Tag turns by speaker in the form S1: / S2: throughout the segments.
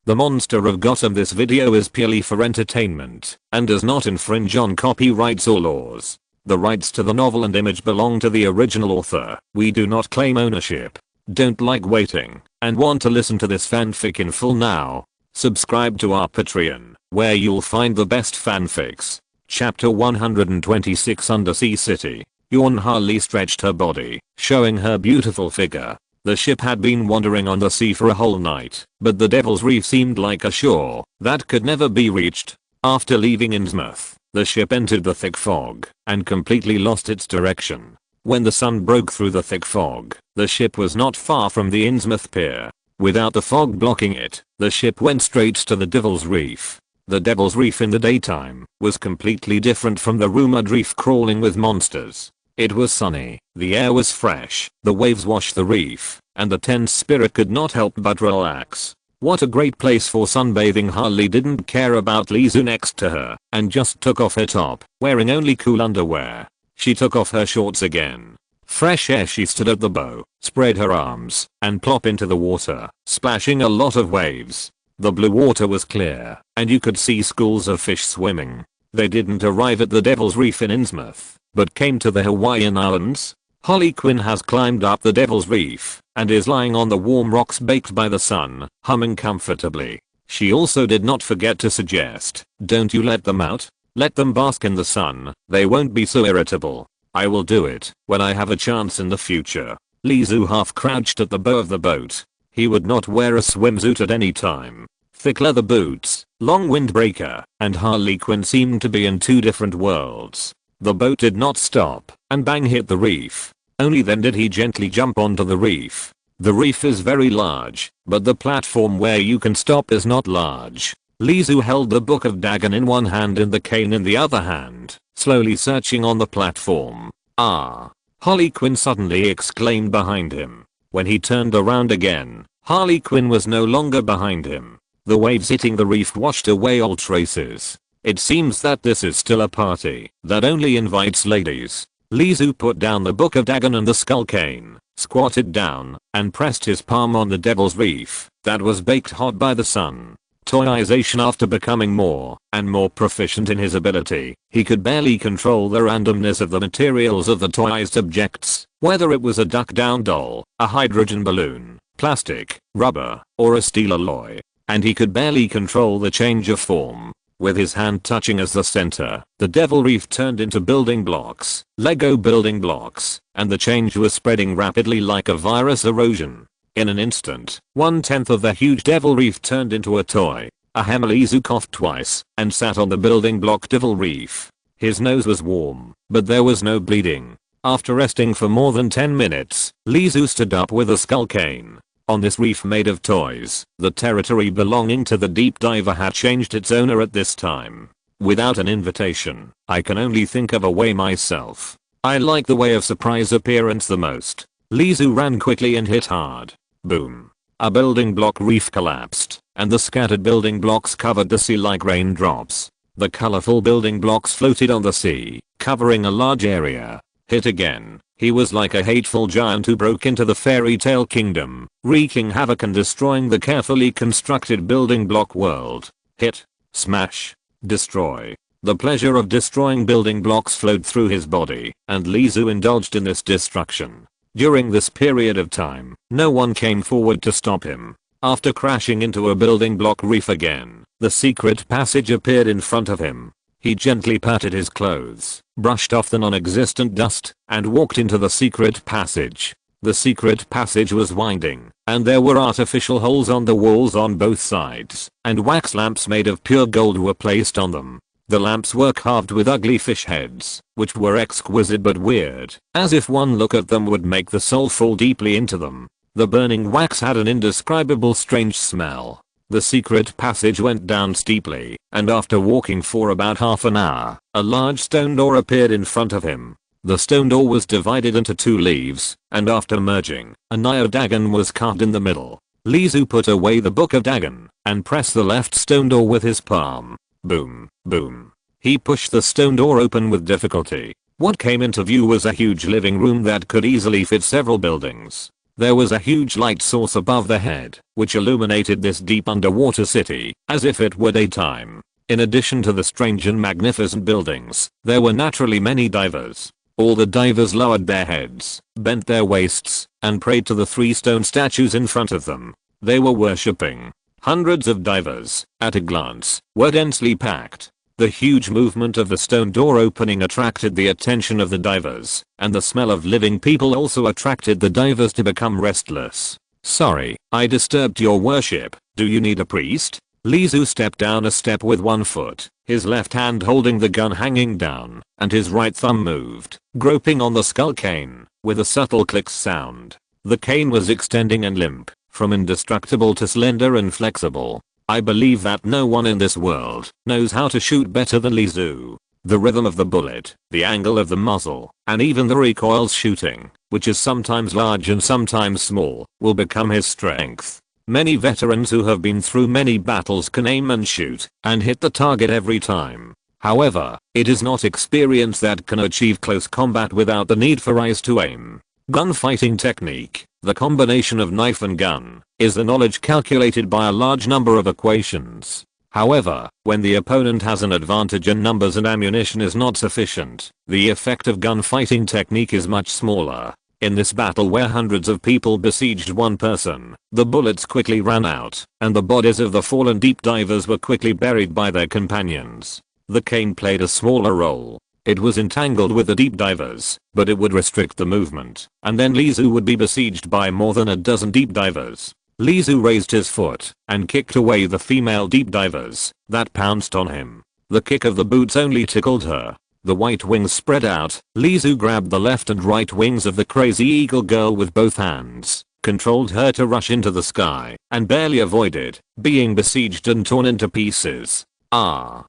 S1: The Monster of Gotham. This video is purely for entertainment and does not infringe on copyrights or laws. The rights to the novel and image belong to the original author. We do not claim ownership. Don't like waiting and want to listen to this fanfic in full now? Subscribe to our Patreon, where you'll find the best fanfics. Chapter 126. Undersea City. Yawn. Harley stretched her body, showing her beautiful figure. The ship had been wandering on the sea for a whole night, but the Devil's Reef seemed like a shore that could never be reached. After leaving Innsmouth, the ship entered the thick fog and completely lost its direction. When the sun broke through the thick fog, the ship was not far from the Innsmouth pier. Without the fog blocking it, the ship went straight to the Devil's Reef. The Devil's Reef in the daytime was completely different from the rumored reef crawling with monsters. It was sunny, the air was fresh, the waves washed the reef, and the tense spirit could not help but relax. What a great place for sunbathing. Harley didn't care about Lizu next to her and just took off her top, wearing only cool underwear. She took off her shorts again. Fresh air. She stood at the bow, spread her arms, and plop into the water, splashing a lot of waves. The blue water was clear, and you could see schools of fish swimming. They didn't arrive at the Devil's Reef in Innsmouth, but came to the Hawaiian Islands. Harley Quinn has climbed up the Devil's Reef and is lying on the warm rocks baked by the sun, humming comfortably. She also did not forget to suggest, "Don't you let them out? Let them bask in the sun, they won't be so irritable. I will do it when I have a chance in the future." Lizu half crouched at the bow of the boat. He would not wear a swimsuit at any time. Thick leather boots, long windbreaker, and Harley Quinn seemed to be in two different worlds. The boat did not stop, and bang hit the reef. Only then did he gently jump onto the reef. The reef is very large, but the platform where you can stop is not large. Lizu held the Book of Dagon in one hand and the cane in the other hand, slowly searching on the platform. "Ah!" Harley Quinn suddenly exclaimed behind him. When he turned around again, Harley Quinn was no longer behind him. The waves hitting the reef washed away all traces. It seems that this is still a party that only invites ladies. Lizu put down the Book of Dagon and the skull cane, squatted down, and pressed his palm on the Devil's Reef that was baked hot by the sun. Toyization. After becoming more and more proficient in his ability, he could barely control the randomness of the materials of the toyized objects, whether it was a duck-down doll, a hydrogen balloon, plastic, rubber, or a steel alloy. And he could barely control the change of form. With his hand touching as the center, the Devil Reef turned into building blocks, Lego building blocks, and the change was spreading rapidly like a virus erosion. In an instant, 1/10 of the huge Devil Reef turned into a toy. A hammer. Lizu coughed twice and sat on the building block Devil Reef. His nose was warm, but there was no bleeding. After resting for more than 10 minutes, Lizu stood up with a skull cane. On this reef made of toys, the territory belonging to the deep diver had changed its owner at this time. Without an invitation, I can only think of a way myself. I like the way of surprise appearance the most. Lizu ran quickly and hit hard. Boom. A building block reef collapsed, and the scattered building blocks covered the sea like raindrops. The colorful building blocks floated on the sea, covering a large area. Hit again. He was like a hateful giant who broke into the fairy tale kingdom, wreaking havoc and destroying the carefully constructed building block world. Hit. Smash. Destroy. The pleasure of destroying building blocks flowed through his body, and Lizu indulged in this destruction. During this period of time, no one came forward to stop him. After crashing into a building block reef again, the secret passage appeared in front of him. He gently patted his clothes, brushed off the non-existent dust, and walked into the secret passage. The secret passage was winding, and there were artificial holes on the walls on both sides, and wax lamps made of pure gold were placed on them. The lamps were carved with ugly fish heads, which were exquisite but weird, as if one look at them would make the soul fall deeply into them. The burning wax had an indescribable strange smell. The secret passage went down steeply, and after walking for about half an hour, a large stone door appeared in front of him. The stone door was divided into two leaves, and after merging, a Dagon was carved in the middle. Lizu put away the Book of Dagon, and pressed the left stone door with his palm. Boom, boom. He pushed the stone door open with difficulty. What came into view was a huge living room that could easily fit several buildings. There was a huge light source above the head, which illuminated this deep underwater city, as if it were daytime. In addition to the strange and magnificent buildings, there were naturally many divers. All the divers lowered their heads, bent their waists, and prayed to the 3 stone statues in front of them. They were worshipping. Hundreds of divers, at a glance, were densely packed. The huge movement of the stone door opening attracted the attention of the divers, and the smell of living people also attracted the divers to become restless. "Sorry, I disturbed your worship. Do you need a priest?" Lizu stepped down a step with one foot, his left hand holding the gun hanging down, and his right thumb moved, groping on the skull cane, with a subtle click sound. The cane was extending and limp, from indestructible to slender and flexible. I believe that no one in this world knows how to shoot better than Lizu. The rhythm of the bullet, the angle of the muzzle, and even the recoil's shooting, which is sometimes large and sometimes small, will become his strength. Many veterans who have been through many battles can aim and shoot, and hit the target every time. However, it is not experience that can achieve close combat without the need for eyes to aim. Gunfighting technique, the combination of knife and gun, is the knowledge calculated by a large number of equations. However, when the opponent has an advantage and numbers and ammunition is not sufficient, the effect of gunfighting technique is much smaller. In this battle where hundreds of people besieged one person, the bullets quickly ran out, and the bodies of the fallen deep divers were quickly buried by their companions. The cane played a smaller role. It was entangled with the deep divers, but it would restrict the movement, and then Lizu would be besieged by more than a dozen deep divers. Lizu raised his foot and kicked away the female deep divers that pounced on him. The kick of the boots only tickled her. The white wings spread out. Lizu grabbed the left and right wings of the crazy eagle girl with both hands, controlled her to rush into the sky, and barely avoided being besieged and torn into pieces. Ah.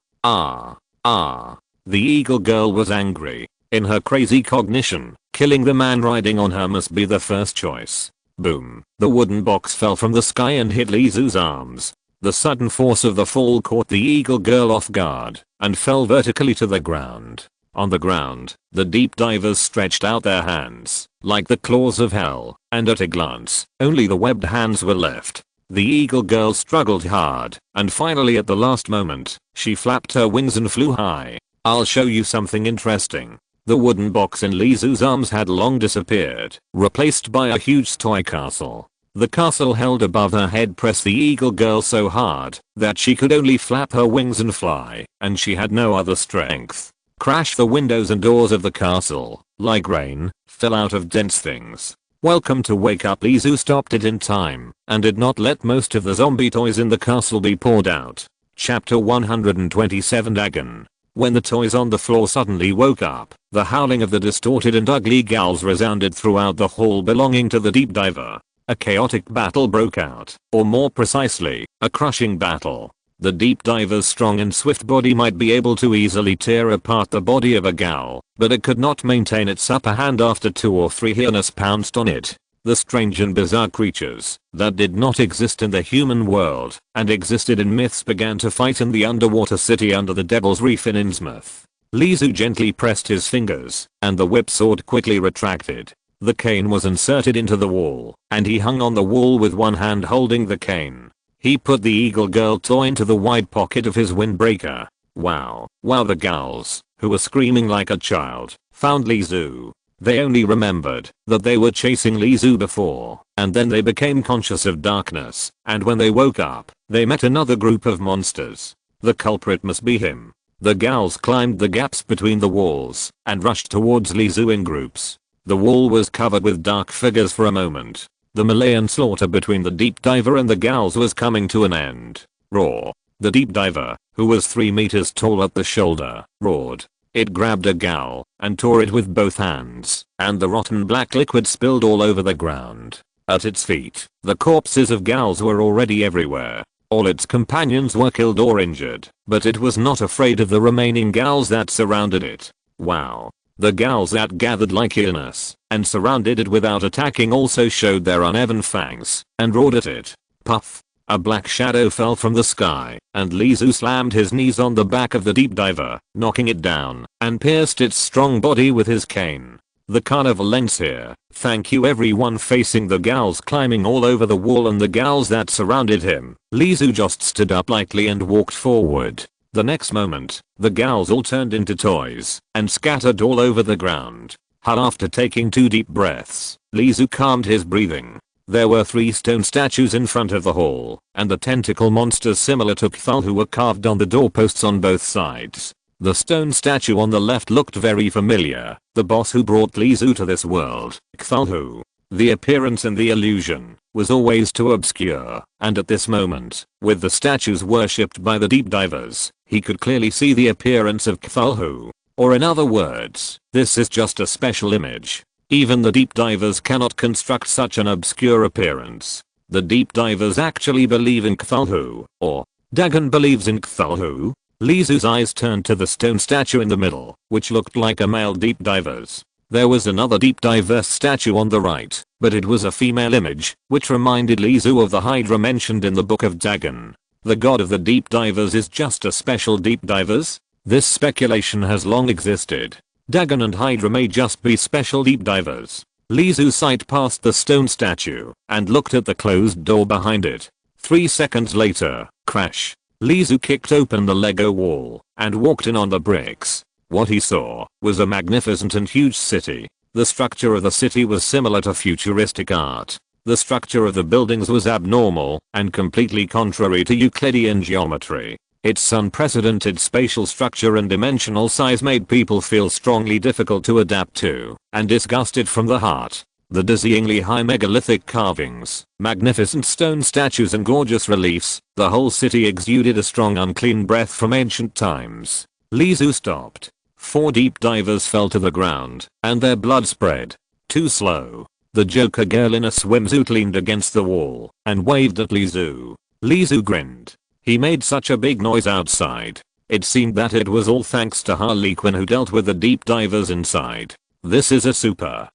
S1: The eagle girl was angry. In her crazy cognition, killing the man riding on her must be the first choice. Boom. The wooden box fell from the sky and hit Lizu's arms. The sudden force of the fall caught the eagle girl off guard and fell vertically to the ground. On the ground, the deep divers stretched out their hands, like the claws of hell, and at a glance, only the webbed hands were left. The eagle girl struggled hard, and finally at the last moment, she flapped her wings and flew high. "I'll show you something interesting." The wooden box in Lizu's arms had long disappeared, replaced by a huge toy castle. The castle held above her head pressed the eagle girl so hard that she could only flap her wings and fly, and she had no other strength. Crash! The windows and doors of the castle, like rain, fell out of dense things. "Welcome to Wake Up." Lizu stopped it in time and did not let most of the zombie toys in the castle be poured out. Chapter 127 Dagon. When the toys on the floor suddenly woke up, the howling of the distorted and ugly gals resounded throughout the hall belonging to the deep diver. A chaotic battle broke out, or more precisely, a crushing battle. The deep diver's strong and swift body might be able to easily tear apart the body of a gal, but it could not maintain its upper hand after 2 or 3 hyenas pounced on it. The strange and bizarre creatures that did not exist in the human world and existed in myths began to fight in the underwater city under the Devil's Reef in Innsmouth. Lizu gently pressed his fingers, and the whip sword quickly retracted. The cane was inserted into the wall, and he hung on the wall with one hand holding the cane. He put the eagle girl toy into the wide pocket of his windbreaker. Wow, the gals, who were screaming like a child, found Lizu. They only remembered that they were chasing Lizu before, and then they became conscious of darkness, and when they woke up, they met another group of monsters. The culprit must be him. The gals climbed the gaps between the walls and rushed towards Lizu in groups. The wall was covered with dark figures for a moment. The Malayan slaughter between the deep diver and the gals was coming to an end. Roar. The deep diver, who was 3 meters tall at the shoulder, roared. It grabbed a gal and tore it with both hands, and the rotten black liquid spilled all over the ground. At its feet, the corpses of gals were already everywhere. All its companions were killed or injured, but it was not afraid of the remaining gals that surrounded it. Wow. The gals that gathered like hyenas and surrounded it without attacking also showed their uneven fangs and roared at it. Puff. A black shadow fell from the sky, and Lizu slammed his knees on the back of the deep diver, knocking it down, and pierced its strong body with his cane. The carnival ends here. Thank you everyone. Facing the gals climbing all over the wall and the gals that surrounded him, Lizu just stood up lightly and walked forward. The next moment, the gals all turned into toys and scattered all over the ground. After taking 2 deep breaths, Lizu calmed his breathing. There were 3 stone statues in front of the hall, and the tentacle monsters similar to Cthulhu were carved on the doorposts on both sides. The stone statue on the left looked very familiar, the boss who brought Lizu to this world, Cthulhu. The appearance and the illusion was always too obscure, and at this moment, with the statues worshipped by the deep divers, he could clearly see the appearance of Cthulhu. Or in other words, this is just a special image. Even the deep divers cannot construct such an obscure appearance. The deep divers actually believe in Cthulhu, or Dagon believes in Cthulhu. Lizu's eyes turned to the stone statue in the middle, which looked like a male deep diver's. There was another deep diver's statue on the right, but it was a female image, which reminded Lizu of the Hydra mentioned in the Book of Dagon. The god of the deep divers is just a special deep divers? This speculation has long existed. Dagon and Hydra may just be special deep divers. Lizu sight past the stone statue and looked at the closed door behind it. 3 seconds later, crash. Lizu kicked open the Lego wall and walked in on the bricks. What he saw was a magnificent and huge city. The structure of the city was similar to futuristic art. The structure of the buildings was abnormal and completely contrary to Euclidean geometry. Its unprecedented spatial structure and dimensional size made people feel strongly difficult to adapt to and disgusted from the heart. The dizzyingly high megalithic carvings, magnificent stone statues and gorgeous reliefs, the whole city exuded a strong unclean breath from ancient times. Lizu stopped. 4 deep divers fell to the ground, and their blood spread. Too slow. The Joker girl in a swimsuit leaned against the wall and waved at Lizu. Lizu grinned. He made such a big noise outside. It seemed that it was all thanks to Harley Quinn who dealt with the deep divers inside. This is a super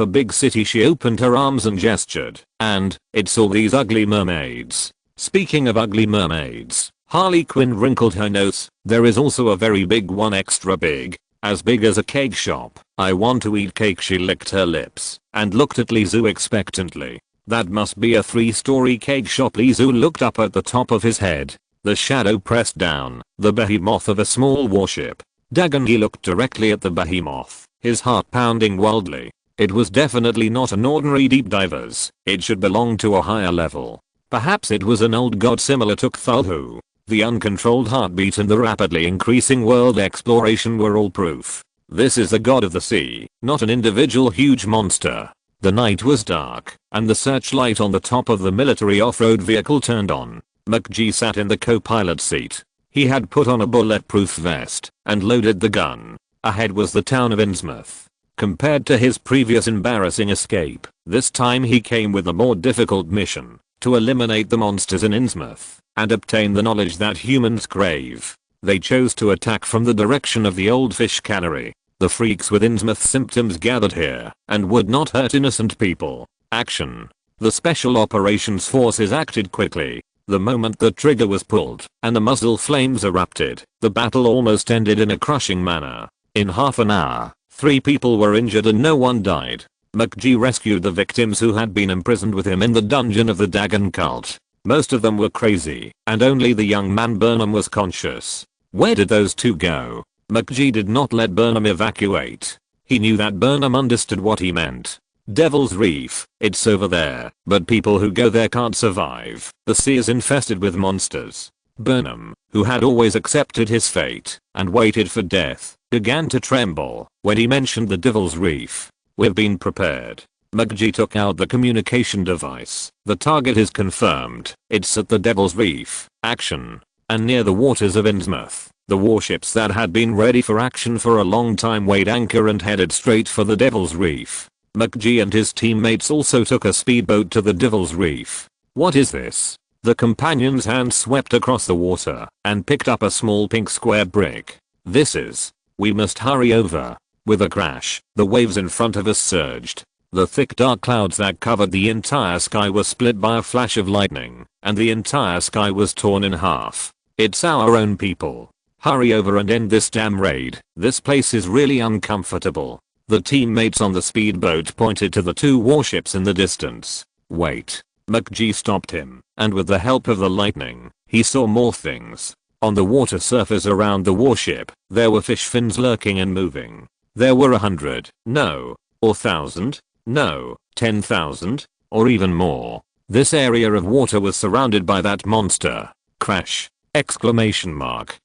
S1: big city. She opened her arms and gestured, and it saw these ugly mermaids. Speaking of ugly mermaids, Harley Quinn wrinkled her nose. There is also a very big one, extra big, as big as a cake shop. I want to eat cake. She licked her lips and looked at Lizu expectantly. That must be a 3-story cake shop. Lizu looked up at the top of his head. The shadow pressed down, the behemoth of a small warship. Dagon. He looked directly at the behemoth, his heart pounding wildly. It was definitely not an ordinary deep divers. It should belong to a higher level. Perhaps it was an old god similar to Cthulhu. The uncontrolled heartbeat and the rapidly increasing world exploration were all proof. This is the god of the sea, not an individual huge monster. The night was dark, and the searchlight on the top of the military off-road vehicle turned on. McG sat in the co-pilot seat. He had put on a bulletproof vest and loaded the gun. Ahead was the town of Innsmouth. Compared to his previous embarrassing escape, this time he came with a more difficult mission: to eliminate the monsters in Innsmouth and obtain the knowledge that humans crave. They chose to attack from the direction of the old fish cannery. The freaks with Innsmouth symptoms gathered here and would not hurt innocent people. Action. The Special Operations Forces acted quickly. The moment the trigger was pulled and the muzzle flames erupted, the battle almost ended in a crushing manner. In half an hour, 3 people were injured and no one died. McG rescued the victims who had been imprisoned with him in the dungeon of the Dagon cult. Most of them were crazy, and only the young man Burnham was conscious. Where did those 2 go? McG did not let Burnham evacuate. He knew that Burnham understood what he meant. Devil's Reef, it's over there, but people who go there can't survive. The sea is infested with monsters. Burnham, who had always accepted his fate and waited for death, began to tremble when he mentioned the Devil's Reef. We've been prepared. McG took out the communication device. The target is confirmed. It's at the Devil's Reef. Action. And near the waters of Innsmouth. The warships that had been ready for action for a long time weighed anchor and headed straight for the Devil's Reef. McG and his teammates also took a speedboat to the Devil's Reef. What is this? The companion's hand swept across the water and picked up a small pink square brick. This is. We must hurry over. With a crash, the waves in front of us surged. The thick dark clouds that covered the entire sky were split by a flash of lightning, and the entire sky was torn in half. It's our own people. Hurry over and end this damn raid. This place is really uncomfortable. The teammates on the speedboat pointed to the two warships in the distance. Wait. McGee stopped him, and with the help of the lightning, he saw more things. On the water surface around the warship, there were fish fins lurking and moving. There were 100, no, or 1,000, no, 10,000, or even more. This area of water was surrounded by that monster. Crash! Exclamation mark.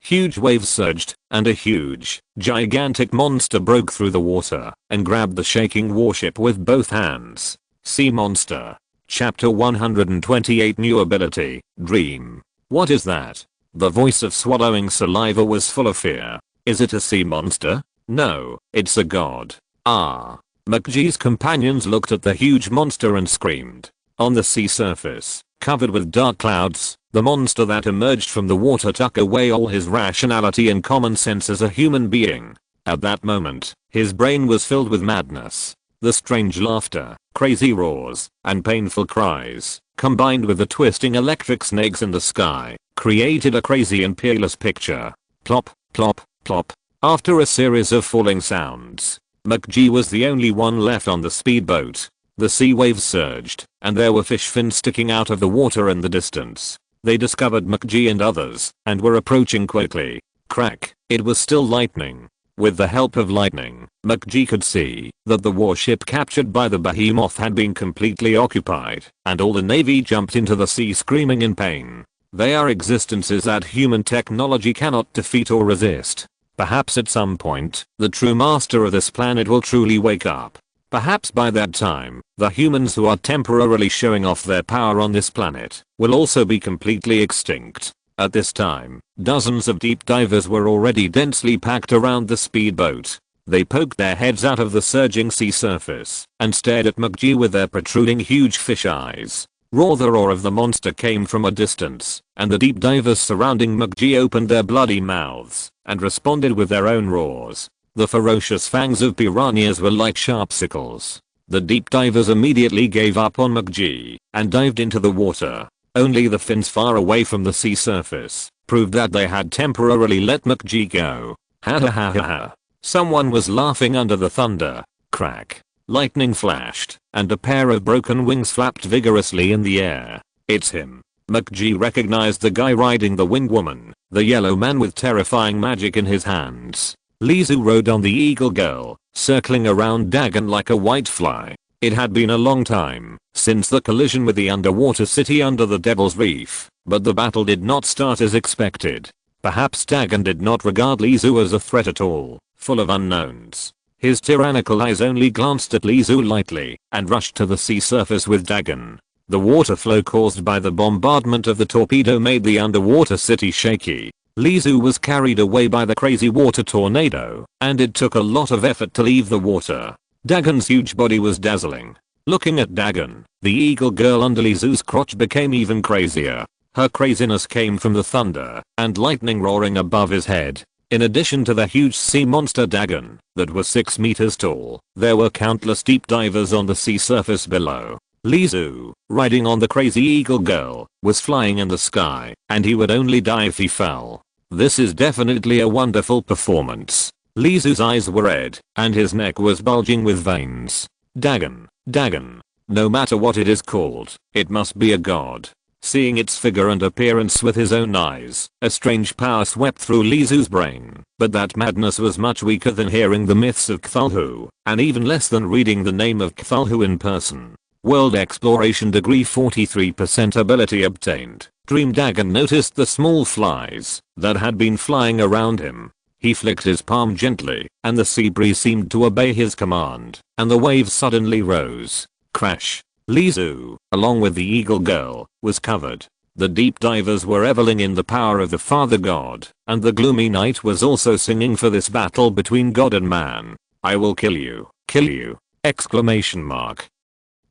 S1: Huge waves surged, and a huge, gigantic monster broke through the water and grabbed the shaking warship with both hands. Sea Monster. Chapter 128 New Ability, Dream. What is that? The voice of swallowing saliva was full of fear. Is it a sea monster? No, it's a god. Ah. McGee's companions looked at the huge monster and screamed. On the sea surface, covered with dark clouds, the monster that emerged from the water took away all his rationality and common sense as a human being. At that moment, his brain was filled with madness. The strange laughter, crazy roars, and painful cries, combined with the twisting electric snakes in the sky, created a crazy and peerless picture. Plop, plop, plop. After a series of falling sounds, McGee was the only one left on the speedboat. The sea waves surged, and there were fish fins sticking out of the water in the distance. They discovered McGee and others, and were approaching quickly. Crack, it was still lightning. With the help of lightning, McGee could see that the warship captured by the behemoth had been completely occupied, and all the Navy jumped into the sea screaming in pain. They are existences that human technology cannot defeat or resist. Perhaps at some point, the true master of this planet will truly wake up. Perhaps by that time, the humans who are temporarily showing off their power on this planet will also be completely extinct. At this time, dozens of deep divers were already densely packed around the speedboat. They poked their heads out of the surging sea surface and stared at McGee with their protruding huge fish eyes. The roar of the monster came from a distance, and the deep divers surrounding McGee opened their bloody mouths and responded with their own roars. The ferocious fangs of piranhas were like sharp sickles. The deep divers immediately gave up on McGee and dived into the water. Only the fins far away from the sea surface proved that they had temporarily let McGee go. Ha ha ha ha ha. Someone was laughing under the thunder. Crack. Lightning flashed, and a pair of broken wings flapped vigorously in the air. It's him. McGee recognized the guy riding the winged woman, the yellow man with terrifying magic in his hands. Lizu rode on the Eagle Girl, circling around Dagon like a white fly. It had been a long time since the collision with the underwater city under the Devil's Reef, but the battle did not start as expected. Perhaps Dagon did not regard Lizu as a threat at all, full of unknowns. His tyrannical eyes only glanced at Lizu lightly and rushed to the sea surface with Dagon. The water flow caused by the bombardment of the torpedo made the underwater city shaky. Lizu was carried away by the crazy water tornado, and it took a lot of effort to leave the water. Dagon's huge body was dazzling. Looking at Dagon, the Eagle Girl under Lizu's crotch became even crazier. Her craziness came from the thunder and lightning roaring above his head. In addition to the huge sea monster Dagon, that was 6 meters tall, there were countless deep divers on the sea surface below. Lizu, riding on the crazy Eagle Girl, was flying in the sky, and he would only die if he fell. This is definitely a wonderful performance. Lizu's eyes were red, and his neck was bulging with veins. Dagon, Dagon. No matter what it is called, it must be a god. Seeing its figure and appearance with his own eyes, a strange power swept through Lizu's brain, but that madness was much weaker than hearing the myths of Cthulhu, and even less than reading the name of Cthulhu in person. World Exploration Degree 43% ability obtained. Dream Dagon noticed the small flies that had been flying around him. He flicked his palm gently, and the sea breeze seemed to obey his command, and the waves suddenly rose. Crash. Lizu, along with the Eagle Girl, was covered. The deep divers were reveling in the power of the Father God, and the gloomy night was also singing for this battle between God and man. I will kill you, kill you! Exclamation mark.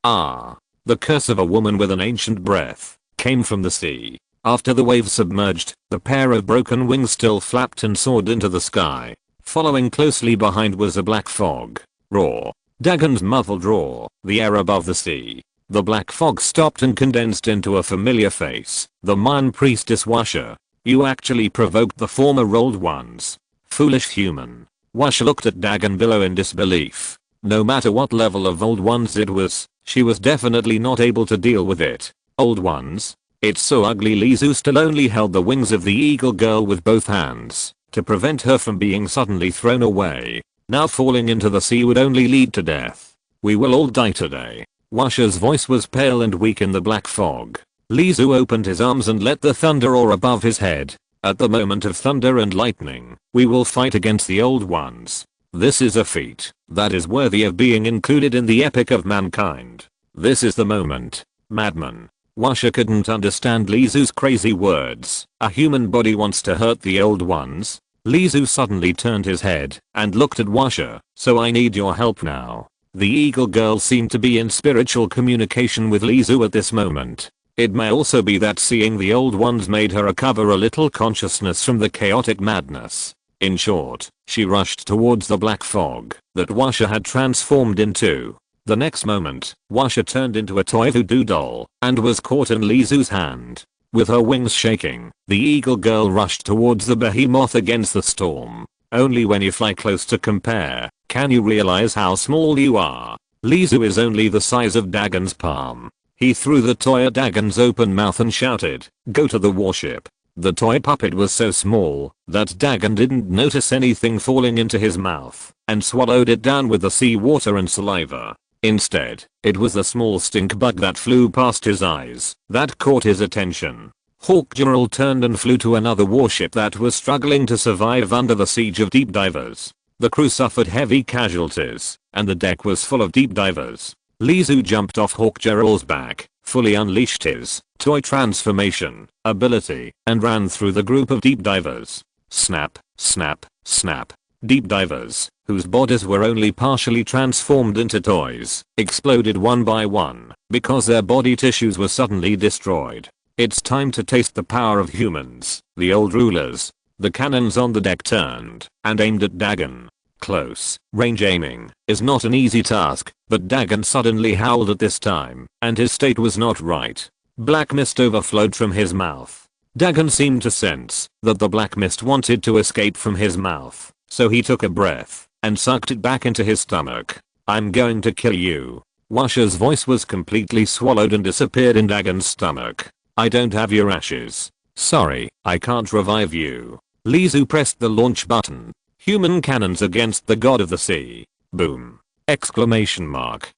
S1: Ah. The curse of a woman with an ancient breath came from the sea. After the waves submerged, the pair of broken wings still flapped and soared into the sky. Following closely behind was a black fog. Roar. Dagon's muffled roar, the air above the sea. The black fog stopped and condensed into a familiar face. The Mayan priestess Washa. You actually provoked the former old ones. Foolish human. Wash looked at Dagon below in disbelief. No matter what level of old ones it was, she was definitely not able to deal with it. Old ones? It's so ugly. Lizu still only held the wings of the eagle girl with both hands to prevent her from being suddenly thrown away. Now falling into the sea would only lead to death. We will all die today. Wash's voice was pale and weak in the black fog. Lizu opened his arms and let the thunder roar above his head. At the moment of thunder and lightning, we will fight against the old ones. This is a feat that is worthy of being included in the epic of mankind. This is the moment. Madman. Washa couldn't understand Lizu's crazy words. A human body wants to hurt the old ones? Lizu suddenly turned his head and looked at Washa. So I need your help now. The eagle girl seemed to be in spiritual communication with Lizu at this moment. It may also be that seeing the old ones made her recover a little consciousness from the chaotic madness. In short, she rushed towards the black fog that Washa had transformed into. The next moment, Washa turned into a toy voodoo doll and was caught in Lizu's hand. With her wings shaking, the eagle girl rushed towards the behemoth against the storm. Only when you fly close to compare, can you realize how small you are. Lizu is only the size of Dagon's palm. He threw the toy at Dagon's open mouth and shouted, "Go to the warship." The toy puppet was so small that Dagon didn't notice anything falling into his mouth and swallowed it down with the sea water and saliva. Instead, it was the small stink bug that flew past his eyes that caught his attention. Hawk General turned and flew to another warship that was struggling to survive under the siege of deep divers. The crew suffered heavy casualties, and the deck was full of deep divers. Lizu jumped off Hawk Gerald's back, fully unleashed his toy transformation ability, and ran through the group of deep divers. Snap, snap, snap. Deep divers, whose bodies were only partially transformed into toys, exploded one by one because their body tissues were suddenly destroyed. It's time to taste the power of humans, the old rulers. The cannons on the deck turned and aimed at Dagon. Close range aiming is not an easy task, but Dagon suddenly howled at this time, and his state was not right. Black mist overflowed from his mouth. Dagon seemed to sense that the black mist wanted to escape from his mouth, so he took a breath and sucked it back into his stomach. "I'm going to kill you." Washa's voice was completely swallowed and disappeared in Dagon's stomach. "I don't have your ashes. Sorry, I can't revive you." Lizu pressed the launch button. Human cannons against the god of the sea. Boom! Exclamation mark.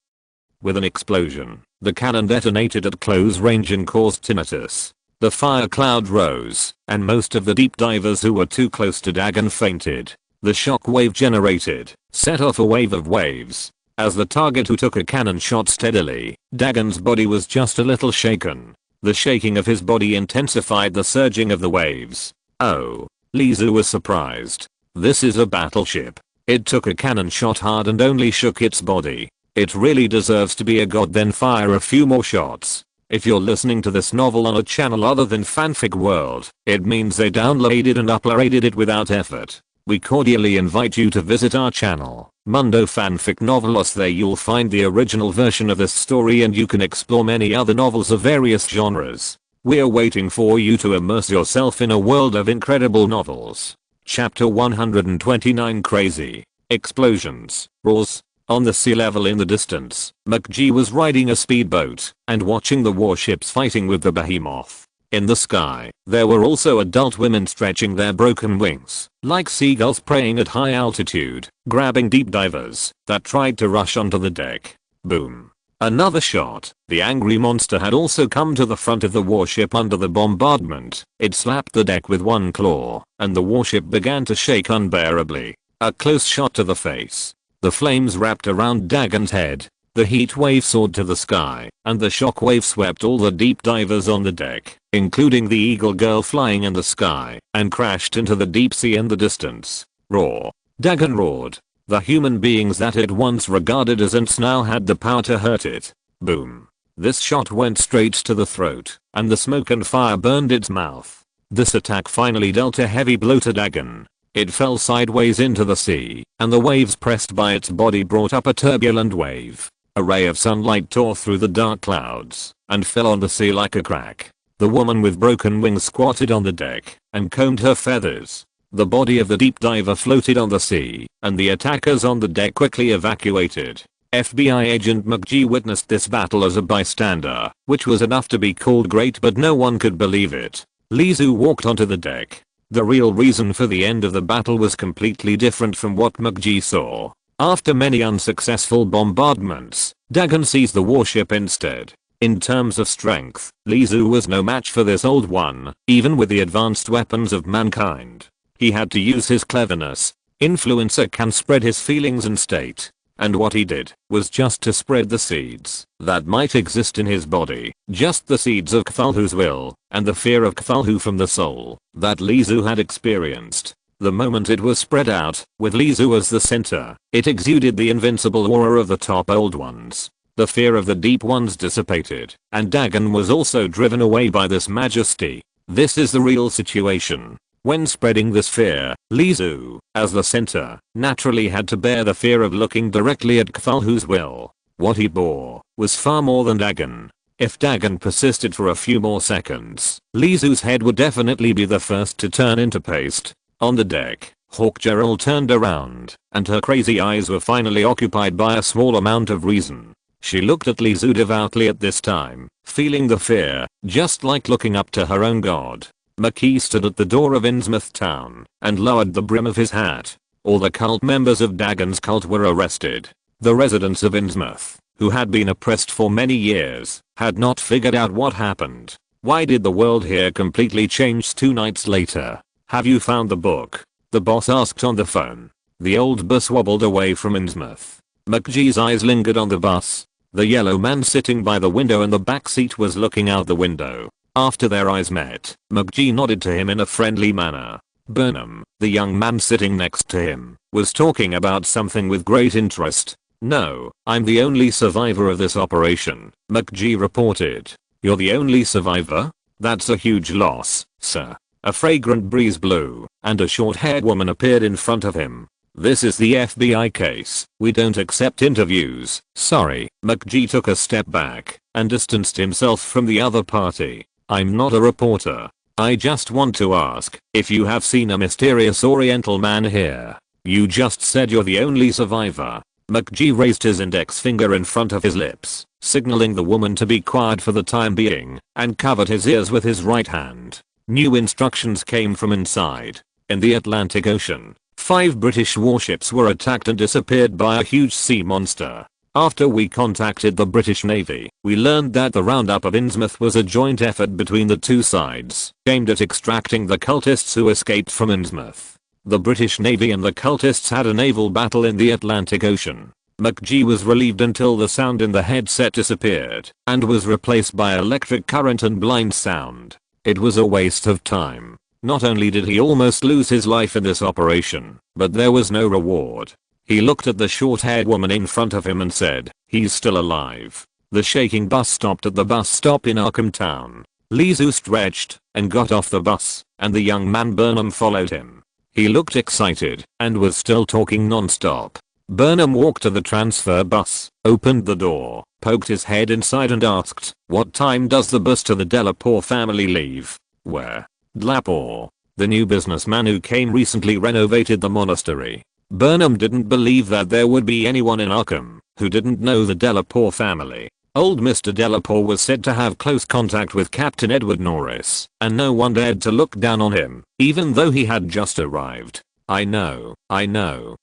S1: With an explosion, the cannon detonated at close range and caused tinnitus. The fire cloud rose, and most of the deep divers who were too close to Dagon fainted. The shock wave generated set off a wave of waves. As the target who took a cannon shot steadily, Dagon's body was just a little shaken. The shaking of his body intensified the surging of the waves. Oh! Lizu was surprised. This is a battleship. It took a cannon shot hard and only shook its body. It really deserves to be a god, then fire a few more shots. If you're listening to this novel on a channel other than Fanfic World, it means they downloaded and uploaded it without effort. We cordially invite you to visit our channel, Mundo Fanfic Novelos. There you'll find the original version of this story and you can explore many other novels of various genres. We're waiting for you to immerse yourself in a world of incredible novels. Chapter 129 Crazy Explosions, Roars. On the sea level in the distance, McG was riding a speedboat and watching the warships fighting with the behemoth. In the sky, there were also adult women stretching their broken wings, like seagulls praying at high altitude, grabbing deep divers that tried to rush onto the deck. Boom. Another shot. The angry monster had also come to the front of the warship under the bombardment. It slapped the deck with one claw, and the warship began to shake unbearably. A close shot to the face. The flames wrapped around Dagon's head. The heat wave soared to the sky, and the shock wave swept all the deep divers on the deck, including the eagle girl flying in the sky, and crashed into the deep sea in the distance. Roar. Dagon roared. The human beings that it once regarded as ants now had the power to hurt it. Boom. This shot went straight to the throat, and the smoke and fire burned its mouth. This attack finally dealt a heavy blow to Dagon. It fell sideways into the sea, and the waves pressed by its body brought up a turbulent wave. A ray of sunlight tore through the dark clouds, and fell on the sea like a crack. The woman with broken wings squatted on the deck, and combed her feathers. The body of the deep diver floated on the sea, and the attackers on the deck quickly evacuated. FBI agent McGee witnessed this battle as a bystander, which was enough to be called great, but no one could believe it. Lizu walked onto the deck. The real reason for the end of the battle was completely different from what McGee saw. After many unsuccessful bombardments, Dagon seized the warship instead. In terms of strength, Lizu was no match for this old one, even with the advanced weapons of mankind. He had to use his cleverness. Influencer can spread his feelings and state. And what he did was just to spread the seeds that might exist in his body, just the seeds of Cthulhu's will, and the fear of Cthulhu from the soul that Lizu had experienced. The moment it was spread out, with Lizu as the center, it exuded the invincible aura of the top old ones. The fear of the deep ones dissipated, and Dagon was also driven away by this majesty. This is the real situation. When spreading this fear, Lizu, as the center, naturally had to bear the fear of looking directly at Cthulhu's will. What he bore was far more than Dagon. If Dagon persisted for a few more seconds, Lizu's head would definitely be the first to turn into paste. On the deck, Hawk Gerald turned around, and her crazy eyes were finally occupied by a small amount of reason. She looked at Lizu devoutly at this time, feeling the fear, just like looking up to her own god. McKee stood at the door of Innsmouth town, and lowered the brim of his hat. All the cult members of Dagon's cult were arrested. The residents of Innsmouth, who had been oppressed for many years, had not figured out what happened. Why did the world here completely change 2 nights later? Have you found the book? The boss asked on the phone. The old bus wobbled away from Innsmouth. McGee's eyes lingered on the bus. The yellow man sitting by the window in the back seat was looking out the window. After their eyes met, McGee nodded to him in a friendly manner. Burnham, the young man sitting next to him, was talking about something with great interest. "No, I'm the only survivor of this operation," McGee reported. "You're the only survivor? That's a huge loss, sir." A fragrant breeze blew, and a short-haired woman appeared in front of him. "This is the FBI case. We don't accept interviews, sorry." McGee took a step back and distanced himself from the other party. "I'm not a reporter. I just want to ask if you have seen a mysterious oriental man here." "You just said you're the only survivor." McGee raised his index finger in front of his lips, signaling the woman to be quiet for the time being, and covered his ears with his right hand. New instructions came from inside. In the Atlantic Ocean, 5 British warships were attacked and disappeared by a huge sea monster. After we contacted the British Navy, we learned that the roundup of Innsmouth was a joint effort between the two sides, aimed at extracting the cultists who escaped from Innsmouth. The British Navy and the cultists had a naval battle in the Atlantic Ocean. McGee was relieved until the sound in the headset disappeared, and was replaced by electric current and blind sound. It was a waste of time. Not only did he almost lose his life in this operation, but there was no reward. He looked at the short-haired woman in front of him and said, "He's still alive." The shaking bus stopped at the bus stop in Arkham Town. Lizu stretched and got off the bus, and the young man Burnham followed him. He looked excited and was still talking non-stop. Burnham walked to the transfer bus, opened the door, poked his head inside and asked, "What time does the bus to the Delaporte family leave?" "Where?" "Delaporte. The new businessman who came recently renovated the monastery." Burnham didn't believe that there would be anyone in Arkham who didn't know the Delaporte family. Old Mr. Delaporte was said to have close contact with Captain Edward Norris, and no one dared to look down on him, even though he had just arrived. I know,"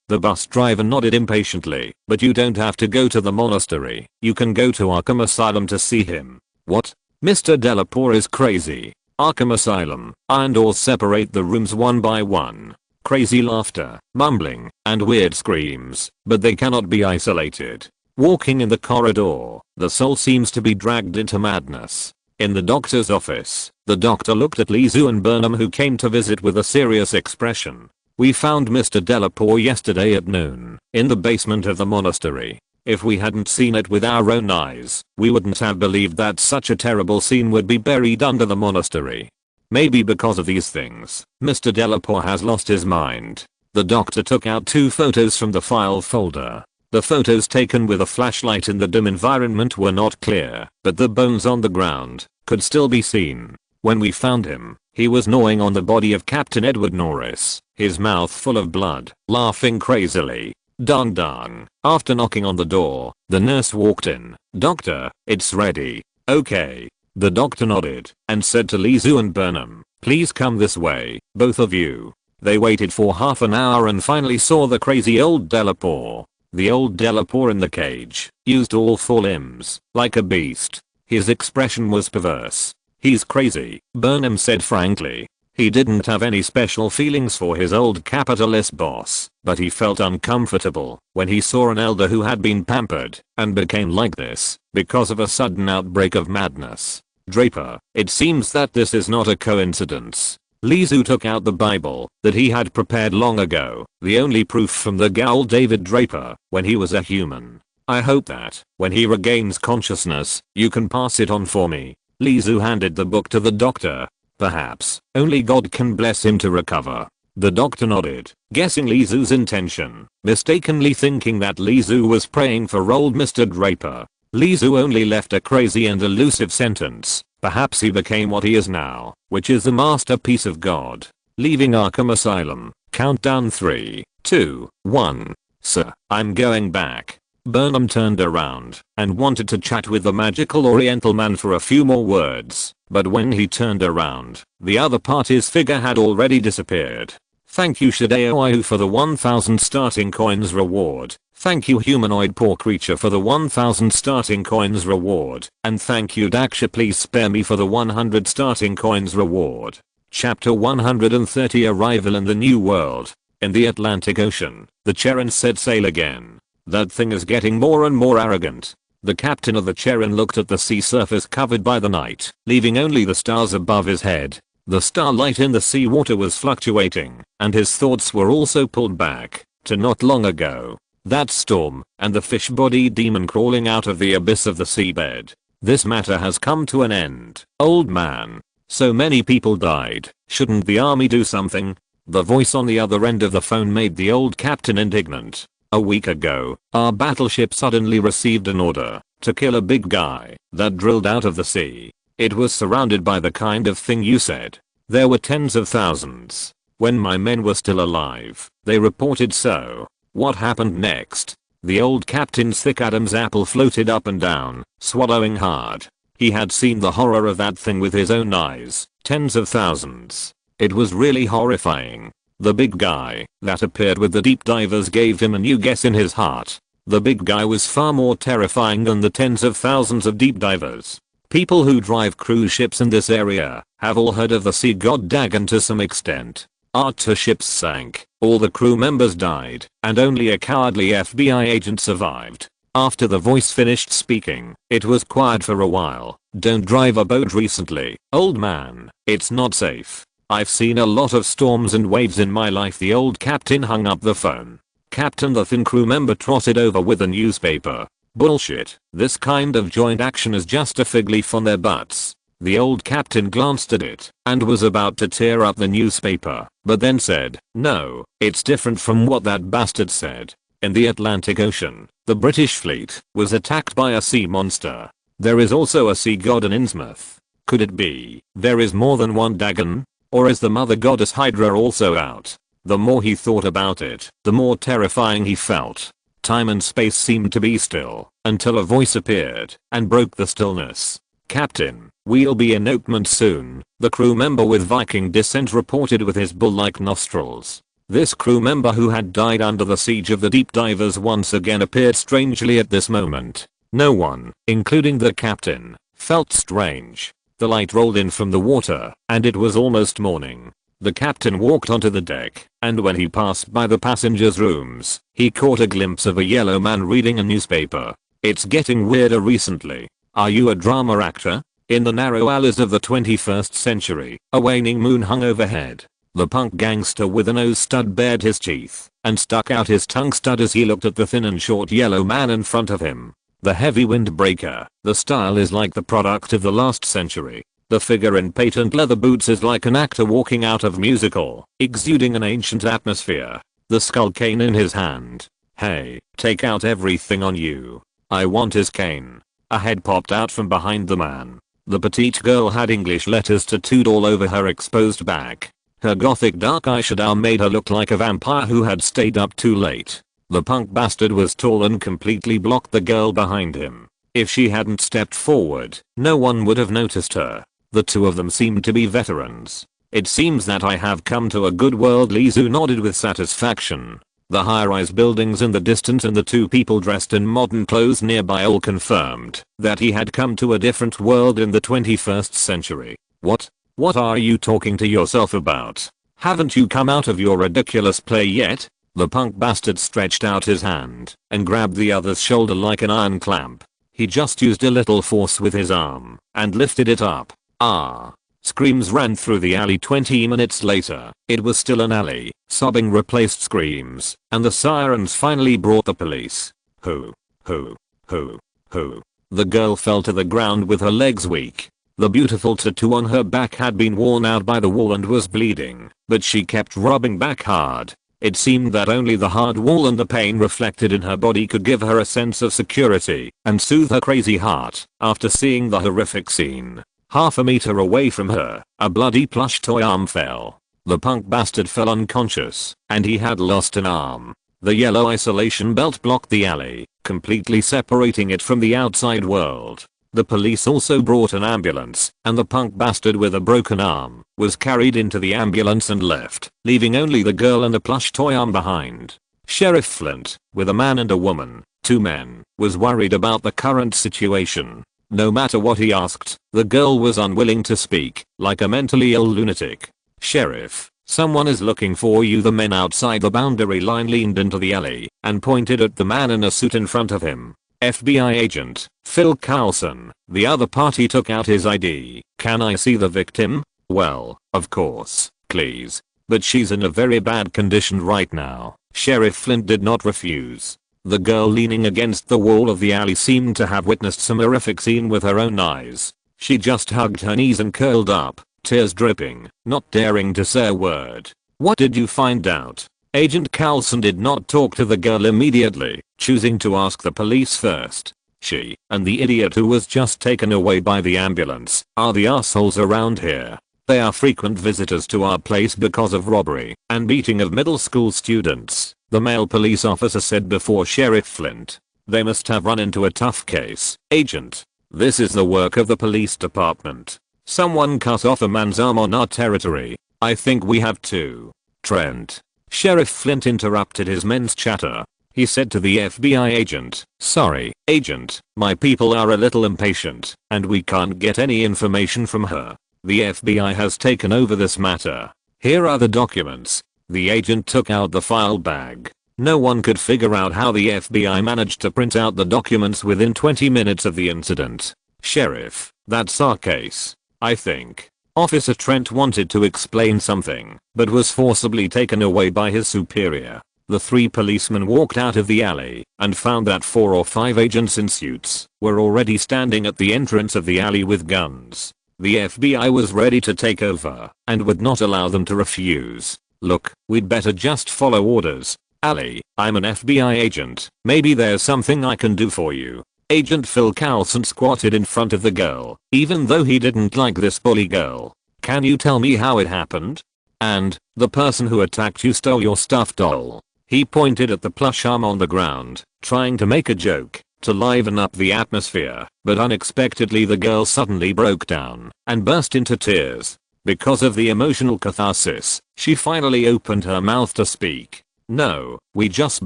S1: the bus driver nodded impatiently, "but you don't have to go to the monastery. You can go to Arkham Asylum to see him." "What? Mr. Delaporte is crazy." "Arkham Asylum, iron doors separate the rooms one by one. Crazy laughter, mumbling, and weird screams, but they cannot be isolated. Walking in the corridor, the soul seems to be dragged into madness." In the doctor's office, the doctor looked at Lizu and Burnham, who came to visit, with a serious expression. "We found Mr. Delaporte yesterday at noon, in the basement of the monastery. If we hadn't seen it with our own eyes, we wouldn't have believed that such a terrible scene would be buried under the monastery. Maybe because of these things, Mr. Delaporte has lost his mind." The doctor took out 2 photos from the file folder. The photos taken with a flashlight in the dim environment were not clear, but the bones on the ground could still be seen. When we found him, he was gnawing on the body of Captain Edward Norris, his mouth full of blood, laughing crazily. Dun dun. After knocking on the door, the nurse walked in. "Doctor, it's ready." "Okay." The doctor nodded and said to Lizu and Burnham, "Please come this way, both of you." They waited for half an hour and finally saw the crazy old Delapour. The old Delapour in the cage used all 4 limbs, like a beast. His expression was perverse. "He's crazy," Burnham said frankly. He didn't have any special feelings for his old capital S boss, but he felt uncomfortable when he saw an elder who had been pampered and became like this because of a sudden outbreak of madness. Draper, it seems that this is not a coincidence. Lizu took out the Bible that he had prepared long ago, the only proof from the Gaul David Draper when he was a human. "I hope that, when he regains consciousness, you can pass it on for me." Lizu handed the book to the doctor. "Perhaps only God can bless him to recover." The doctor nodded, guessing Lizu's intention, mistakenly thinking that Lizu was praying for old Mr. Draper. Lizu only left a crazy and elusive sentence. "Perhaps he became what he is now, which is the masterpiece of God." Leaving Arkham Asylum. Countdown 3, 2, 1. "Sir, I'm going back." Burnham turned around and wanted to chat with the magical oriental man for a few more words, but when he turned around, the other party's figure had already disappeared. "Thank you Shadeo for the 1000 starting coins reward. Thank you humanoid poor creature for the 1000 starting coins reward. And thank you Daksha please spare me for the 100 starting coins reward." Chapter 130 Arrival in the New World. In the Atlantic Ocean, the Cheran said sail again. "That thing is getting more and more arrogant." The captain of the Cheran looked at the sea surface covered by the night, leaving only the stars above his head. The starlight in the sea water was fluctuating, and his thoughts were also pulled back to not long ago. That storm, and the fish-bodied demon crawling out of the abyss of the seabed. "This matter has come to an end, old man. So many people died. Shouldn't the army do something?" The voice on the other end of the phone made the old captain indignant. "A week ago, our battleship suddenly received an order to kill a big guy that drilled out of the sea. It was surrounded by the kind of thing you said. There were tens of thousands. When my men were still alive, they reported so." "What happened next?" The old captain's thick Adam's apple floated up and down, swallowing hard. He had seen the horror of that thing with his own eyes. Tens of thousands. It was really horrifying. The big guy that appeared with the deep divers gave him a new guess in his heart. The big guy was far more terrifying than the tens of thousands of deep divers. People who drive cruise ships in this area have all heard of the sea god Dagon to some extent. Our 2 ships sank, all the crew members died, and only a cowardly FBI agent survived. After the voice finished speaking, it was quiet for a while. "Don't drive a boat recently, old man. It's not safe. I've seen a lot of storms and waves in my life." The old captain hung up the phone. Captain the thin crew member trotted over with a newspaper. "Bullshit. This kind of joint action is just a fig leaf on their butts." The old captain glanced at it and was about to tear up the newspaper, but then said, "No, it's different from what that bastard said." In the Atlantic Ocean, the British fleet was attacked by a sea monster. There is also a sea god in Innsmouth. Could it be there is more than one Dagon? Or is the mother goddess Hydra also out? The more he thought about it, the more terrifying he felt. Time and space seemed to be still until a voice appeared and broke the stillness. "Captain, we'll be in Oakmont soon," the crew member with Viking descent reported with his bull-like nostrils. This crew member who had died under the siege of the deep divers once again appeared strangely at this moment. No one, including the captain, felt strange. The light rolled in from the water, and it was almost morning. The captain walked onto the deck, and when he passed by the passengers' rooms, he caught a glimpse of a yellow man reading a newspaper. "It's getting weirder recently. Are you a drama actor?" In the narrow alleys of the 21st century, a waning moon hung overhead. The punk gangster with a nose stud bared his teeth and stuck out his tongue stud as he looked at the thin and short yellow man in front of him. The heavy windbreaker, the style is like the product of the last century. The figure in patent leather boots is like an actor walking out of musical, exuding an ancient atmosphere. The skull cane in his hand. "Hey, take out everything on you. I want his cane." A head popped out from behind the man. The petite girl had English letters tattooed all over her exposed back. Her gothic dark eyeshadow made her look like a vampire who had stayed up too late. The punk bastard was tall and completely blocked the girl behind him. If she hadn't stepped forward, no one would have noticed her. The two of them seemed to be veterans. It seems that I have come to a good world. Lizu nodded with satisfaction. The high-rise buildings in the distance and the two people dressed in modern clothes nearby all confirmed that he had come to a different world in the 21st century. What are you talking to yourself about? Haven't you come out of your ridiculous play yet? The punk bastard stretched out his hand and grabbed the other's shoulder like an iron clamp. He just used a little force with his arm and lifted it up. Ah! Screams ran through the alley. 20 minutes later, it was still an alley. Sobbing replaced screams, and the sirens finally brought the police. Who? The girl fell to the ground with her legs weak. The beautiful tattoo on her back had been worn out by the wall and was bleeding, but she kept rubbing back hard. It seemed that only the hard wall and the pain reflected in her body could give her a sense of security and soothe her crazy heart after seeing the horrific scene. Half a meter away from her, a bloody plush toy arm fell. The punk bastard fell unconscious, and he had lost an arm. The yellow isolation belt blocked the alley, completely separating it from the outside world. The police also brought an ambulance, and the punk bastard with a broken arm was carried into the ambulance and left, leaving only the girl and the plush toy arm behind. Sheriff Flint, with a man and a woman, 2 men, was worried about the current situation. No matter what he asked, the girl was unwilling to speak, like a mentally ill lunatic. Sheriff, someone is looking for you. The men outside the boundary line leaned into the alley and pointed at the man in a suit in front of him. FBI agent, Phil Carlson. The other party took out his ID. Can I see the victim? Well, of course, please. But she's in a very bad condition right now. Sheriff Flint did not refuse. The girl leaning against the wall of the alley seemed to have witnessed some horrific scene with her own eyes. She just hugged her knees and curled up, tears dripping, not daring to say a word. What did you find out? Agent Carlson did not talk to the girl immediately, choosing to ask the police first. She and the idiot who was just taken away by the ambulance are the assholes around here. They are frequent visitors to our place because of robbery and beating of middle school students, the male police officer said before Sheriff Flint. They must have run into a tough case. Agent, this is the work of the police department. Someone cut off a man's arm on our territory. I think we have to. Trent. Sheriff Flint interrupted his men's chatter. He said to the FBI agent, sorry, agent, my people are a little impatient, and we can't get any information from her. The FBI has taken over this matter. Here are the documents. The agent took out the file bag. No one could figure out how the FBI managed to print out the documents within 20 minutes of the incident. Sheriff, that's our case, I think. Officer Trent wanted to explain something, but was forcibly taken away by his superior. The 3 policemen walked out of the alley and found that 4 or 5 agents in suits were already standing at the entrance of the alley with guns. The FBI was ready to take over and would not allow them to refuse. Look, we'd better just follow orders. Allie, I'm an FBI agent. Maybe there's something I can do for you. Agent Phil Carlson squatted in front of the girl, even though he didn't like this bully girl. Can you tell me how it happened? And, the person who attacked you stole your stuffed doll. He pointed at the plush arm on the ground, trying to make a joke to liven up the atmosphere, but unexpectedly the girl suddenly broke down and burst into tears. Because of the emotional catharsis, she finally opened her mouth to speak. No, we just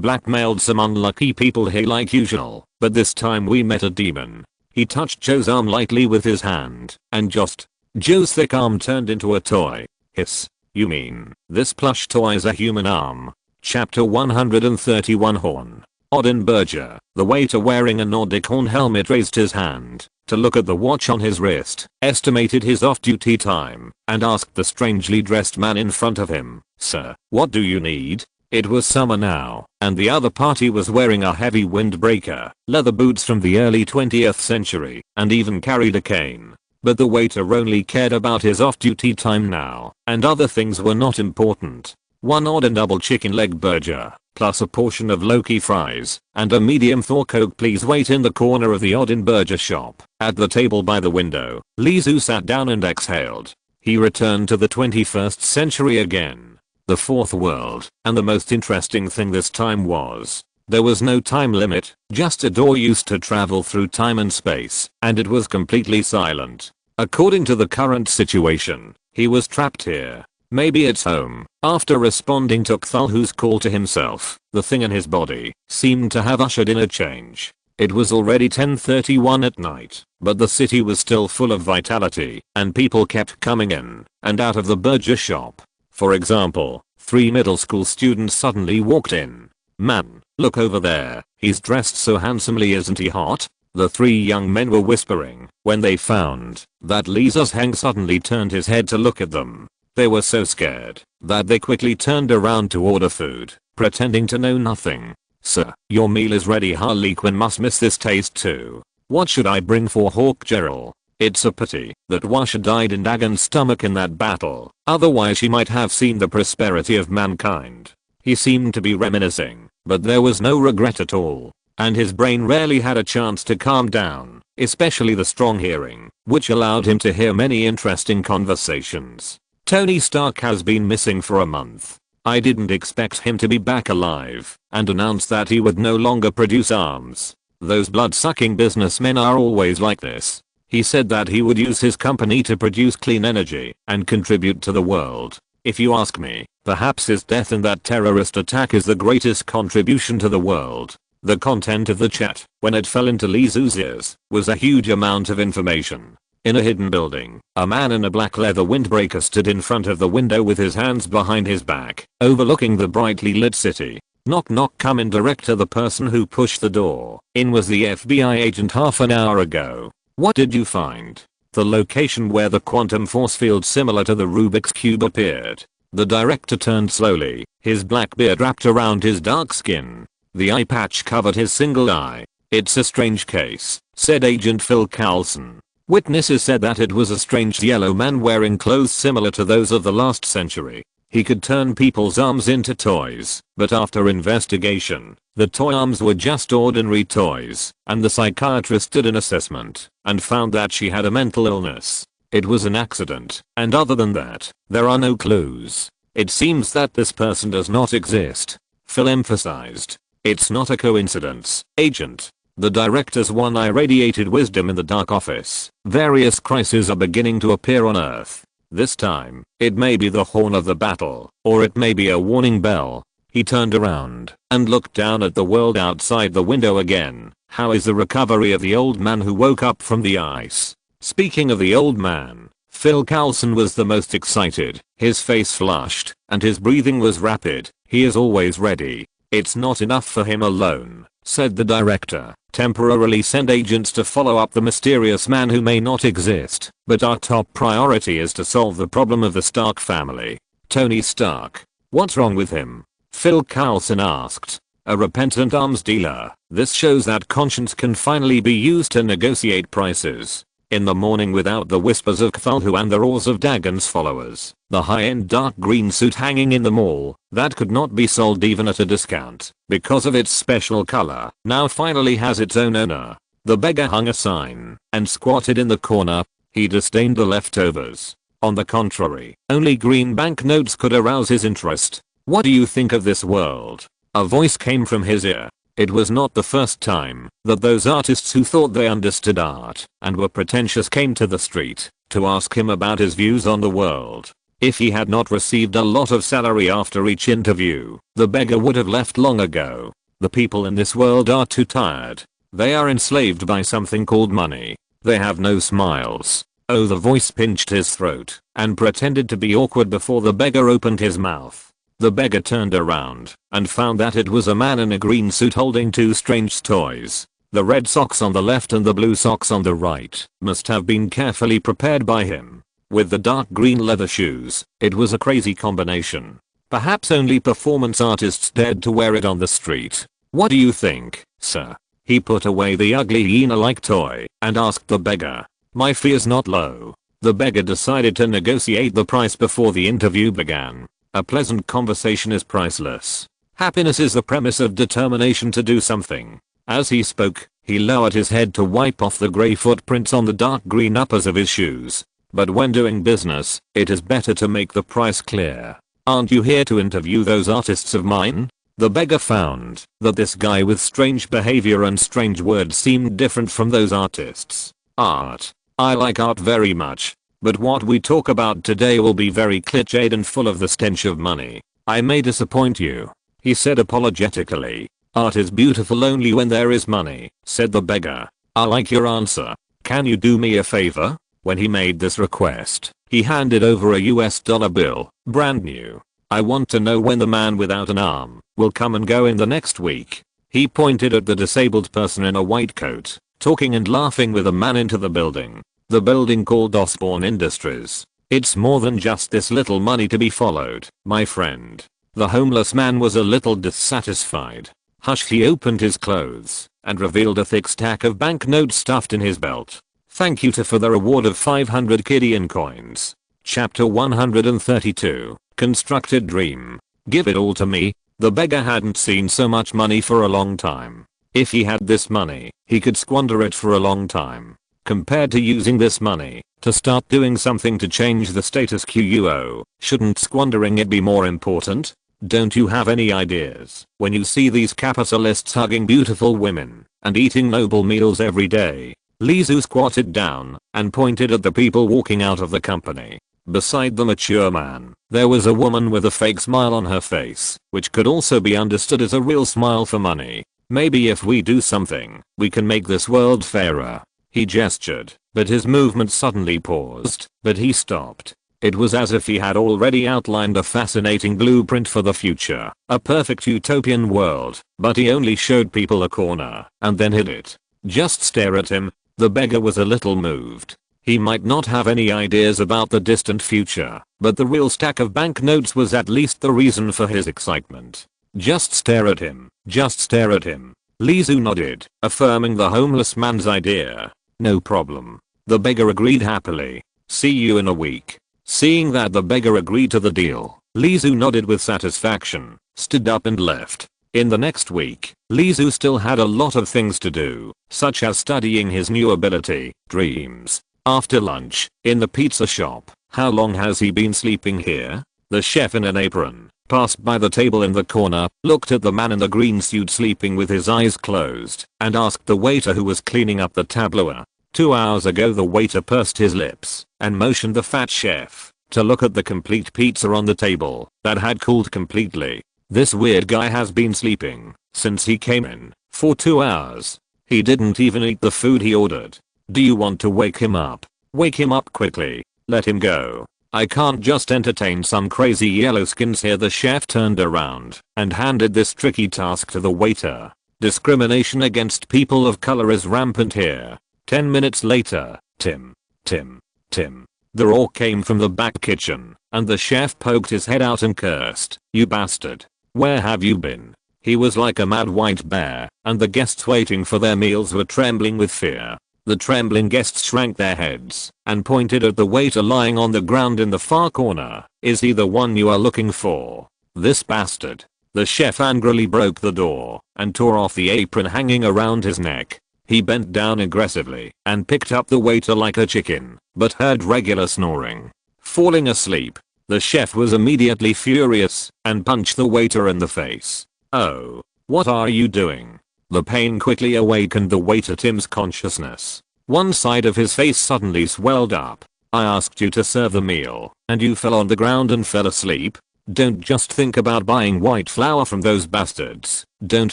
S1: blackmailed some unlucky people here like usual, but this time we met a demon. He touched Joe's arm lightly with his hand, and Joe's thick arm turned into a toy. Hiss. You mean, this plush toy's a human arm? Chapter 131 Horn. Odin Berger, the waiter wearing a Nordic horn helmet, raised his hand to look at the watch on his wrist, estimated his off-duty time, and asked the strangely dressed man in front of him, "Sir, what do you need?" It was summer now, and the other party was wearing a heavy windbreaker, leather boots from the early 20th century, and even carried a cane. But the waiter only cared about his off-duty time now, and other things were not important. 1 odd and double chicken leg burger, plus a portion of Loki fries, and a medium Thor Coke please wait in the corner of the Odin Burger shop. At the table by the window, Lizu sat down and exhaled. He returned to the 21st century again. The fourth world, and the most interesting thing this time was, there was no time limit, just a door used to travel through time and space, and it was completely silent. According to the current situation, he was trapped here. Maybe it's home. After responding to Cthulhu's call to himself, the thing in his body seemed to have ushered in a change. It was already 10:31 at night, but the city was still full of vitality, and people kept coming in and out of the burger shop. For example, 3 middle school students suddenly walked in. "Man, look over there, he's dressed so handsomely, isn't he hot?" The 3 young men were whispering when they found that Lisa's Heng suddenly turned his head to look at them. They were so scared that they quickly turned around to order food, pretending to know nothing. "Sir, your meal is ready. Harley Quinn must miss this taste too. What should I bring for Hawk Gerald? It's a pity that Washa died in Dagon's stomach in that battle, otherwise she might have seen the prosperity of mankind." He seemed to be reminiscing, but there was no regret at all, and his brain rarely had a chance to calm down, especially the strong hearing, which allowed him to hear many interesting conversations. "Tony Stark has been missing for a month. I didn't expect him to be back alive and announce that he would no longer produce arms. Those blood-sucking businessmen are always like this. He said that he would use his company to produce clean energy and contribute to the world. If you ask me, perhaps his death in that terrorist attack is the greatest contribution to the world." The content of the chat, when it fell into Lizu's ears, was a huge amount of information. In a hidden building, a man in a black leather windbreaker stood in front of the window with his hands behind his back, overlooking the brightly lit city. "Knock knock, come in." Direct to the person who pushed the door. "In was the FBI agent half an hour ago. What did you find?" "The location where the quantum force field similar to the Rubik's Cube appeared." The director turned slowly, his black beard wrapped around his dark skin. The eye patch covered his single eye. "It's a strange case," said Agent Phil Coulson. "Witnesses said that it was a strange yellow man wearing clothes similar to those of the last century. He could turn people's arms into toys, but after investigation, the toy arms were just ordinary toys, and the psychiatrist did an assessment and found that she had a mental illness. It was an accident, and other than that, there are no clues. It seems that this person does not exist." Phil emphasized. "It's not a coincidence, Agent." The director's one eye radiated wisdom in the dark office. "Various crises are beginning to appear on Earth. This time, it may be the horn of the battle, or it may be a warning bell." He turned around and looked down at the world outside the window again. "How is the recovery of the old man who woke up from the ice?" Speaking of the old man, Phil Coulson was the most excited. His face flushed, and his breathing was rapid. "He is always ready. It's not enough for him alone," said the director. "Temporarily send agents to follow up the mysterious man who may not exist, but our top priority is to solve the problem of the Stark family." "Tony Stark? What's wrong with him?" Phil Coulson asked. "A repentant arms dealer. This shows that conscience can finally be used to negotiate prices." In the morning, without the whispers of Cthulhu and the roars of Dagon's followers, the high-end dark green suit hanging in the mall, that could not be sold even at a discount, because of its special color, now finally has its own owner. The beggar hung a sign and squatted in the corner. He disdained the leftovers. On the contrary, only green banknotes could arouse his interest. "What do you think of this world?" A voice came from his ear. It was not the first time that those artists who thought they understood art and were pretentious came to the street to ask him about his views on the world. If he had not received a lot of salary after each interview, the beggar would have left long ago. "The people in this world are too tired. They are enslaved by something called money. They have no smiles." Oh, the voice pinched his throat and pretended to be awkward before the beggar opened his mouth. The beggar turned around and found that it was a man in a green suit holding 2 strange toys. The red socks on the left and the blue socks on the right must have been carefully prepared by him. With the dark green leather shoes, it was a crazy combination. Perhaps only performance artists dared to wear it on the street. "What do you think, sir?" He put away the ugly hyena-like toy and asked the beggar. "My fee is not low." The beggar decided to negotiate the price before the interview began. A pleasant conversation is priceless. Happiness is the premise of determination to do something. As he spoke, he lowered his head to wipe off the grey footprints on the dark green uppers of his shoes. But when doing business, it is better to make the price clear. Aren't you here to interview those artists of mine? The beggar found that this guy with strange behavior and strange words seemed different from those artists. Art. I like art very much. But what we talk about today will be very cliched and full of the stench of money. I may disappoint you, he said apologetically. Art is beautiful only when there is money, said the beggar. I like your answer. Can you do me a favor? When he made this request, he handed over a US dollar bill, brand new. I want to know when the man without an arm will come and go in the next week. He pointed at the disabled person in a white coat, talking and laughing with a man into the building. The building called Osborne Industries. It's more than just this little money to be followed, my friend. The homeless man was a little dissatisfied. Hush, he opened his clothes and revealed a thick stack of banknotes stuffed in his belt. Thank you for the reward of 500 Kidian coins. Chapter 132. Constructed Dream. Give it all to me. The beggar hadn't seen so much money for a long time. If he had this money, he could squander it for a long time. Compared to using this money to start doing something to change the status quo, shouldn't squandering it be more important? Don't you have any ideas? When you see these capitalists hugging beautiful women and eating noble meals every day. Lizu squatted down and pointed at the people walking out of the company. Beside the mature man, there was a woman with a fake smile on her face, which could also be understood as a real smile for money. Maybe if we do something, we can make this world fairer. He gestured, but his movement suddenly paused, but he stopped. It was as if he had already outlined a fascinating blueprint for the future, a perfect utopian world, but he only showed people a corner and then hid it. Just stare at him. The beggar was a little moved. He might not have any ideas about the distant future, but the real stack of banknotes was at least the reason for his excitement. Just stare at him. Just stare at him. Lizu nodded, affirming the homeless man's idea. No problem. The beggar agreed happily. See you in a week. Seeing that the beggar agreed to the deal, Lizu nodded with satisfaction, stood up and left. In the next week, Lizu still had a lot of things to do, such as studying his new ability, dreams. After lunch, in the pizza shop, how long has he been sleeping here? The chef in an apron passed by the table in the corner, looked at the man in the green suit sleeping with his eyes closed, and asked the waiter who was cleaning up the tableau. 2 hours ago the waiter pursed his lips and motioned the fat chef to look at the complete pizza on the table that had cooled completely. This weird guy has been sleeping since he came in for 2 hours. He didn't even eat the food he ordered. Do you want to wake him up? Wake him up quickly. Let him go. I can't just entertain some crazy yellow skins here. The chef turned around and handed this tricky task to the waiter. Discrimination against people of color is rampant here. 10 minutes later, Tim. The roar came from the back kitchen, and the chef poked his head out and cursed. You bastard. Where have you been? He was like a mad white bear, and the guests waiting for their meals were trembling with fear. The trembling guests shrank their heads and pointed at the waiter lying on the ground in the far corner. Is he the one you are looking for? This bastard. The chef angrily broke the door and tore off the apron hanging around his neck. He bent down aggressively and picked up the waiter like a chicken, but heard regular snoring. Falling asleep, the chef was immediately furious and punched the waiter in the face. Oh, what are you doing? The pain quickly awakened the waiter Tim's consciousness. One side of his face suddenly swelled up. I asked you to serve the meal, and you fell on the ground and fell asleep? Don't just think about buying white flour from those bastards. Don't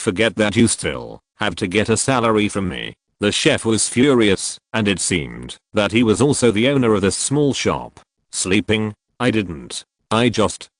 S1: forget that you still have to get a salary from me. The chef was furious, and it seemed that he was also the owner of this small shop. Sleeping? I didn't. I just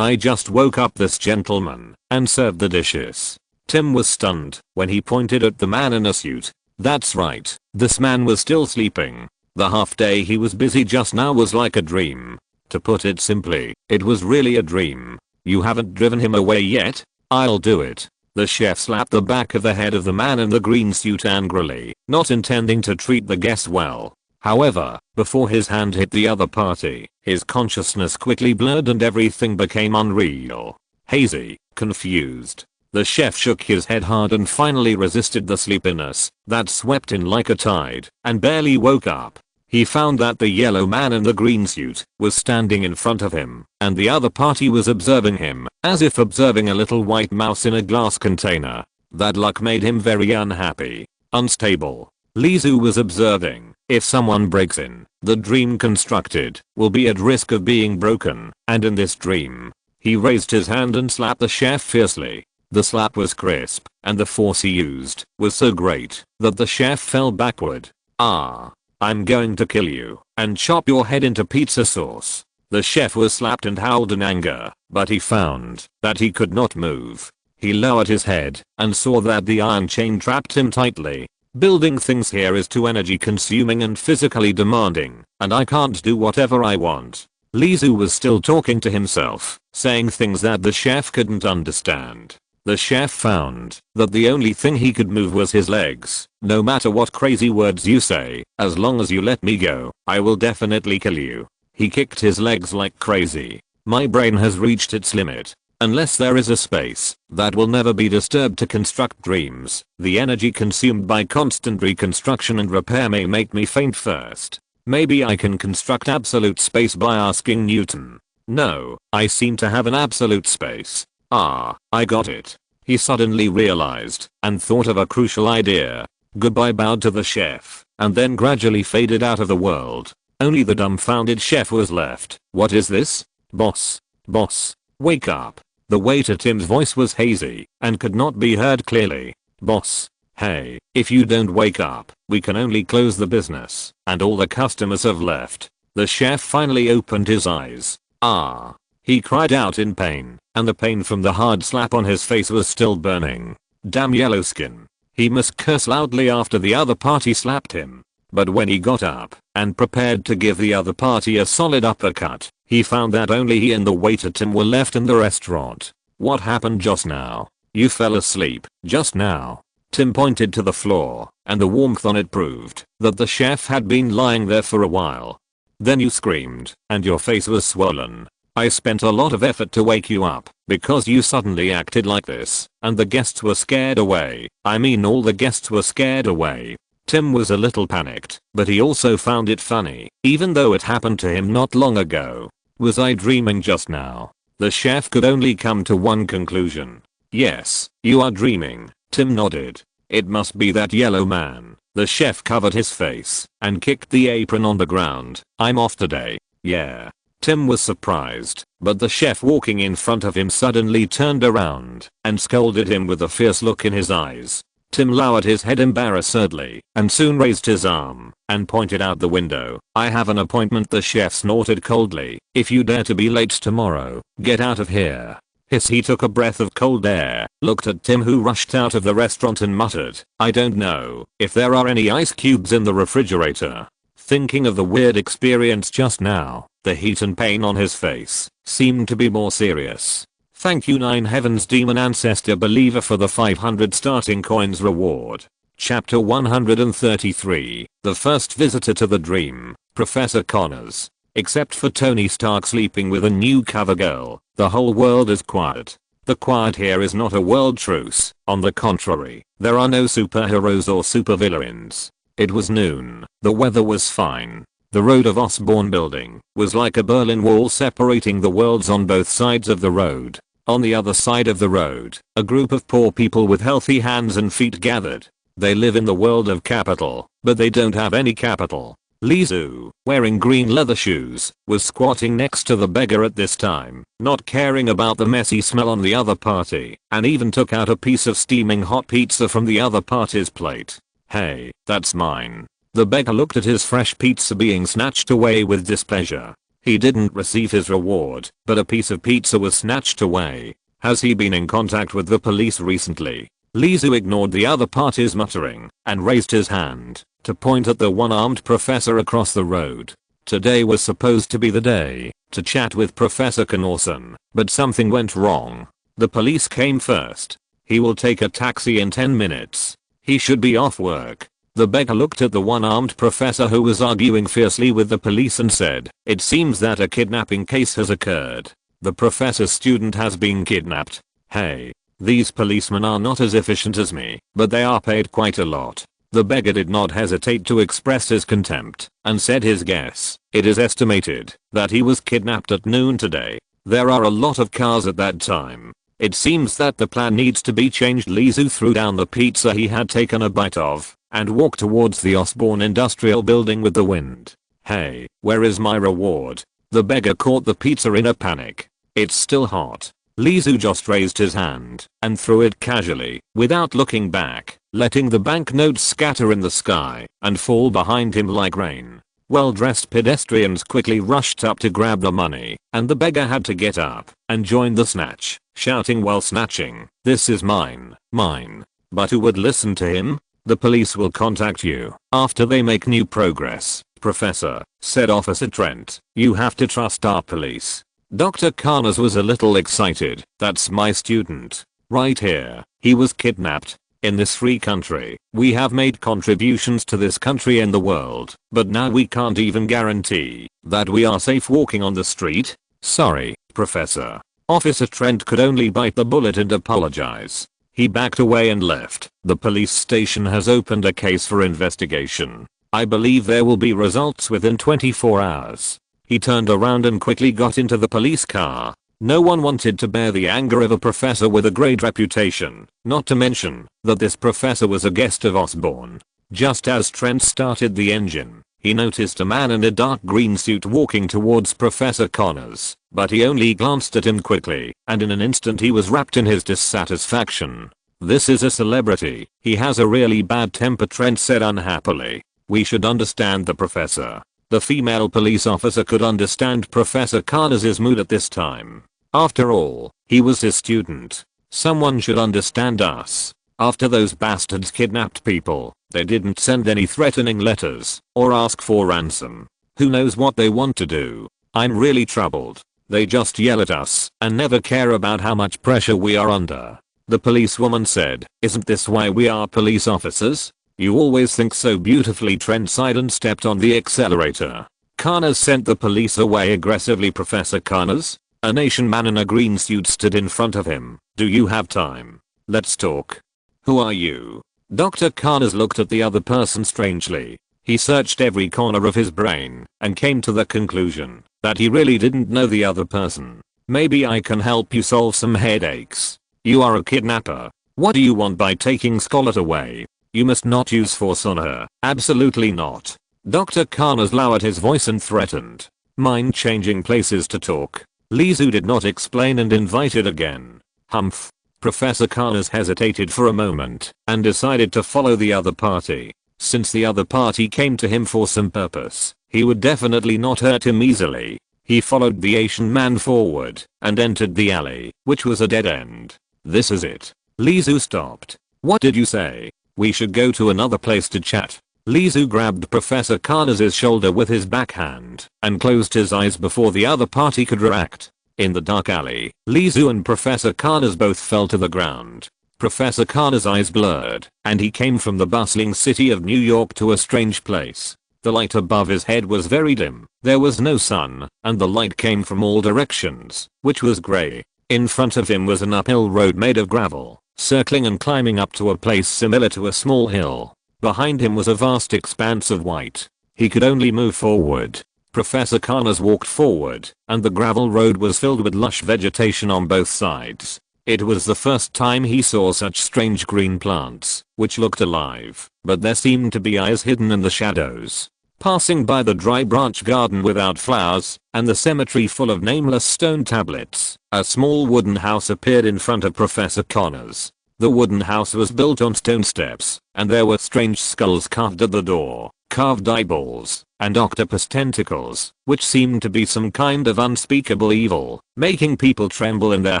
S1: woke up this gentleman and served the dishes. Tim was stunned when he pointed at the man in a suit. That's right, this man was still sleeping. The half day he was busy just now was like a dream. To put it simply, it was really a dream. You haven't driven him away yet? I'll do it. The chef slapped the back of the head of the man in the green suit angrily, not intending to treat the guest well. However, before his hand hit the other party, his consciousness quickly blurred and everything became unreal. Hazy, confused. The chef shook his head hard and finally resisted the sleepiness that swept in like a tide and barely woke up. He found that the yellow man in the green suit was standing in front of him, and the other party was observing him, as if observing a little white mouse in a glass container. That look made him very unhappy. Unstable. Lizu was observing, if someone breaks in, the dream constructed will be at risk of being broken, and in this dream, he raised his hand and slapped the chef fiercely. The slap was crisp, and the force he used was so great that the chef fell backward. "Ah. I'm going to kill you and chop your head into pizza sauce." The chef was slapped and howled in anger, but he found that he could not move. He lowered his head and saw that the iron chain trapped him tightly. Building things here is too energy consuming and physically demanding, and I can't do whatever I want. Lizu was still talking to himself, saying things that the chef couldn't understand. The chef found that the only thing he could move was his legs. "No matter what crazy words you say, as long as you let me go, I will definitely kill you." He kicked his legs like crazy. "My brain has reached its limit. Unless there is a space that will never be disturbed to construct dreams, the energy consumed by constant reconstruction and repair may make me faint first. Maybe I can construct absolute space by asking Newton. No, I seem to have an absolute space. Ah, I got it." He suddenly realized and thought of a crucial idea. Goodbye bowed to the chef, and then gradually faded out of the world. Only the dumbfounded chef was left. "What is this? Boss. Boss. Wake up." The waiter Tim's voice was hazy and could not be heard clearly. "Boss. Hey, if you don't wake up, we can only close the business, and all the customers have left." The chef finally opened his eyes. "Ah." He cried out in pain, and the pain from the hard slap on his face was still burning. Damn yellow skin. He must curse loudly after the other party slapped him. But when he got up and prepared to give the other party a solid uppercut, he found that only he and the waiter Tim were left in the restaurant. "What happened just now? You fell asleep just now." Tim pointed to the floor, and the warmth on it proved that the chef had been lying there for a while. "Then you screamed, and your face was swollen. I spent a lot of effort to wake you up because you suddenly acted like this, and the guests were scared away. I mean, all the guests were scared away." Tim was a little panicked, but he also found it funny, even though it happened to him not long ago. "Was I dreaming just now?" The chef could only come to one conclusion. "Yes, you are dreaming." Tim nodded. "It must be that yellow man." The chef covered his face and kicked the apron on the ground. "I'm off today." "Yeah." Tim was surprised, but the chef walking in front of him suddenly turned around and scolded him with a fierce look in his eyes. Tim lowered his head embarrassedly and soon raised his arm and pointed out the window. "I have an appointment," the chef snorted coldly. "If you dare to be late tomorrow, get out of here." He took a breath of cold air, looked at Tim who rushed out of the restaurant and muttered, "I don't know if there are any ice cubes in the refrigerator." Thinking of the weird experience just now, the heat and pain on his face seemed to be more serious. "Thank you, Nine Heavens Demon Ancestor Believer, for the 500 starting coins reward." Chapter 133. The first visitor to the dream, Professor Connors. Except for Tony Stark sleeping with a new cover girl, the whole world is quiet. The quiet here is not a world truce. On the contrary, there are no superheroes or supervillains. It was noon. The weather was fine. The road of Osborne Building was like a Berlin Wall separating the worlds on both sides of the road. On the other side of the road, a group of poor people with healthy hands and feet gathered. They live in the world of capital, but they don't have any capital. Lizu, wearing green leather shoes, was squatting next to the beggar at this time, not caring about the messy smell on the other party, and even took out a piece of steaming hot pizza from the other party's plate. "Hey, that's mine." The beggar looked at his fresh pizza being snatched away with displeasure. He didn't receive his reward, but a piece of pizza was snatched away. Has he been in contact with the police recently? Lizu ignored the other party's muttering and raised his hand to point at the one-armed professor across the road. Today was supposed to be the day to chat with Professor Knorson, but something went wrong. The police came first. He will take a taxi in 10 minutes. He should be off work. The beggar looked at the one-armed professor who was arguing fiercely with the police and said, "It seems that a kidnapping case has occurred. The professor's student has been kidnapped." "Hey, These policemen are not as efficient as me, but they are paid quite a lot. The beggar did not hesitate to express his contempt, and said his guess. It is estimated that he was kidnapped at noon today. There are a lot of cars at that time. It seems that the plan needs to be changed. Lizu threw down the pizza he had taken a bite of, and walked towards the Osborne Industrial Building with the wind. Hey, where is my reward? The beggar caught the pizza in a panic. It's still hot. Lizu just raised his hand and threw it casually, without looking back, letting the banknotes scatter in the sky and fall behind him like rain. Well-dressed pedestrians quickly rushed up to grab the money, and the beggar had to get up and join the snatch, shouting while snatching, "This is mine, mine." But who would listen to him? "The police will contact you after they make new progress, Professor," said Officer Trent. "You have to trust our police." Dr. Connors was a little excited. "That's my student. Right here. He was kidnapped. In this free country, we have made contributions to this country and the world, but now we can't even guarantee that we are safe walking on the street. Sorry, Professor." Officer Trent could only bite the bullet and apologize. He backed away and left. "The police station has opened a case for investigation. I believe there will be results within 24 hours. He turned around and quickly got into the police car. No one wanted to bear the anger of a professor with a great reputation, not to mention that this professor was a guest of Osborne. Just as Trent started the engine, he noticed a man in a dark green suit walking towards Professor Connors, but he only glanced at him quickly, and in an instant he was wrapped in his dissatisfaction. "This is a celebrity. He has a really bad temper," Trent said unhappily. "We should understand the professor." The female police officer could understand Professor Connors' mood at this time. After all, he was his student. Someone should understand us. After those bastards kidnapped people, they didn't send any threatening letters or ask for ransom. Who knows what they want to do? I'm really troubled. They just yell at us and never care about how much pressure we are under. The policewoman said, "Isn't this why we are police officers?" "You always think so beautifully." Trent sighed and stepped on the accelerator. Connors sent the police away aggressively. "Professor Connors?" A Nation man in a green suit stood in front of him. "Do you have time? Let's talk." "Who are you?" Dr. Connors looked at the other person strangely. He searched every corner of his brain and came to the conclusion that he really didn't know the other person. "Maybe I can help you solve some headaches. You are a kidnapper. What do you want by taking Scarlett away? You must not use force on her." "Absolutely not." Dr. Connors lowered his voice and threatened. "Mind changing places to talk." Lizu did not explain and invited again. "Humph." Professor Connors hesitated for a moment and decided to follow the other party. Since the other party came to him for some purpose, he would definitely not hurt him easily. He followed the Asian man forward and entered the alley, which was a dead end. "This is it." Lizu stopped. "What did you say?" "We should go to another place to chat." Lizu grabbed Professor Connors' shoulder with his backhand and closed his eyes before the other party could react. In the dark alley, Lizu and Professor Connors both fell to the ground. Professor Connors' eyes blurred, and he came from the bustling city of New York to a strange place. The light above his head was very dim. There was no sun, and the light came from all directions, which was gray. In front of him was an uphill road made of gravel, circling and climbing up to a place similar to a small hill. Behind him was a vast expanse of white. He could only move forward. Professor Connors walked forward, and the gravel road was filled with lush vegetation on both sides. It was the first time he saw such strange green plants, which looked alive, but there seemed to be eyes hidden in the shadows. Passing by the dry branch garden without flowers, and the cemetery full of nameless stone tablets, a small wooden house appeared in front of Professor Connors. The wooden house was built on stone steps, and there were strange skulls carved at the door, carved eyeballs, and octopus tentacles, which seemed to be some kind of unspeakable evil, making people tremble in their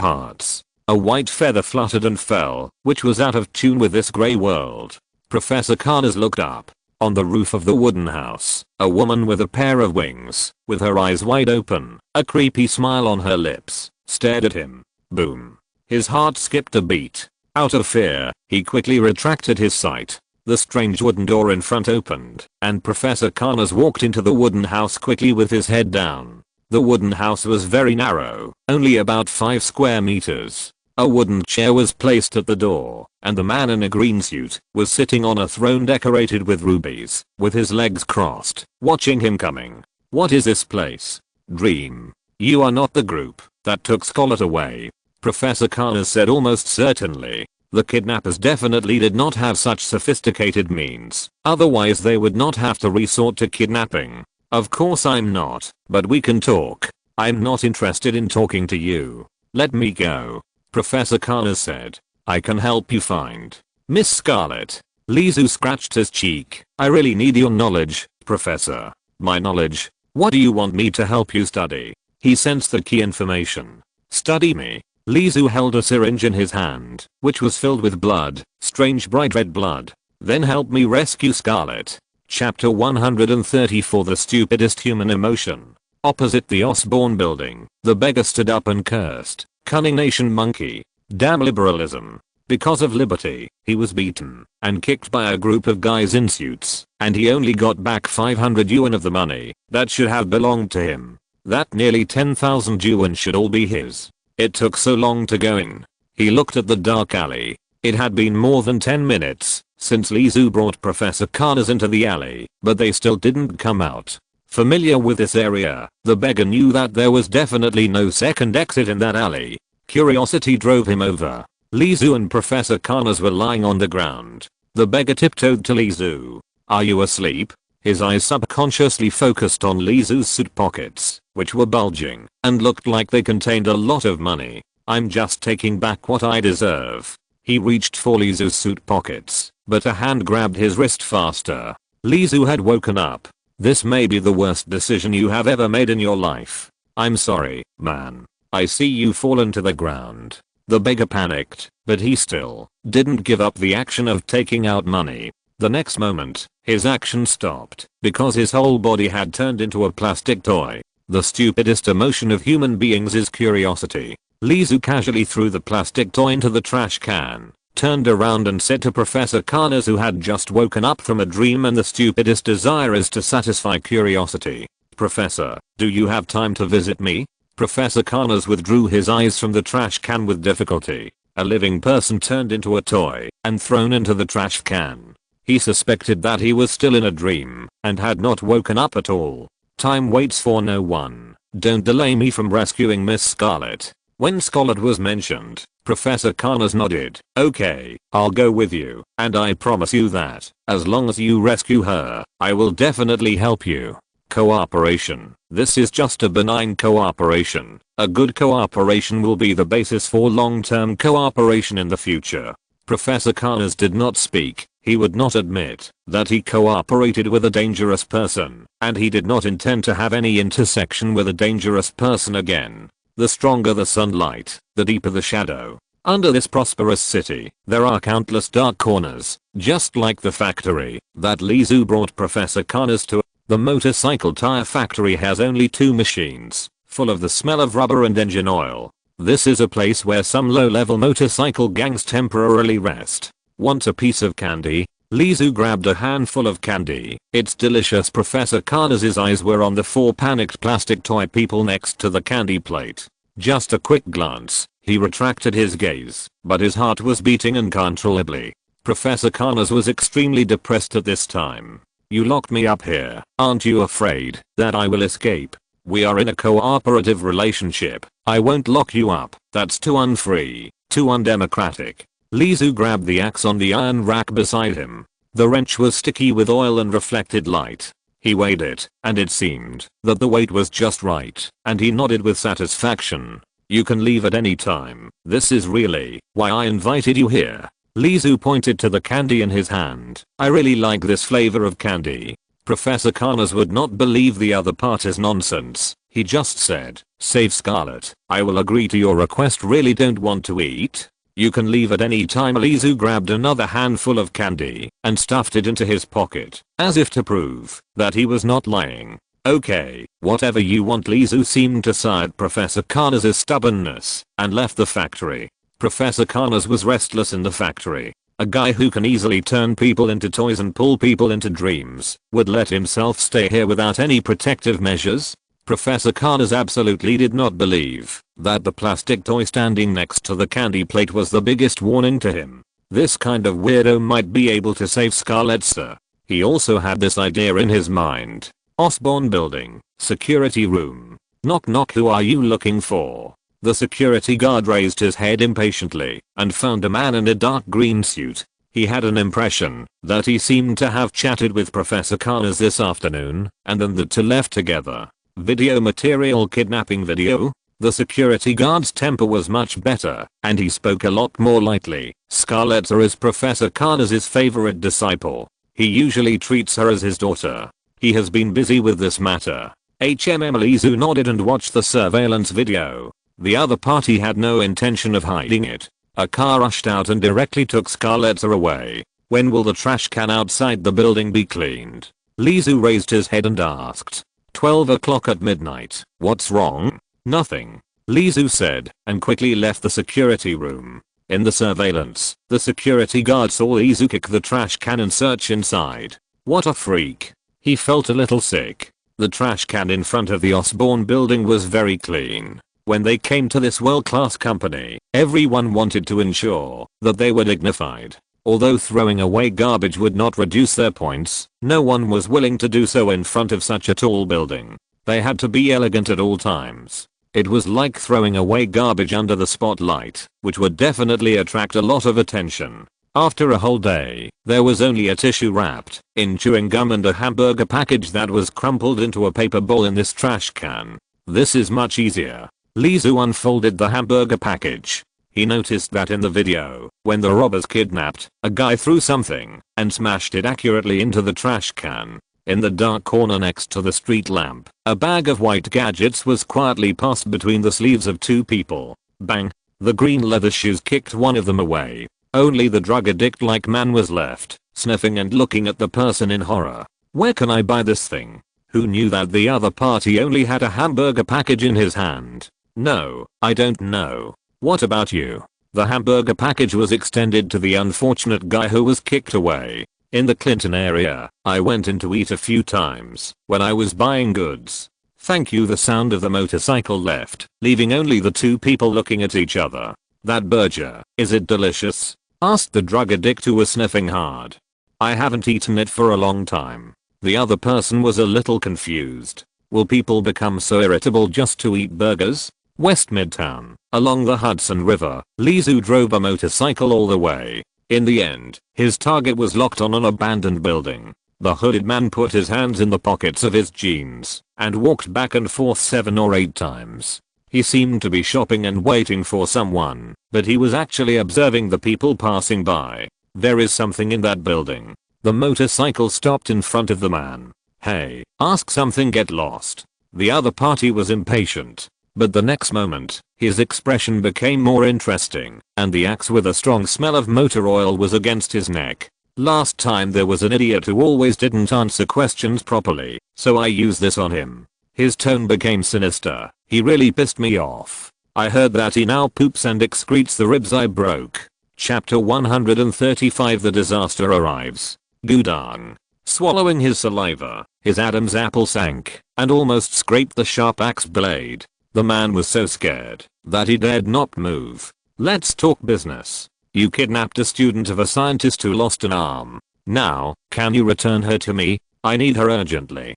S1: hearts. A white feather fluttered and fell, which was out of tune with this grey world. Professor Connors looked up. On the roof of the wooden house, a woman with a pair of wings, with her eyes wide open, a creepy smile on her lips, stared at him. Boom. His heart skipped a beat. Out of fear, he quickly retracted his sight. The strange wooden door in front opened, and Professor Connors walked into the wooden house quickly with his head down. The wooden house was very narrow, only about 5 square meters. A wooden chair was placed at the door, and the man in a green suit was sitting on a throne decorated with rubies, with his legs crossed, watching him coming. What is this place? Dream. You are not the group that took Scarlet away, Professor Connors said almost certainly. The kidnappers definitely did not have such sophisticated means, otherwise they would not have to resort to kidnapping. Of course I'm not, but we can talk. I'm not interested in talking to you. Let me go, Professor Connors said. I can help you find Miss Scarlet. Lizu scratched his cheek. I really need your knowledge, Professor. My knowledge? What do you want me to help you study? He sensed the key information. Study me. Lizu held a syringe in his hand, which was filled with blood, strange bright red blood. Then help me rescue Scarlet. Chapter 134 The Stupidest Human Emotion. Opposite the Osborne building, the beggar stood up and cursed. Cunning nation monkey. Damn liberalism. Because of liberty, he was beaten and kicked by a group of guys in suits, and he only got back 500 yuan of the money that should have belonged to him. That nearly 10,000 yuan should all be his. It took so long to go in. He looked at the dark alley. It had been more than 10 minutes since Lizu brought Professor Connors into the alley, but they still didn't come out. Familiar with this area, the beggar knew that there was definitely no second exit in that alley. Curiosity drove him over. Lizu and Professor Connors were lying on the ground. The beggar tiptoed to Lizu. Are you asleep? His eyes subconsciously focused on Lizu's suit pockets, which were bulging and looked like they contained a lot of money. I'm just taking back what I deserve. He reached for Lizu's suit pockets, but a hand grabbed his wrist faster. Lizu had woken up. This may be the worst decision you have ever made in your life. I'm sorry, man. I see you fallen to the ground. The beggar panicked, but he still didn't give up the action of taking out money. The next moment, his action stopped because his whole body had turned into a plastic toy. The stupidest emotion of human beings is curiosity. Lizu casually threw the plastic toy into the trash can, turned around and said to Professor Connors, who had just woken up from a dream and the stupidest desire is to satisfy curiosity, Professor, do you have time to visit me? Professor Connors withdrew his eyes from the trash can with difficulty. A living person turned into a toy and thrown into the trash can. He suspected that he was still in a dream and had not woken up at all. Time waits for no one. Don't delay me from rescuing Miss Scarlet. When Scarlet was mentioned, Professor Connors nodded. Okay, I'll go with you, and I promise you that, as long as you rescue her, I will definitely help you. Cooperation. This is just a benign cooperation. A good cooperation will be the basis for long-term cooperation in the future. Professor Connors did not speak. He would not admit that he cooperated with a dangerous person, and he did not intend to have any intersection with a dangerous person again. The stronger the sunlight, the deeper the shadow. Under this prosperous city, there are countless dark corners, just like the factory that Lizu brought Professor Connors to. The motorcycle tire factory has only 2 machines, full of the smell of rubber and engine oil. This is a place where some low-level motorcycle gangs temporarily rest. Want a piece of candy? Lizu grabbed a handful of candy. It's delicious. Professor Connors' eyes were on the 4 panicked plastic toy people next to the candy plate. Just a quick glance, he retracted his gaze, but his heart was beating uncontrollably. Professor Connors was extremely depressed at this time. You locked me up here. Aren't you afraid that I will escape? We are in a cooperative relationship. I won't lock you up. That's too unfree, too undemocratic. Lizu grabbed the axe on the iron rack beside him. The wrench was sticky with oil and reflected light. He weighed it, and it seemed that the weight was just right, and he nodded with satisfaction. You can leave at any time. This is really why I invited you here. Lizu pointed to the candy in his hand. I really like this flavor of candy. Professor Connors would not believe the other part is nonsense. He just said, save Scarlet. I will agree to your request. Really don't want to eat? You can leave at any time. Lizu grabbed another handful of candy and stuffed it into his pocket, as if to prove that he was not lying. Okay, whatever you want. Lizu seemed to side Professor Connors' stubbornness and left the factory. Professor Connors was restless in the factory. A guy who can easily turn people into toys and pull people into dreams would let himself stay here without any protective measures? Professor Connors absolutely did not believe That the plastic toy standing next to the candy plate was the biggest warning to him. This kind of weirdo might be able to save Scarlet, sir. He also had this idea in his mind. Osborn building, security room. Knock knock, who are you looking for? The security guard raised his head impatiently and found a man in a dark green suit. He had an impression that he seemed to have chatted with Professor Connors this afternoon, and then the two left together. Video material, kidnapping video? The security guard's temper was much better, and he spoke a lot more lightly. Scarlet is Professor Connors' favorite disciple. He usually treats her as his daughter. He has been busy with this matter. Lizu nodded and watched the surveillance video. The other party had no intention of hiding it. A car rushed out and directly took Scarlet away. When will the trash can outside the building be cleaned? Lizu raised his head and asked. 12 o'clock at midnight. What's wrong? Nothing, Lizu said, and quickly left the security room. In the surveillance, the security guard saw Lizu kick the trash can and search inside. What a freak. He felt a little sick. The trash can in front of the Osborn building was very clean. When they came to this world-class company, everyone wanted to ensure that they were dignified. Although throwing away garbage would not reduce their points, no one was willing to do so in front of such a tall building. They had to be elegant at all times. It was like throwing away garbage under the spotlight, which would definitely attract a lot of attention. After a whole day, there was only a tissue wrapped in chewing gum and a hamburger package that was crumpled into a paper ball in this trash can. This is much easier. Lizu unfolded the hamburger package. He noticed that in the video, when the robbers kidnapped, a guy threw something and smashed it accurately into the trash can. In the dark corner next to the street lamp, a bag of white gadgets was quietly passed between the sleeves of two people. Bang! The green leather shoes kicked one of them away. Only the drug addict-like man was left, sniffing and looking at the person in horror. Where can I buy this thing? Who knew that the other party only had a hamburger package in his hand? No, I don't know. What about you? The hamburger package was extended to the unfortunate guy who was kicked away. In the Clinton area, I went in to eat a few times when I was buying goods. Thank you. The sound of the motorcycle left, leaving only the two people looking at each other. That burger, is it delicious? Asked the drug addict who was sniffing hard. I haven't eaten it for a long time. The other person was a little confused. Will people become so irritable just to eat burgers? West Midtown, along the Hudson River, Lizu drove a motorcycle all the way. In the end, his target was locked on an abandoned building. The hooded man put his hands in the pockets of his jeans and walked back and forth 7 or 8 times. He seemed to be shopping and waiting for someone, but he was actually observing the people passing by. There is something in that building. The motorcycle stopped in front of the man. Hey, ask something, get lost. The other party was impatient. But the next moment, his expression became more interesting, and the axe with a strong smell of motor oil was against his neck. Last time there was an idiot who always didn't answer questions properly, so I used this on him. His tone became sinister. He really pissed me off. I heard that he now poops and excretes the ribs I broke. Chapter 135. The disaster arrives. Gudang. Swallowing his saliva, his Adam's apple sank and almost scraped the sharp axe blade. The man was so scared that he dared not move. Let's talk business. You kidnapped a student of a scientist who lost an arm. Now, can you return her to me? I need her urgently.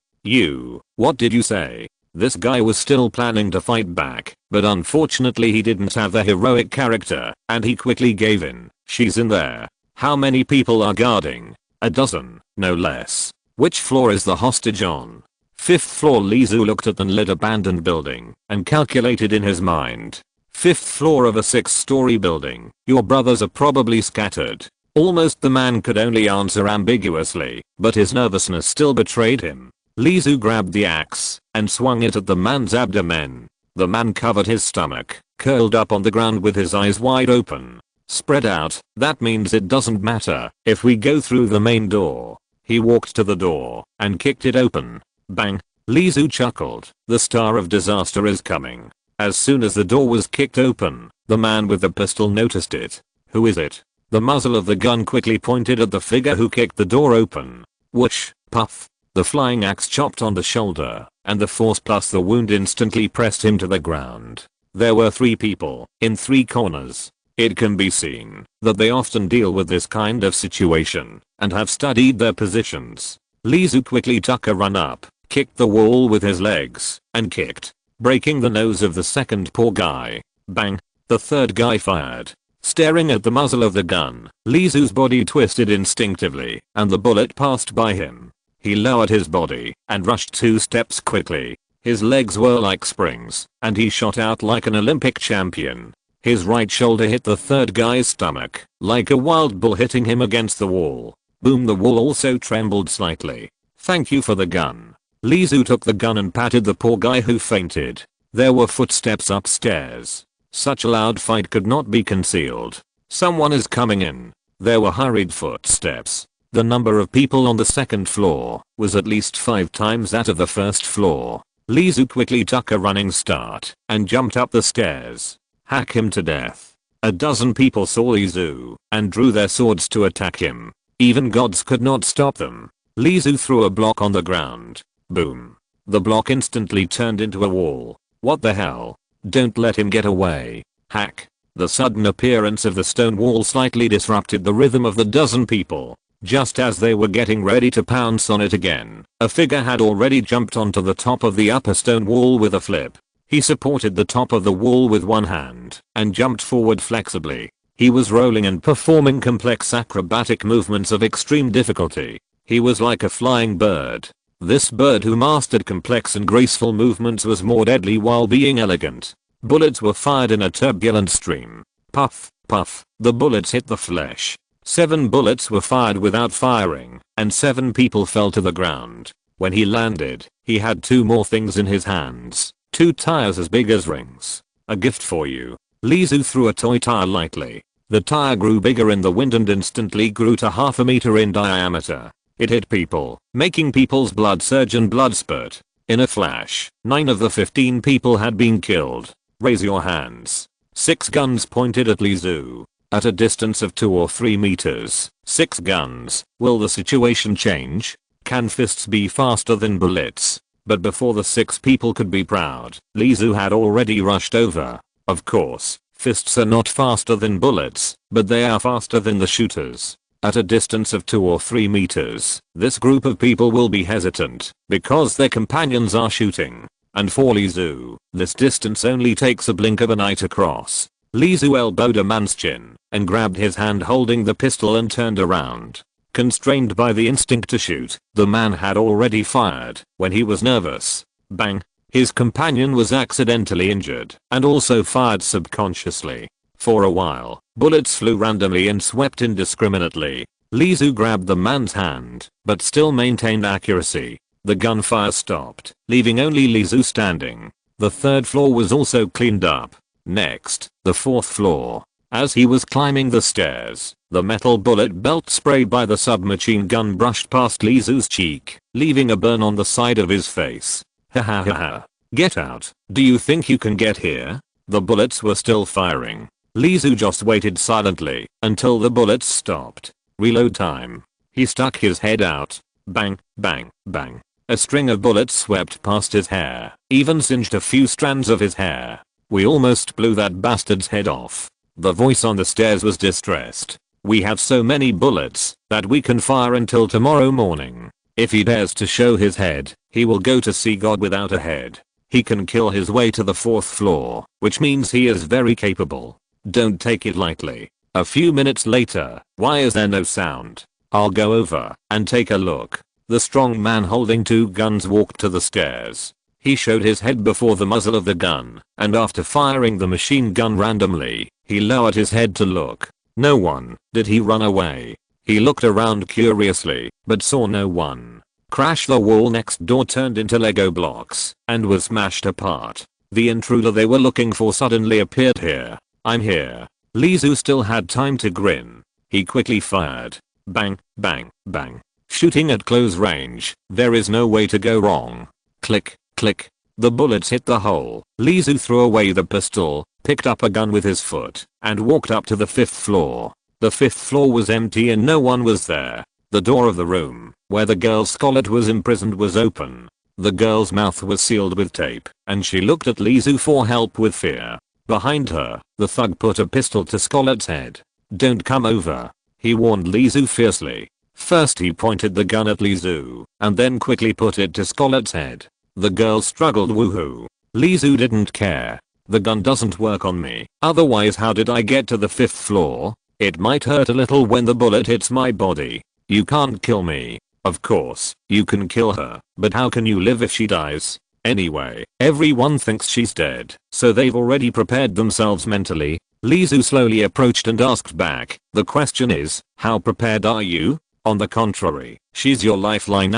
S1: What did you say? This guy was still planning to fight back, but unfortunately he didn't have the heroic character, and he quickly gave in. She's in there. How many people are guarding? A dozen, no less. Which floor is the hostage on? 5th floor. Lizu looked at the lit abandoned building and calculated in his mind. 5th floor of a 6-story building. Your brothers are probably scattered. Almost the man could only answer ambiguously, but his nervousness still betrayed him. Lizu grabbed the axe and swung it at the man's abdomen. The man covered his stomach, curled up on the ground with his eyes wide open. Spread out, that means it doesn't matter if we go through the main door. He walked to the door and kicked it open. Bang! Lizu chuckled. The star of disaster is coming. As soon as the door was kicked open, the man with the pistol noticed it. Who is it? The muzzle of the gun quickly pointed at the figure who kicked the door open. Whoosh! Puff! The flying axe chopped on the shoulder, and the force plus the wound instantly pressed him to the ground. There were 3 people in 3 corners. It can be seen that they often deal with this kind of situation and have studied their positions. Lizu quickly took a run up, kicked the wall with his legs, and kicked, breaking the nose of the second poor guy. Bang! The third guy fired. Staring at the muzzle of the gun, Lizu's body twisted instinctively, and the bullet passed by him. He lowered his body and rushed 2 steps quickly. His legs were like springs, and he shot out like an Olympic champion. His right shoulder hit the third guy's stomach, like a wild bull hitting him against the wall. Boom, the wall also trembled slightly. Thank you for the gun. Lizu took the gun and patted the poor guy who fainted. There were footsteps upstairs. Such a loud fight could not be concealed. Someone is coming in. There were hurried footsteps. The number of people on the second floor was at least 5 times that of the first floor. Lizu quickly took a running start and jumped up the stairs. Hack him to death. A dozen people saw Lizu and drew their swords to attack him. Even gods could not stop them. Lizu threw a block on the ground. Boom. The block instantly turned into a wall. What the hell? Don't let him get away. Hack. The sudden appearance of the stone wall slightly disrupted the rhythm of the dozen people. Just as they were getting ready to pounce on it again, a figure had already jumped onto the top of the upper stone wall with a flip. He supported the top of the wall with one hand and jumped forward flexibly. He was rolling and performing complex acrobatic movements of extreme difficulty. He was like a flying bird. This bird who mastered complex and graceful movements was more deadly while being elegant. Bullets were fired in a turbulent stream. Puff, puff, the bullets hit the flesh. 7 bullets were fired without firing, and 7 people fell to the ground. When he landed, he had 2 more things in his hands. 2 tires as big as rings. A gift for you. Lizu threw a toy tire lightly. The tire grew bigger in the wind and instantly grew to half a meter in diameter. It hit people, making people's blood surge and blood spurt. In a flash, 9 of the 15 people had been killed. Raise your hands. 6 guns pointed at Lizu. At a distance of 2 or 3 meters, 6 guns. Will the situation change? Can fists be faster than bullets? But before the 6 people could be proud, Lizu had already rushed over. Of course, fists are not faster than bullets, but they are faster than the shooters. At a distance of 2 or 3 meters, this group of people will be hesitant, because their companions are shooting. And for Lizu, this distance only takes a blink of an eye to cross. Lizu elbowed a man's chin, and grabbed his hand holding the pistol and turned around. Constrained by the instinct to shoot, the man had already fired when he was nervous. Bang! His companion was accidentally injured and also fired subconsciously. For a while, bullets flew randomly and swept indiscriminately. Lizu grabbed the man's hand, but still maintained accuracy. The gunfire stopped, leaving only Lizu standing. The 3rd floor was also cleaned up. Next, the 4th floor. As he was climbing the stairs, the metal bullet belt sprayed by the submachine gun brushed past Lizu's cheek, leaving a burn on the side of his face. Ha ha ha ha. Get out. Do you think you can get here? The bullets were still firing. Lizu just waited silently until the bullets stopped. Reload time. He stuck his head out. Bang, bang, bang. A string of bullets swept past his hair, even singed a few strands of his hair. We almost blew that bastard's head off. The voice on the stairs was distressed. We have so many bullets that we can fire until tomorrow morning. If he dares to show his head, he will go to see God without a head. He can kill his way to the 4th floor, which means he is very capable. Don't take it lightly. A few minutes later, why is there no sound? I'll go over and take a look. The strong man holding 2 guns walked to the stairs. He showed his head before the muzzle of the gun, and after firing the machine gun randomly, he lowered his head to look. No one. Did he run away? He looked around curiously, but saw no one. Crash! The wall next door turned into Lego blocks, and was smashed apart. The intruder they were looking for suddenly appeared here. I'm here. Lizu still had time to grin. He quickly fired. Bang, bang, bang. Shooting at close range, there is no way to go wrong. Click, click. The bullets hit the hole. Lizu threw away the pistol, picked up a gun with his foot, and walked up to the 5th floor. The 5th floor was empty and no one was there. The door of the room, where the girl Scarlet was imprisoned, was open. The girl's mouth was sealed with tape, and she looked at Lizu for help with fear. Behind her, the thug put a pistol to Scarlett's head. "Don't come over," he warned Lizu fiercely. First he pointed the gun at Lizu, and then quickly put it to Scarlett's head. The girl struggled. Woohoo. Lizu didn't care. "The gun doesn't work on me, otherwise how did I get to the 5th floor? It might hurt a little when the bullet hits my body. You can't kill me." Of course, you can kill her, but how can you live if she dies? Anyway, everyone thinks she's dead, so they've already prepared themselves mentally. Lizu slowly approached and asked back, "The question is, how prepared are you?" "On the contrary, she's your lifeline."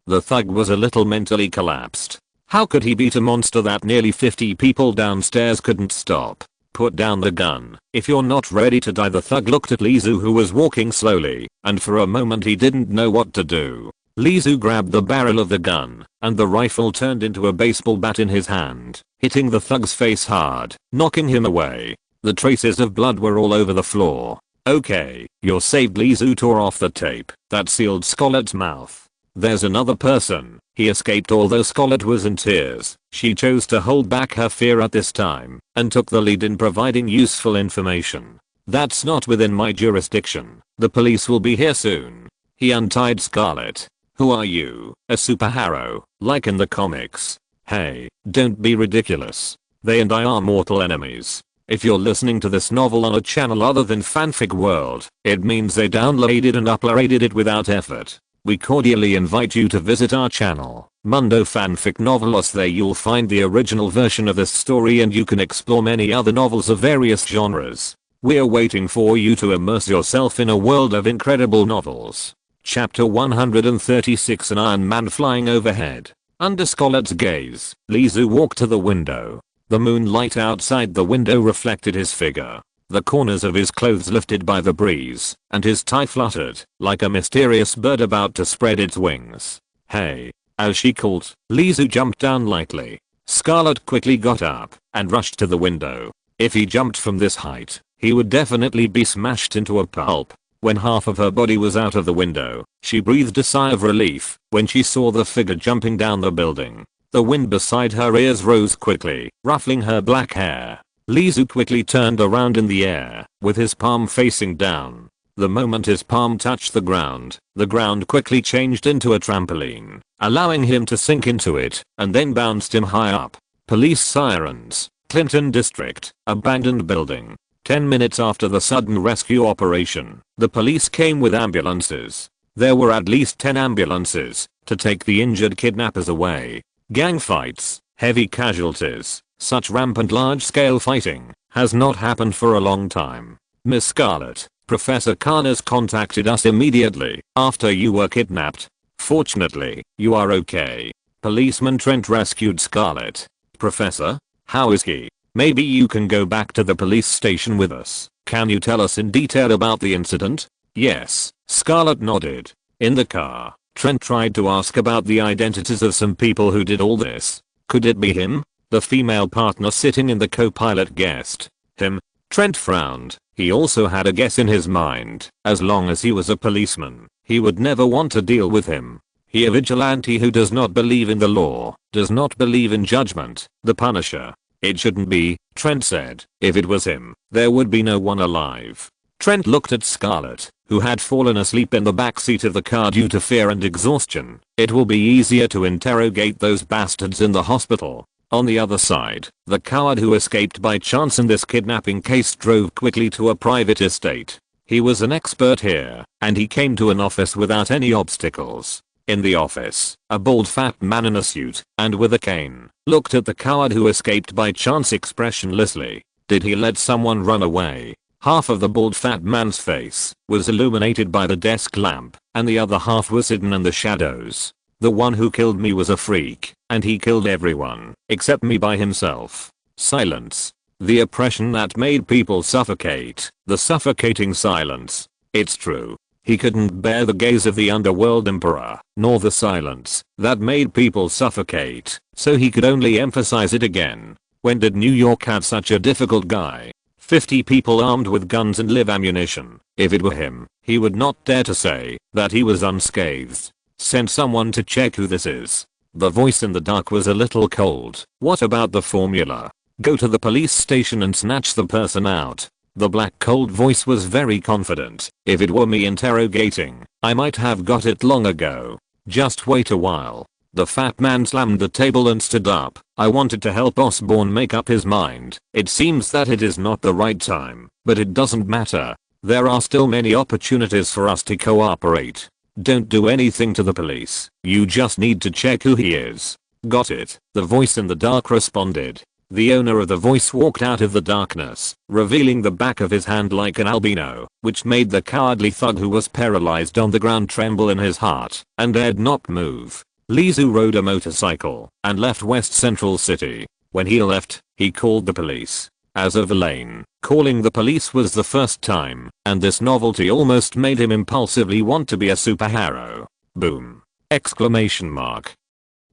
S1: The thug was a little mentally collapsed. How could he beat a monster that nearly 50 people downstairs couldn't stop? "Put down the gun. If you're not ready to die." The thug looked at Lizu, who was walking slowly, and for a moment he didn't know what to do. Lizu grabbed the barrel of the gun, and the rifle turned into a baseball bat in his hand, hitting the thug's face hard, knocking him away. The traces of blood were all over the floor. "Okay, you're saved." Lizu tore off the tape that sealed Scarlett's mouth. "There's another person. He escaped." Although Scarlett was in tears, she chose to hold back her fear at this time, and took the lead in providing useful information. "That's not within my jurisdiction. The police will be here soon." He untied Scarlett. "Who are you? A superhero, like in the comics?" "Hey, don't be ridiculous. They and I are mortal enemies. If you're listening to this novel on a channel other than Fanfic World, it means they downloaded and uploaded it without effort. We cordially invite you to visit our channel, Mundo Fanfic Novelos. There you'll find the original version of this story, and you can explore many other novels of various genres. We're waiting for you to immerse yourself in a world of incredible novels. Chapter 136. An Iron Man flying overhead. Under Scarlett's gaze, Lizu walked to the window. The moonlight outside the window reflected his figure. The corners of his clothes lifted by the breeze, and his tie fluttered, like a mysterious bird about to spread its wings. "Hey!" As she called, Lizu jumped down lightly. Scarlett quickly got up, and rushed to the window. If he jumped from this height, he would definitely be smashed into a pulp. When half of her body was out of the window, she breathed a sigh of relief when she saw the figure jumping down the building. The wind beside her ears rose quickly, ruffling her black hair. Lizu quickly turned around in the air, with his palm facing down. The moment his palm touched the ground quickly changed into a trampoline, allowing him to sink into it, and then bounced him high up. Police sirens. Clinton District, abandoned building. 10 minutes after the sudden rescue operation, the police came with ambulances. There were at least 10 ambulances to take the injured kidnappers away. Gang fights, heavy casualties. Such rampant large-scale fighting has not happened for a long time. "Miss Scarlett, Professor Connors contacted us immediately after you were kidnapped. Fortunately, you are okay." Policeman Trent rescued Scarlett. "Professor? How is he?" "Maybe you can go back to the police station with us. Can you tell us in detail about the incident?" "Yes." Scarlett nodded. In the car, Trent tried to ask about the identities of some people who did all this. Could it be him? The female partner sitting in the co-pilot guessed. "Him?" Trent frowned. He also had a guess in his mind. As long as he was a policeman, he would never want to deal with him. He a vigilante who does not believe in the law, does not believe in judgment, the Punisher. "It shouldn't be," Trent said. "If it was him, there would be no one alive." Trent looked at Scarlett, who had fallen asleep in the backseat of the car due to fear and exhaustion. "It will be easier to interrogate those bastards in the hospital." On the other side, the coward who escaped by chance in this kidnapping case drove quickly to a private estate. He was an expert here, and he came to an office without any obstacles. In the office, a bald fat man in a suit, and with a cane, looked at the coward who escaped by chance expressionlessly. Did he let someone run away? Half of the bald fat man's face was illuminated by the desk lamp, and the other half was hidden in the shadows. "The one who killed me was a freak, and he killed everyone, except me by himself." Silence. The oppression that made people suffocate. The suffocating silence. It's true. He couldn't bear the gaze of the underworld emperor, nor the silence that made people suffocate, so he could only emphasize it again. When did New York have such a difficult guy? 50 people armed with guns and live ammunition. If it were him, he would not dare to say that he was unscathed. "Send someone to check who this is." The voice in the dark was a little cold. What about the formula? Go to the police station and snatch the person out. The black cold voice was very confident. If it were me interrogating, I might have got it long ago. Just wait a while. The fat man slammed the table and stood up. I wanted to help Osborn make up his mind. It seems that it is not the right time, but it doesn't matter. There are still many opportunities for us to cooperate. Don't do anything to the police. You just need to check who he is. Got it? The voice in the dark responded. The owner of the voice walked out of the darkness, revealing the back of his hand like an albino, which made the cowardly thug who was paralyzed on the ground tremble in his heart and dared not move. Lizu rode a motorcycle and left West Central City. When he left, he called the police. As a villain, calling the police was the first time, and this novelty almost made him impulsively want to be a superhero. Boom! Exclamation mark.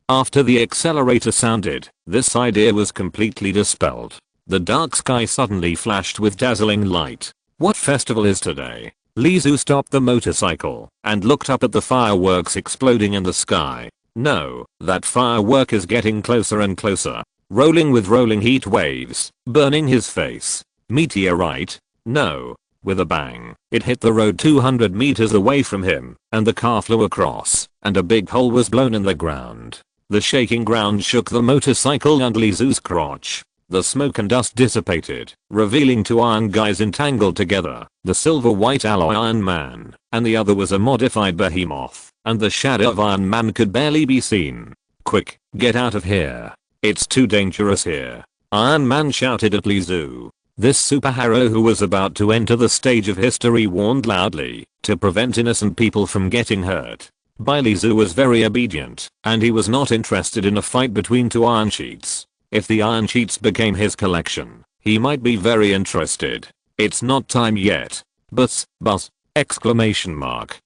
S1: After the accelerator sounded, this idea was completely dispelled. The dark sky suddenly flashed with dazzling light. What festival is today? Lizu stopped the motorcycle and looked up at the fireworks exploding in the sky. No, that firework is getting closer and closer. Rolling with rolling heat waves, burning his face. Meteorite? No. With a bang, it hit the road 200 meters away from him, and the car flew across, and a big hole was blown in the ground. The shaking ground shook the motorcycle and Lizu's crotch. The smoke and dust dissipated, revealing two iron guys entangled together, the silver-white alloy Iron Man, and the other was a modified behemoth, and the shadow of Iron Man could barely be seen. Quick, get out of here. It's too dangerous here. Iron Man shouted at Lizu. This superhero who was about to enter the stage of history warned loudly to prevent innocent people from getting hurt. Lizu was very obedient, and he was not interested in a fight between two iron sheets. If the iron sheets became his collection, he might be very interested. It's not time yet. Bus. Exclamation mark.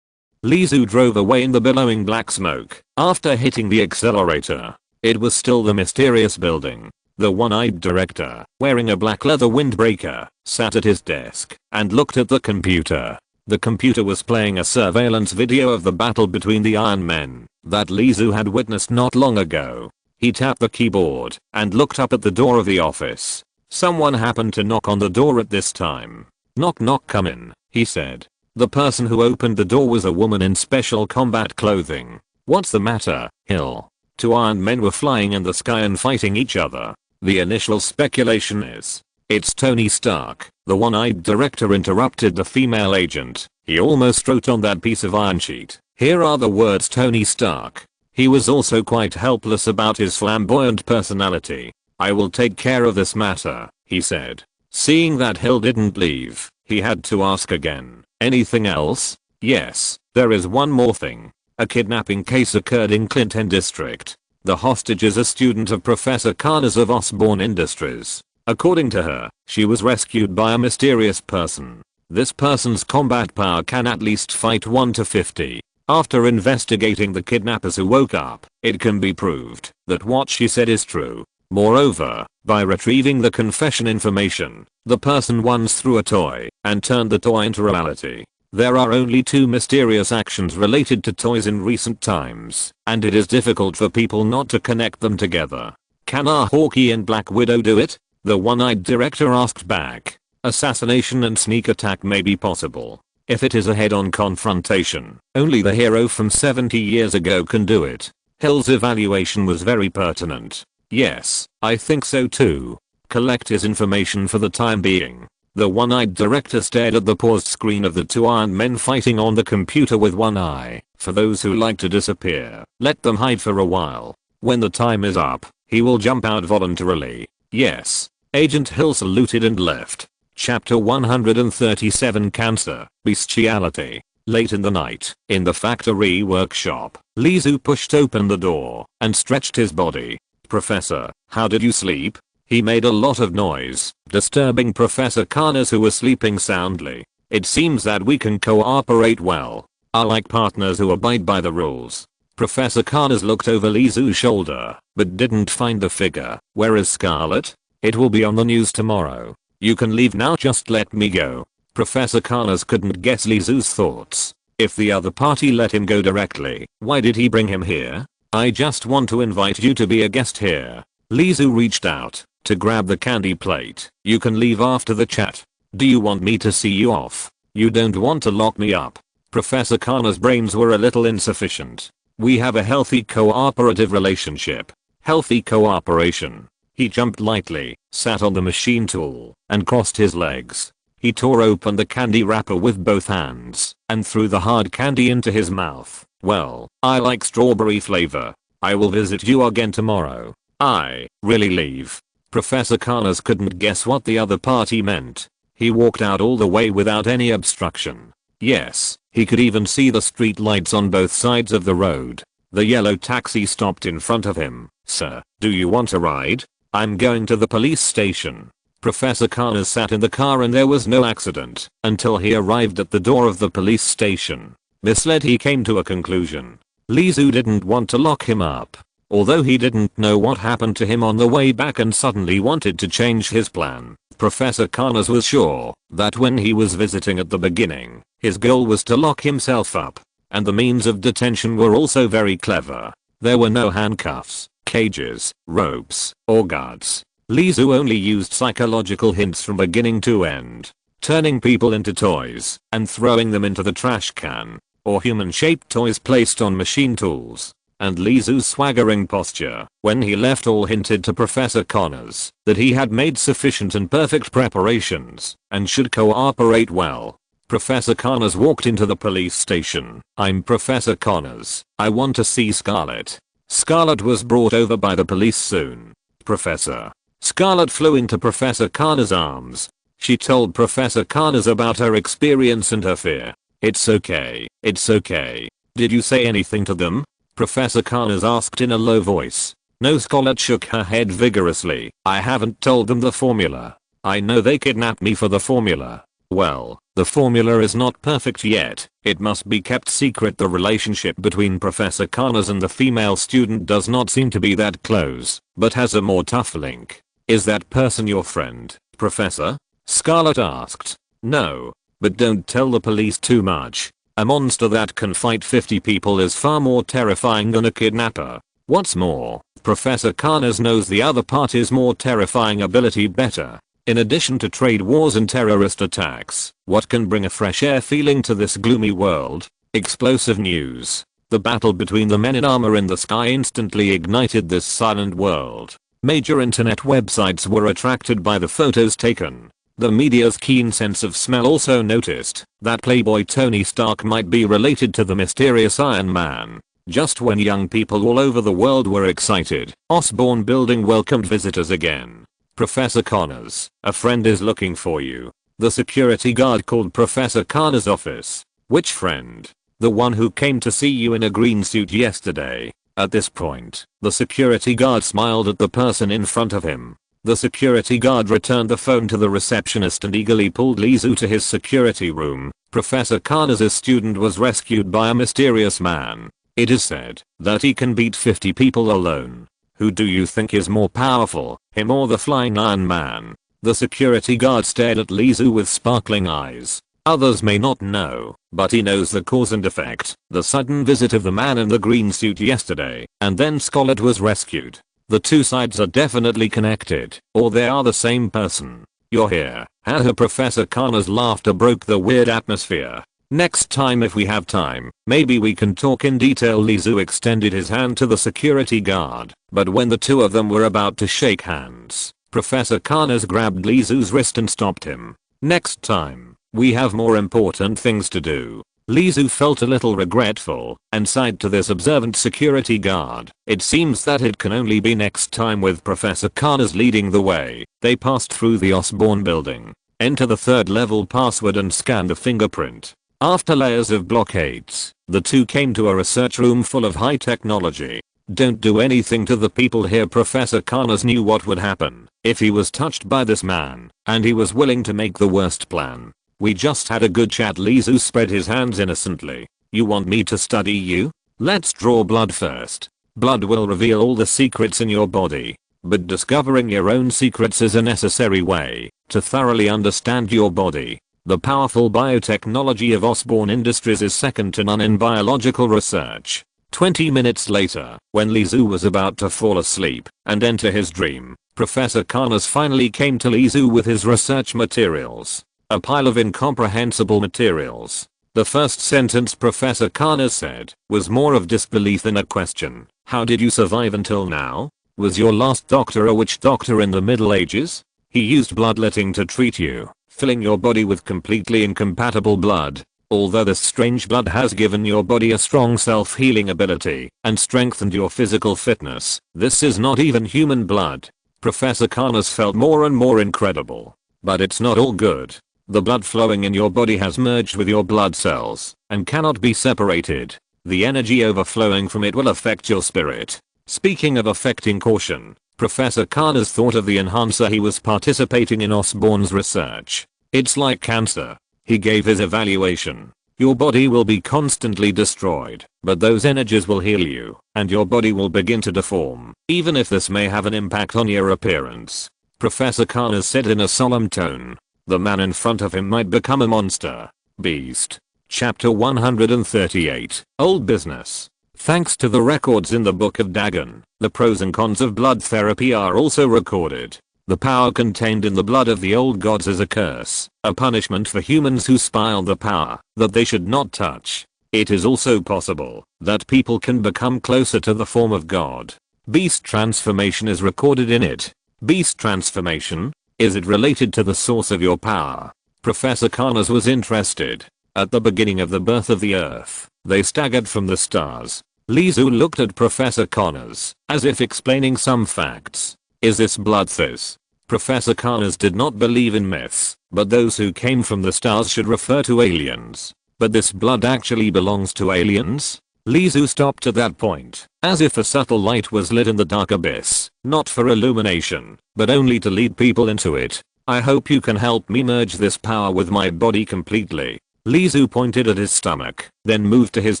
S1: Lizu drove away in the billowing black smoke after hitting the accelerator. It was still the mysterious building. The one-eyed director, wearing a black leather windbreaker, sat at his desk and looked at the computer. The computer was playing a surveillance video of the battle between the Iron Men that Lizu had witnessed not long ago. He tapped the keyboard and looked up at the door of the office. Someone happened to knock on the door at this time. Knock knock, come in, he said. The person who opened the door was a woman in special combat clothing. What's the matter, Hill? Two Iron Men were flying in the sky and fighting each other. The initial speculation is, it's Tony Stark. The one-eyed director interrupted the female agent. He almost wrote on that piece of iron sheet, here are the words Tony Stark. He was also quite helpless about his flamboyant personality. I will take care of this matter, he said. Seeing that Hill didn't leave, he had to ask again. Anything else? Yes, there is one more thing. A kidnapping case occurred in Clinton District. The hostage is a student of Professor Connors of Osborn Industries. According to her, she was rescued by a mysterious person. This person's combat power can at least fight 1 to 50. After investigating the kidnappers who woke up, it can be proved that what she said is true. Moreover, by retrieving the confession information, the person once threw a toy and turned the toy into reality. There are only 2 mysterious actions related to toys in recent times, and it is difficult for people not to connect them together. Can our Hawkeye and Black Widow do it? The one-eyed director asked back. Assassination and sneak attack may be possible. If it is a head-on confrontation, only the hero from 70 years ago can do it. Hill's evaluation was very pertinent. Yes, I think so too. Collect his information for the time being. The one-eyed director stared at the paused screen of the 2 Iron Men fighting on the computer with one eye. For those who like to disappear, let them hide for a while. When the time is up, he will jump out voluntarily. Yes. Agent Hill saluted and left. Chapter 137 Cancer, Bestiality. Late in the night, in the factory workshop, Lizu pushed open the door and stretched his body. Professor, how did you sleep? He made a lot of noise, disturbing Professor Connors who was sleeping soundly. It seems that we can cooperate well. I like partners who abide by the rules. Professor Connors looked over Lizu's shoulder, but didn't find the figure. Where is Scarlet? It will be on the news tomorrow. You can leave now, just let me go. Professor Connors couldn't guess Lizu's thoughts. If the other party let him go directly, why did he bring him here? I just want to invite you to be a guest here. Lizu reached out to grab the candy plate. You can leave after the chat. Do you want me to see you off? You don't want to lock me up? Professor Kana's brains were a little insufficient. We have a healthy cooperative relationship. Healthy cooperation. He jumped lightly, sat on the machine tool, and crossed his legs. He tore open the candy wrapper with both hands and threw the hard candy into his mouth. Well, I like strawberry flavor. I will visit you again tomorrow. I really leave. Professor Carnes couldn't guess what the other party meant. He walked out all the way without any obstruction. Yes, he could even see the street lights on both sides of the road. The yellow taxi stopped in front of him. Sir, do you want a ride? I'm going to the police station. Professor Carnes sat in the car and there was no accident until he arrived at the door of the police station. Misled, he came to a conclusion. Lizu didn't want to lock him up. Although he didn't know what happened to him on the way back and suddenly wanted to change his plan, Professor Carnes was sure that when he was visiting at the beginning, his goal was to lock himself up. And the means of detention were also very clever. There were no handcuffs, cages, ropes, or guards. Lizu only used psychological hints from beginning to end, turning people into toys and throwing them into the trash can, or human-shaped toys placed on machine tools. And Lizu's swaggering posture when he left all hinted to Professor Connors that he had made sufficient and perfect preparations and should cooperate well. Professor Connors walked into the police station. I'm Professor Connors. I want to see Scarlet. Scarlet was brought over by the police soon. Professor. Scarlet flew into Professor Connors' arms. She told Professor Connors about her experience and her fear. It's okay. It's okay. Did you say anything to them? Professor Connors asked in a low voice. No. Scarlet shook her head vigorously. I haven't told them the formula. I know they kidnapped me for the formula. Well, the formula is not perfect yet. It must be kept secret. The relationship between Professor Connors and the female student does not seem to be that close, but has a more tough link. Is that person your friend, Professor? Scarlet asked. No, but don't tell the police too much. A monster that can fight 50 people is far more terrifying than a kidnapper. What's more, Professor Connors knows the other party's more terrifying ability better. In addition to trade wars and terrorist attacks, what can bring a fresh air feeling to this gloomy world? Explosive news. The battle between the men in armor in the sky instantly ignited this silent world. Major internet websites were attracted by the photos taken. The media's keen sense of smell also noticed that Playboy Tony Stark might be related to the mysterious Iron Man. Just when young people all over the world were excited, Osborn Building welcomed visitors again. Professor Connors, a friend is looking for you. The security guard called Professor Connors' office. Which friend? The one who came to see you in a green suit yesterday. At this point, the security guard smiled at the person in front of him. The security guard returned the phone to the receptionist and eagerly pulled Lizu to his security room. Professor Connors' student was rescued by a mysterious man. It is said that he can beat 50 people alone. Who do you think is more powerful, him or the flying Iron Man? The security guard stared at Lizu with sparkling eyes. Others may not know, but he knows the cause and effect. The sudden visit of the man in the green suit yesterday, and then Scarlet was rescued. The two sides are definitely connected, or they are the same person. You're here. Haha. Professor Connors' laughter broke the weird atmosphere. Next time if we have time, maybe we can talk in detail. Lizu extended his hand to the security guard, but when the two of them were about to shake hands, Professor Connors grabbed Lizu's wrist and stopped him. Next time, we have more important things to do. Lizu felt a little regretful and sighed to this observant security guard. It seems that it can only be next time with Professor Connors leading the way. They passed through the Osborn building, enter the third level password and scan the fingerprint. After layers of blockades, the two came to a research room full of high technology. Don't do anything to the people here. Professor Connors knew what would happen if he was touched by this man, and he was willing to make the worst plan. We just had a good chat. Lizu spread his hands innocently. You want me to study you? Let's draw blood first. Blood will reveal all the secrets in your body, but discovering your own secrets is a necessary way to thoroughly understand your body. The powerful biotechnology of Osborn Industries is second to none in biological research. 20 minutes later, when Lizu was about to fall asleep and enter his dream, Professor Karnas finally came to Lizu with his research materials. A pile of incomprehensible materials. The first sentence Professor Karnas said was more of disbelief than a question. How did you survive until now? Was your last doctor a witch doctor in the Middle Ages? He used bloodletting to treat you, filling your body with completely incompatible blood. Although this strange blood has given your body a strong self-healing ability and strengthened your physical fitness, this is not even human blood. Professor Karnas felt more and more incredible. But it's not all good. The blood flowing in your body has merged with your blood cells and cannot be separated. The energy overflowing from it will affect your spirit. Speaking of affecting caution, Professor Karnas thought of the enhancer he was participating in Osborn's research. It's like cancer. He gave his evaluation. Your body will be constantly destroyed, but those energies will heal you, and your body will begin to deform, even if this may have an impact on your appearance. Professor Karnas said in a solemn tone. The man in front of him might become a monster. Beast. Chapter 138. Old Business. Thanks to the records in the Book of Dagon, the pros and cons of blood therapy are also recorded. The power contained in the blood of the old gods is a curse, a punishment for humans who spile the power that they should not touch. It is also possible that people can become closer to the form of God. Beast transformation is recorded in it. Beast transformation? Is it related to the source of your power? Professor Karnas was interested. At the beginning of the birth of the earth, they staggered from the stars. Lizu looked at Professor Karnas, as if explaining some facts. Is this blood this? Professor Karnas did not believe in myths, but those who came from the stars should refer to aliens. But this blood actually belongs to aliens? Lizu stopped at that point, as if a subtle light was lit in the dark abyss, not for illumination, but only to lead people into it. I hope you can help me merge this power with my body completely. Lizu pointed at his stomach, then moved to his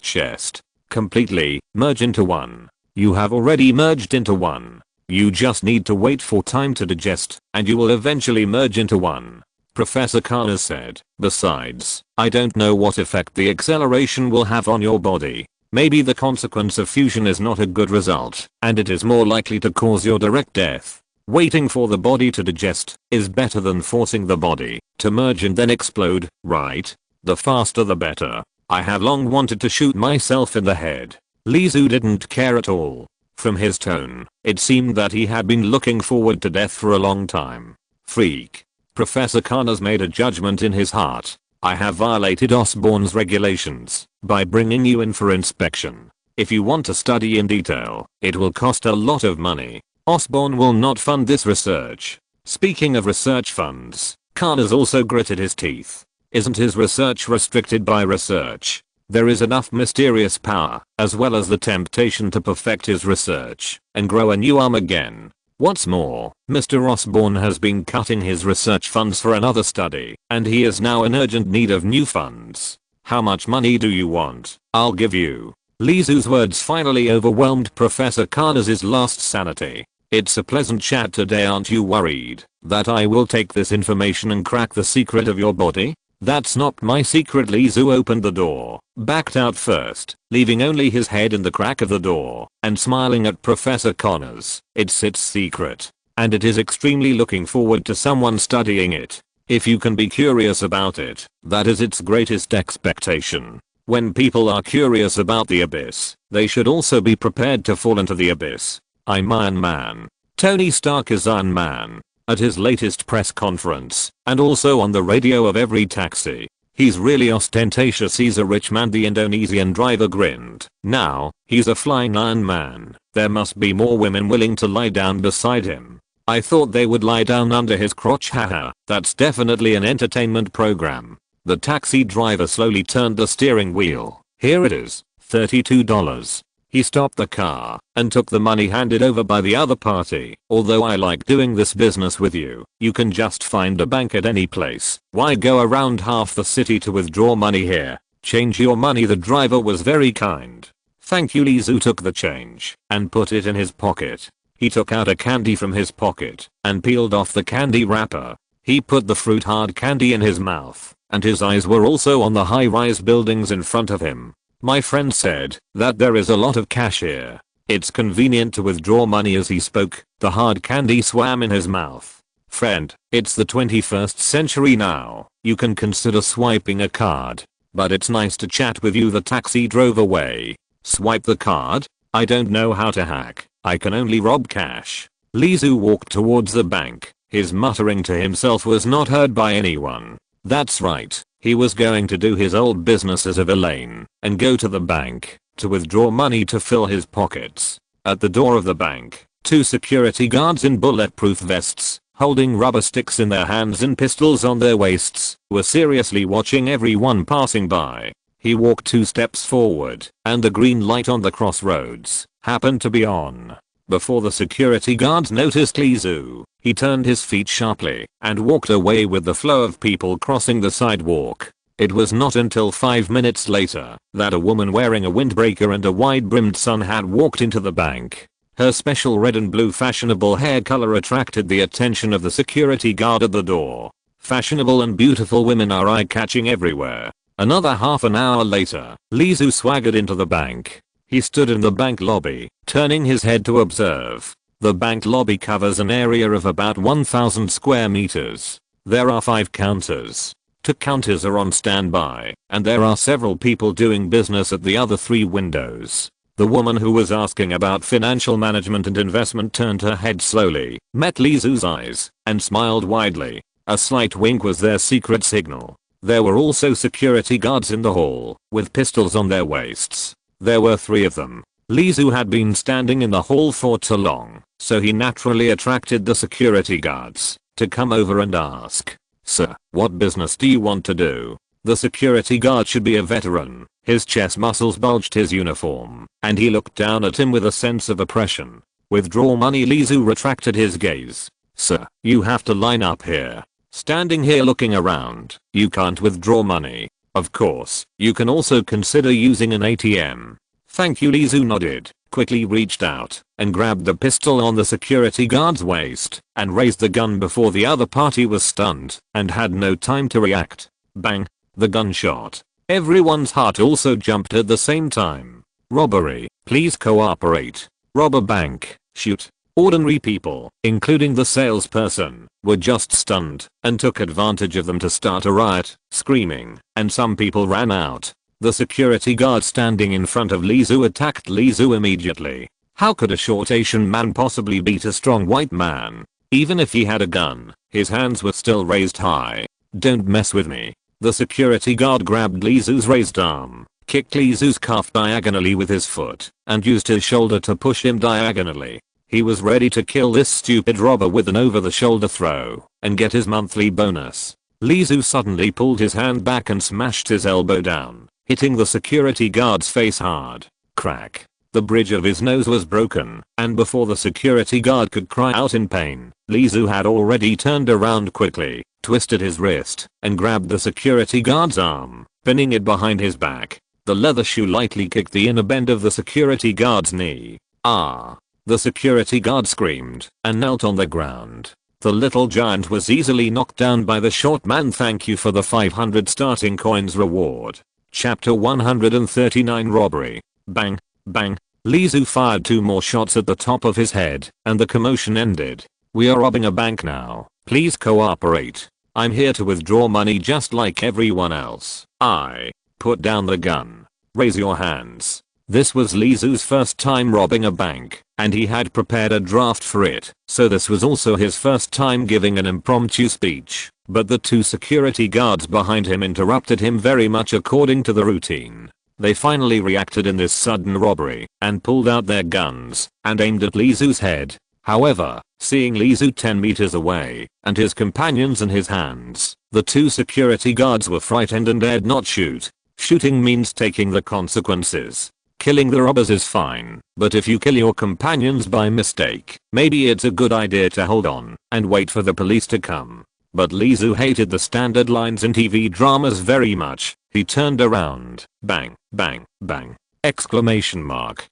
S1: chest. Completely, merge into one. You have already merged into one. You just need to wait for time to digest, and you will eventually merge into one. Professor Karnas said. Besides, I don't know what effect the acceleration will have on your body. Maybe the consequence of fusion is not a good result, and it is more likely to cause your direct death. Waiting for the body to digest is better than forcing the body to merge and then explode, right? The faster the better. I have long wanted to shoot myself in the head. Lizu didn't care at all. From his tone, it seemed that he had been looking forward to death for a long time. Freak. Professor Karnas made a judgment in his heart. I have violated Osborn's regulations by bringing you in for inspection. If you want to study in detail, it will cost a lot of money. Osborn will not fund this research. Speaking of research funds, Karnas also gritted his teeth. Isn't his research restricted by research? There is enough mysterious power, as well as the temptation to perfect his research and grow a new arm again. What's more, Mr. Osborn has been cutting his research funds for another study, and he is now in urgent need of new funds. How much money do you want? I'll give you. Lizu's words finally overwhelmed Professor Karnas' lost sanity. It's a pleasant chat today, aren't you worried that I will take this information and crack the secret of your body? That's not my secret. Lizu opened the door, backed out first, leaving only his head in the crack of the door, and smiling at Professor Karnas. It's its secret, and it is extremely looking forward to someone studying it. If you can be curious about it, that is its greatest expectation. When people are curious about the abyss, they should also be prepared to fall into the abyss. I'm Iron Man. Tony Stark is Iron Man. At his latest press conference, and also on the radio of every taxi. He's really ostentatious. He's a rich man. The Indonesian driver grinned. Now, he's a flying Iron Man. There must be more women willing to lie down beside him. I thought they would lie down under his crotch. Haha, that's definitely an entertainment program. The taxi driver slowly turned the steering wheel. Here it is, $32. He stopped the car and took the money handed over by the other party. Although I like doing this business with you, you can just find a bank at any place. Why go around half the city to withdraw money here? Change your money. The driver was very kind. Thank you. Lizu took the change and put it in his pocket. He took out a candy from his pocket and peeled off the candy wrapper. He put the fruit hard candy in his mouth, and his eyes were also on the high-rise buildings in front of him. My friend said that there is a lot of cash here. It's convenient to withdraw money. As he spoke, the hard candy swam in his mouth. Friend, it's the 21st century now. You can consider swiping a card. But it's nice to chat with you. The taxi drove away. Swipe the card? I don't know how to hack. I can only rob cash. Lizu walked towards the bank. His muttering to himself was not heard by anyone. That's right. He was going to do his old business as a villain and go to the bank to withdraw money to fill his pockets. At the door of the bank, two security guards in bulletproof vests, holding rubber sticks in their hands and pistols on their waists, were seriously watching everyone passing by. He walked 2 steps forward, and the green light on the crossroads happened to be on. Before the security guards noticed Lizu, he turned his feet sharply and walked away with the flow of people crossing the sidewalk. It was not until 5 minutes later that a woman wearing a windbreaker and a wide-brimmed sun hat walked into the bank. Her special red and blue fashionable hair color attracted the attention of the security guard at the door. Fashionable and beautiful women are eye-catching everywhere. Another half an hour later, Lizu swaggered into the bank. He stood in the bank lobby, turning his head to observe. The bank lobby covers an area of about 1,000 square meters. There are 5 counters. 2 counters are on standby, and there are several people doing business at the other 3 windows. The woman who was asking about financial management and investment turned her head slowly, met Lizu's eyes, and smiled widely. A slight wink was their secret signal. There were also security guards in the hall, with pistols on their waists. There were 3 of them. Lizu had been standing in the hall for too long, so he naturally attracted the security guards to come over and ask, "Sir, what business do you want to do?" The security guard should be a veteran. His chest muscles bulged his uniform, and he looked down at him with a sense of oppression. "Withdraw money." Lizu retracted his gaze. "Sir, you have to line up here. Standing here looking around, you can't withdraw money. Of course, you can also consider using an ATM." "Thank you." Lizu nodded, quickly reached out, and grabbed the pistol on the security guard's waist, and raised the gun before the other party was stunned, and had no time to react. Bang! The gun shot. Everyone's heart also jumped at the same time. "Robbery, please cooperate. Rob a bank, shoot." Ordinary people, including the salesperson, were just stunned and took advantage of them to start a riot, screaming, and some people ran out. The security guard standing in front of Lizu attacked Lizu immediately. How could a short Asian man possibly beat a strong white man? Even if he had a gun, his hands were still raised high. "Don't mess with me." The security guard grabbed Lizu's raised arm, kicked Lizu's cuff diagonally with his foot, and used his shoulder to push him diagonally. He was ready to kill this stupid robber with an over-the-shoulder throw and get his monthly bonus. Lizu suddenly pulled his hand back and smashed his elbow down, hitting the security guard's face hard. Crack. The bridge of his nose was broken, and before the security guard could cry out in pain, Lizu had already turned around quickly, twisted his wrist, and grabbed the security guard's arm, pinning it behind his back. The leather shoe lightly kicked the inner bend of the security guard's knee. "Ah!" The security guard screamed and knelt on the ground. The little giant was easily knocked down by the short man. "Thank you for the 500 starting coins reward." Chapter 139 Robbery. Bang, bang. Lizu fired 2 more shots at the top of his head, and the commotion ended. "We are robbing a bank now. Please cooperate. I'm here to withdraw money just like everyone else." "I." "Put down the gun. Raise your hands." This was Lizu's first time robbing a bank, and he had prepared a draft for it, so this was also his first time giving an impromptu speech. But the 2 security guards behind him interrupted him very much according to the routine. They finally reacted in this sudden robbery, and pulled out their guns, and aimed at Lizu's head. However, seeing Lizu 10 meters away, and his companions in his hands, the 2 security guards were frightened and dared not shoot. Shooting means taking the consequences. Killing the robbers is fine, but if you kill your companions by mistake, maybe it's a good idea to hold on and wait for the police to come. But Lizu hated the standard lines in TV dramas very much. He turned around. Bang, bang, bang. Exclamation mark.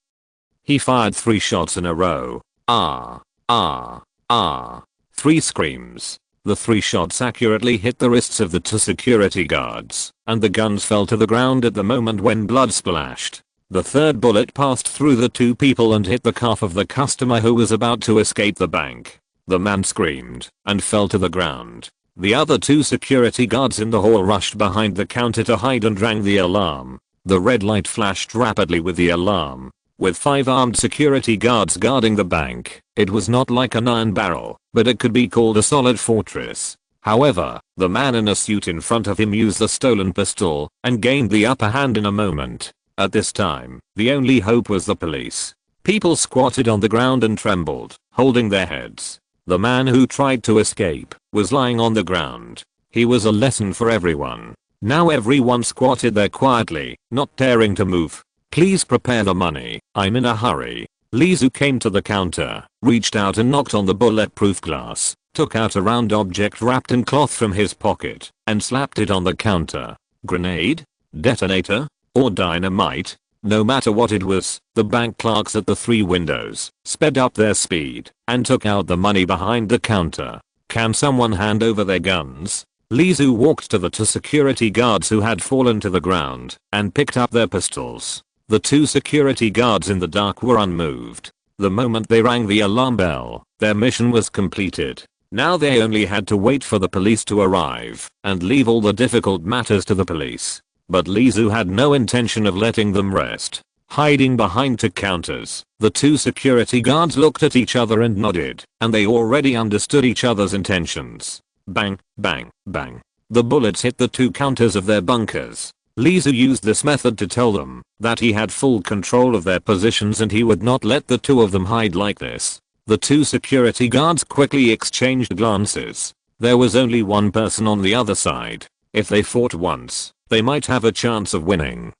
S1: He fired 3 shots in a row. "Ah, ah, ah." 3 screams. The 3 shots accurately hit the wrists of the 2 security guards, and the guns fell to the ground at the moment when blood splashed. The 3rd bullet passed through the 2 people and hit the calf of the customer who was about to escape the bank. The man screamed and fell to the ground. The other 2 security guards in the hall rushed behind the counter to hide and rang the alarm. The red light flashed rapidly with the alarm. With 5 armed security guards guarding the bank, it was not like an iron barrel, but it could be called a solid fortress. However, the man in a suit in front of him used the stolen pistol and gained the upper hand in a moment. At this time, the only hope was the police. People squatted on the ground and trembled, holding their heads. The man who tried to escape was lying on the ground. He was a lesson for everyone. Now everyone squatted there quietly, not daring to move. "Please prepare the money, I'm in a hurry." Lizu came to the counter, reached out and knocked on the bulletproof glass, took out a round object wrapped in cloth from his pocket, and slapped it on the counter. Grenade? Detonator? Or dynamite? No matter what it was, the bank clerks at the 3 windows sped up their speed and took out the money behind the counter. "Can someone hand over their guns?" Lizu walked to the 2 security guards who had fallen to the ground and picked up their pistols. The 2 security guards in the dark were unmoved. The moment they rang the alarm bell, their mission was completed. Now they only had to wait for the police to arrive and leave all the difficult matters to the police. But Lizu had no intention of letting them rest. Hiding behind 2 counters, the 2 security guards looked at each other and nodded, and they already understood each other's intentions. Bang, bang, bang. The bullets hit the 2 counters of their bunkers. Lizu used this method to tell them that he had full control of their positions and he would not let the 2 of them hide like this. The 2 security guards quickly exchanged glances. There was only one person on the other side. If they fought once, they might have a chance of winning.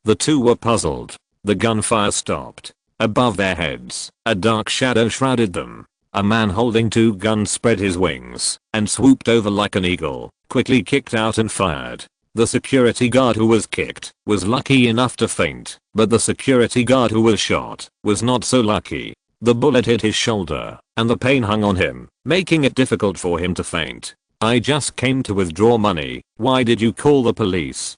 S1: The 2 were puzzled. The gunfire stopped. Above their heads, a dark shadow shrouded them. A man holding 2 guns spread his wings and swooped over like an eagle, quickly kicked out and fired. The security guard who was kicked was lucky enough to faint, but the security guard who was shot was not so lucky. The bullet hit his shoulder, and the pain hung on him, making it difficult for him to faint. "I just came to withdraw money. Why did you call the police?"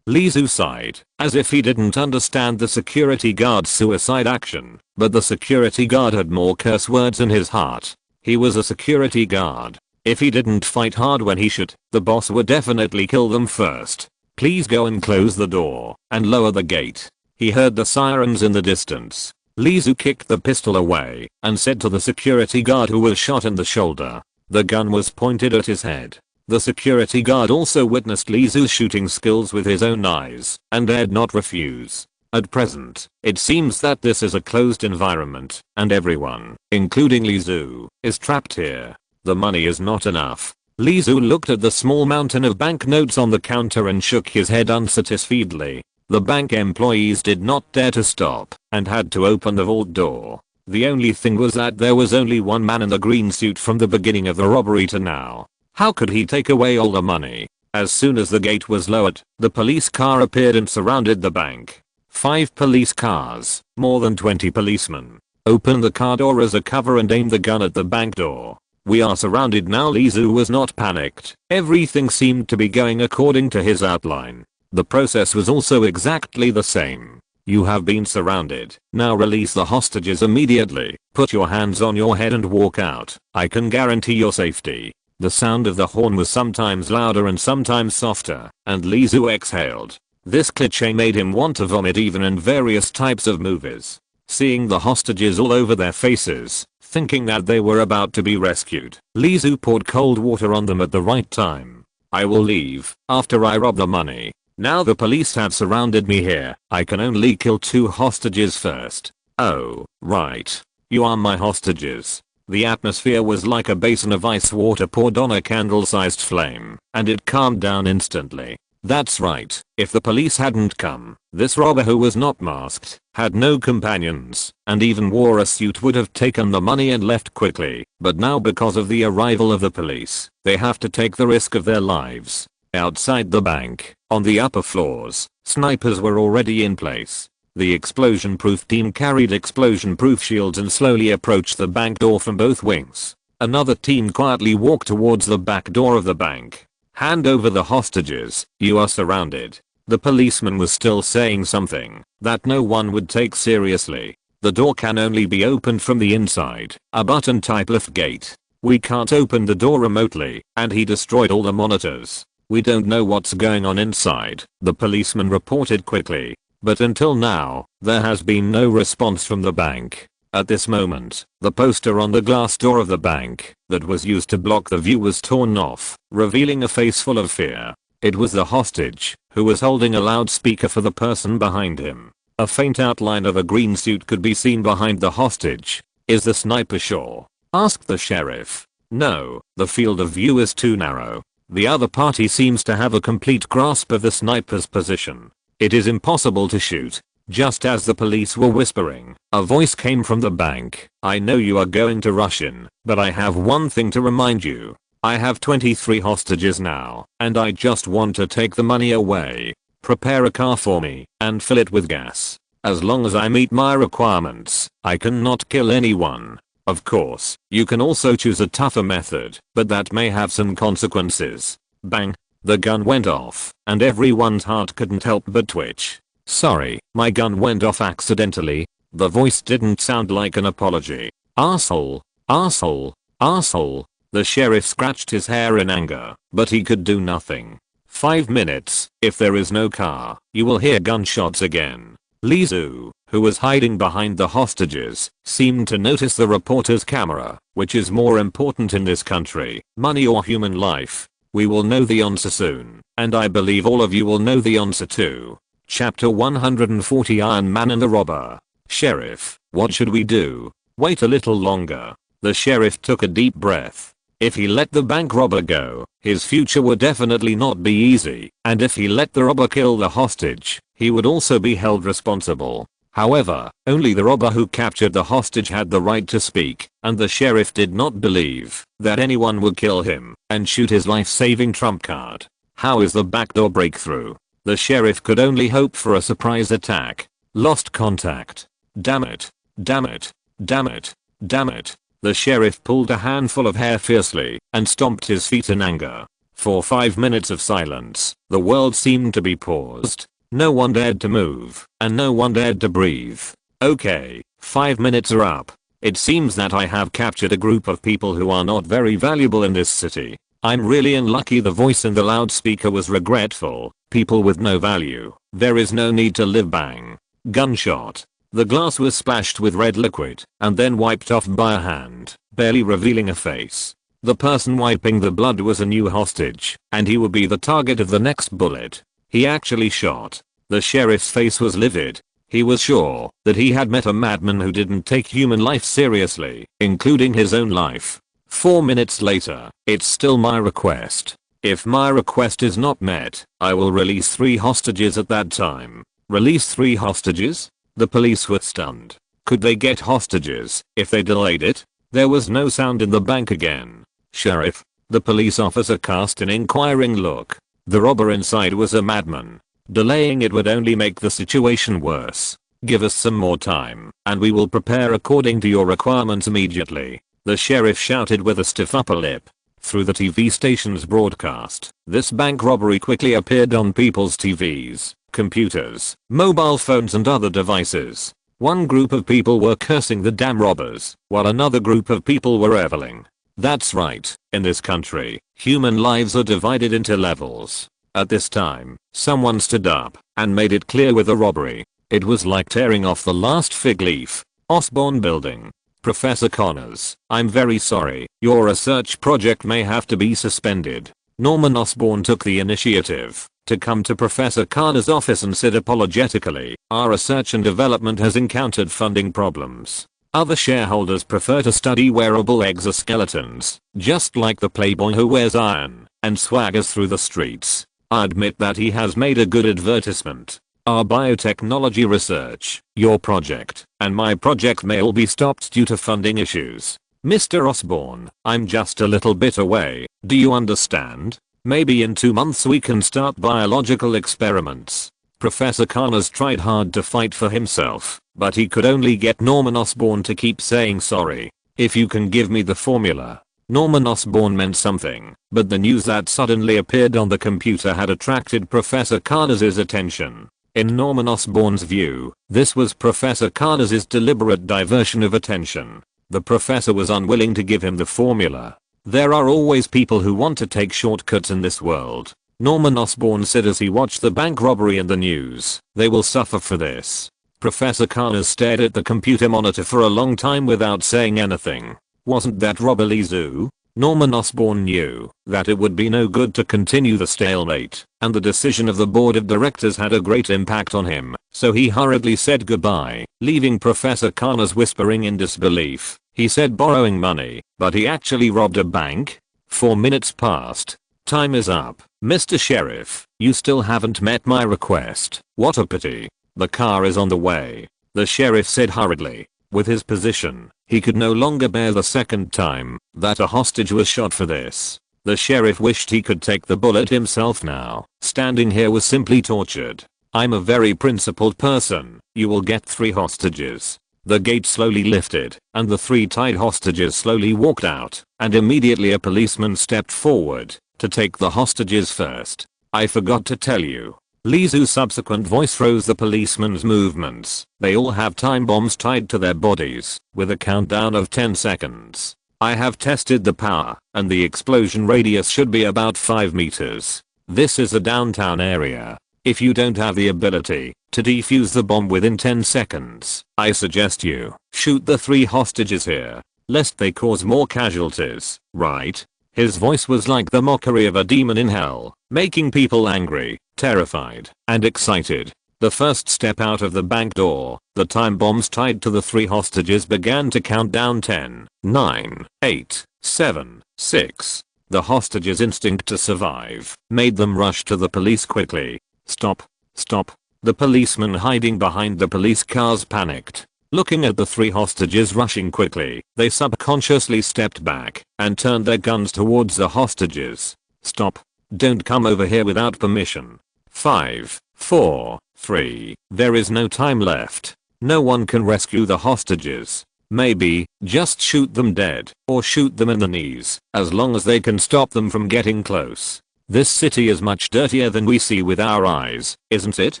S1: Lizu sighed, as if he didn't understand the security guard's suicide action, but the security guard had more curse words in his heart. He was a security guard. If he didn't fight hard when he should, the boss would definitely kill them first. "Please go and close the door and lower the gate." He heard the sirens in the distance. Lizu kicked the pistol away and said to the security guard who was shot in the shoulder. The gun was pointed at his head. The security guard also witnessed Lizu's shooting skills with his own eyes and dared not refuse. At present, it seems that this is a closed environment and everyone, including Lizu, is trapped here. The money is not enough. Lizu looked at the small mountain of banknotes on the counter and shook his head unsatisfiedly. The bank employees did not dare to stop and had to open the vault door. The only thing was that there was only one man in the green suit from the beginning of the robbery to now. How could he take away all the money? As soon as the gate was lowered, the police car appeared and surrounded the bank. 5 police cars, more than 20 policemen, opened the car door as a cover and aimed the gun at the bank door. "We are surrounded now." Lizu was not panicked. Everything seemed to be going according to his outline. The process was also exactly the same. "You have been surrounded. Now release the hostages immediately. Put your hands on your head and walk out. I can guarantee your safety." The sound of the horn was sometimes louder and sometimes softer, and Lizu exhaled. This cliché made him want to vomit even in various types of movies. Seeing the hostages all over their faces, thinking that they were about to be rescued, Lizu poured cold water on them at the right time. "I will leave after I rob the money. Now the police have surrounded me here. I can only kill 2 hostages first." "Oh, right. You are my hostages." The atmosphere was like a basin of ice water poured on a candle-sized flame, and it calmed down instantly. That's right, if the police hadn't come, this robber who was not masked, had no companions, and even wore a suit would have taken the money and left quickly, but now because of the arrival of the police, they have to take the risk of their lives. Outside the bank, on the upper floors, snipers were already in place. The explosion-proof team carried explosion-proof shields and slowly approached the bank door from both wings. Another team quietly walked towards the back door of the bank. Hand over the hostages, you are surrounded. The policeman was still saying something that no one would take seriously. The door can only be opened from the inside, a button type lift gate. We can't open the door remotely, and he destroyed all the monitors. We don't know what's going on inside, the policeman reported quickly. But until now, there has been no response from the bank. At this moment, the poster on the glass door of the bank that was used to block the view was torn off, revealing a face full of fear. It was the hostage, who was holding a loudspeaker for the person behind him. A faint outline of a green suit could be seen behind the hostage. Is the sniper sure? Asked the sheriff. No, the field of view is too narrow. The other party seems to have a complete grasp of the sniper's position. It is impossible to shoot. Just as the police were whispering, a voice came from the bank. I know you are going to rush in, but I have one thing to remind you. I have 23 hostages now, and I just want to take the money away. Prepare a car for me, and fill it with gas. As long as I meet my requirements, I cannot kill anyone. Of course, you can also choose a tougher method, but that may have some consequences. Bang! The gun went off, and everyone's heart couldn't help but twitch. Sorry, my gun went off accidentally. The voice didn't sound like an apology. Arsehole, arsehole, arsehole. The sheriff scratched his hair in anger, but he could do nothing. 5 minutes, if there is no car, you will hear gunshots again. Lizu, who was hiding behind the hostages, seemed to notice the reporter's camera, which is more important in this country, money or human life. We will know the answer soon, and I believe all of you will know the answer too. Chapter 140 Iron Man and the Robber. Sheriff, what should we do? Wait a little longer. The sheriff took a deep breath. If he let the bank robber go, his future would definitely not be easy, and if he let the robber kill the hostage, he would also be held responsible. However, only the robber who captured the hostage had the right to speak, and the sheriff did not believe that anyone would kill him and shoot his life-saving trump card. How is the backdoor breakthrough? The sheriff could only hope for a surprise attack. Lost contact. Damn it. Damn it. Damn it. Damn it. The sheriff pulled a handful of hair fiercely and stomped his feet in anger. For 5 minutes of silence, the world seemed to be paused. No one dared to move, and no one dared to breathe. Okay, 5 minutes are up. It seems that I have captured a group of people who are not very valuable in this city. I'm really unlucky. The voice in the loudspeaker was regretful. People with no value. There is no need to live. Bang. Gunshot. The glass was splashed with red liquid and then wiped off by a hand, barely revealing a face. The person wiping the blood was a new hostage, and he would be the target of the next bullet. He actually shot. The sheriff's face was livid. He was sure that he had met a madman who didn't take human life seriously, including his own life. 4 minutes later, it's still my request. If my request is not met, I will release 3 hostages at that time. Release 3 hostages? The police were stunned. Could they get hostages if they delayed it? There was no sound in the bank again. Sheriff. The police officer cast an inquiring look. The robber inside was a madman. Delaying it would only make the situation worse. Give us some more time, and we will prepare according to your requirements immediately. The sheriff shouted with a stiff upper lip. Through the TV station's broadcast, this bank robbery quickly appeared on people's TVs, computers, mobile phones and other devices. One group of people were cursing the damn robbers, while another group of people were reveling. That's right, in this country, human lives are divided into levels. At this time, someone stood up and made it clear with the robbery. It was like tearing off the last fig leaf. Osborn Building. Professor Connors, I'm very sorry, your research project may have to be suspended. Norman Osborn took the initiative to come to Professor Connors' office and said apologetically, our research and development has encountered funding problems. Other shareholders prefer to study wearable exoskeletons, just like the playboy who wears iron and swaggers through the streets. I admit that he has made a good advertisement. Our biotechnology research, your project, and my project may all be stopped due to funding issues. Mr. Osborn, I'm just a little bit away, do you understand? Maybe in 2 months we can start biological experiments. Professor Connors tried hard to fight for himself, but he could only get Norman Osborn to keep saying sorry. If you can give me the formula, Norman Osborn meant something, but the news that suddenly appeared on the computer had attracted Professor Carnaz's attention. In Norman Osborn's view, this was Professor Carnaz's deliberate diversion of attention. The professor was unwilling to give him the formula. There are always people who want to take shortcuts in this world. Norman Osborn said as he watched the bank robbery in the news. They will suffer for this. Professor Carnaz stared at the computer monitor for a long time without saying anything. Wasn't that Robert Lizu? Norman Osborn knew that it would be no good to continue the stalemate, and the decision of the board of directors had a great impact on him, so he hurriedly said goodbye, leaving Professor Carnaz whispering in disbelief. He said borrowing money, but he actually robbed a bank? 4 minutes passed. Time is up. Mr. Sheriff, you still haven't met my request. What a pity. The car is on the way. The sheriff said hurriedly. With his position, he could no longer bear the second time that a hostage was shot for this. The sheriff wished he could take the bullet himself now. Standing here was simply tortured. I'm a very principled person. You will get 3 hostages. The gate slowly lifted, and the 3 tied hostages slowly walked out, and immediately a policeman stepped forward to take the hostages first. I forgot to tell you. Lizu's subsequent voice froze the policeman's movements. They all have time bombs tied to their bodies, with a countdown of 10 seconds. I have tested the power, and the explosion radius should be about 5 meters. This is a downtown area. If you don't have the ability to defuse the bomb within 10 seconds, I suggest you shoot the 3 hostages here, lest they cause more casualties, right? His voice was like the mockery of a demon in hell, making people angry, terrified, and excited. The first step out of the bank door, the time bombs tied to the 3 hostages began to count down 10, 9, 8, 7, 6. The hostages' instinct to survive made them rush to the police quickly. Stop. Stop. The policeman hiding behind the police cars panicked. Looking at the 3 hostages rushing quickly, they subconsciously stepped back and turned their guns towards the hostages. Stop. Don't come over here without permission. 5, 4, 3. There is no time left. No one can rescue the hostages. Maybe, just shoot them dead, or shoot them in the knees, as long as they can stop them from getting close. This city is much dirtier than we see with our eyes, isn't it?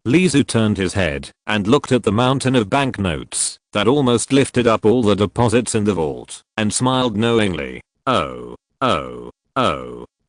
S1: Lizu turned his head and looked at the mountain of banknotes that almost lifted up all the deposits in the vault, and smiled knowingly. Oh.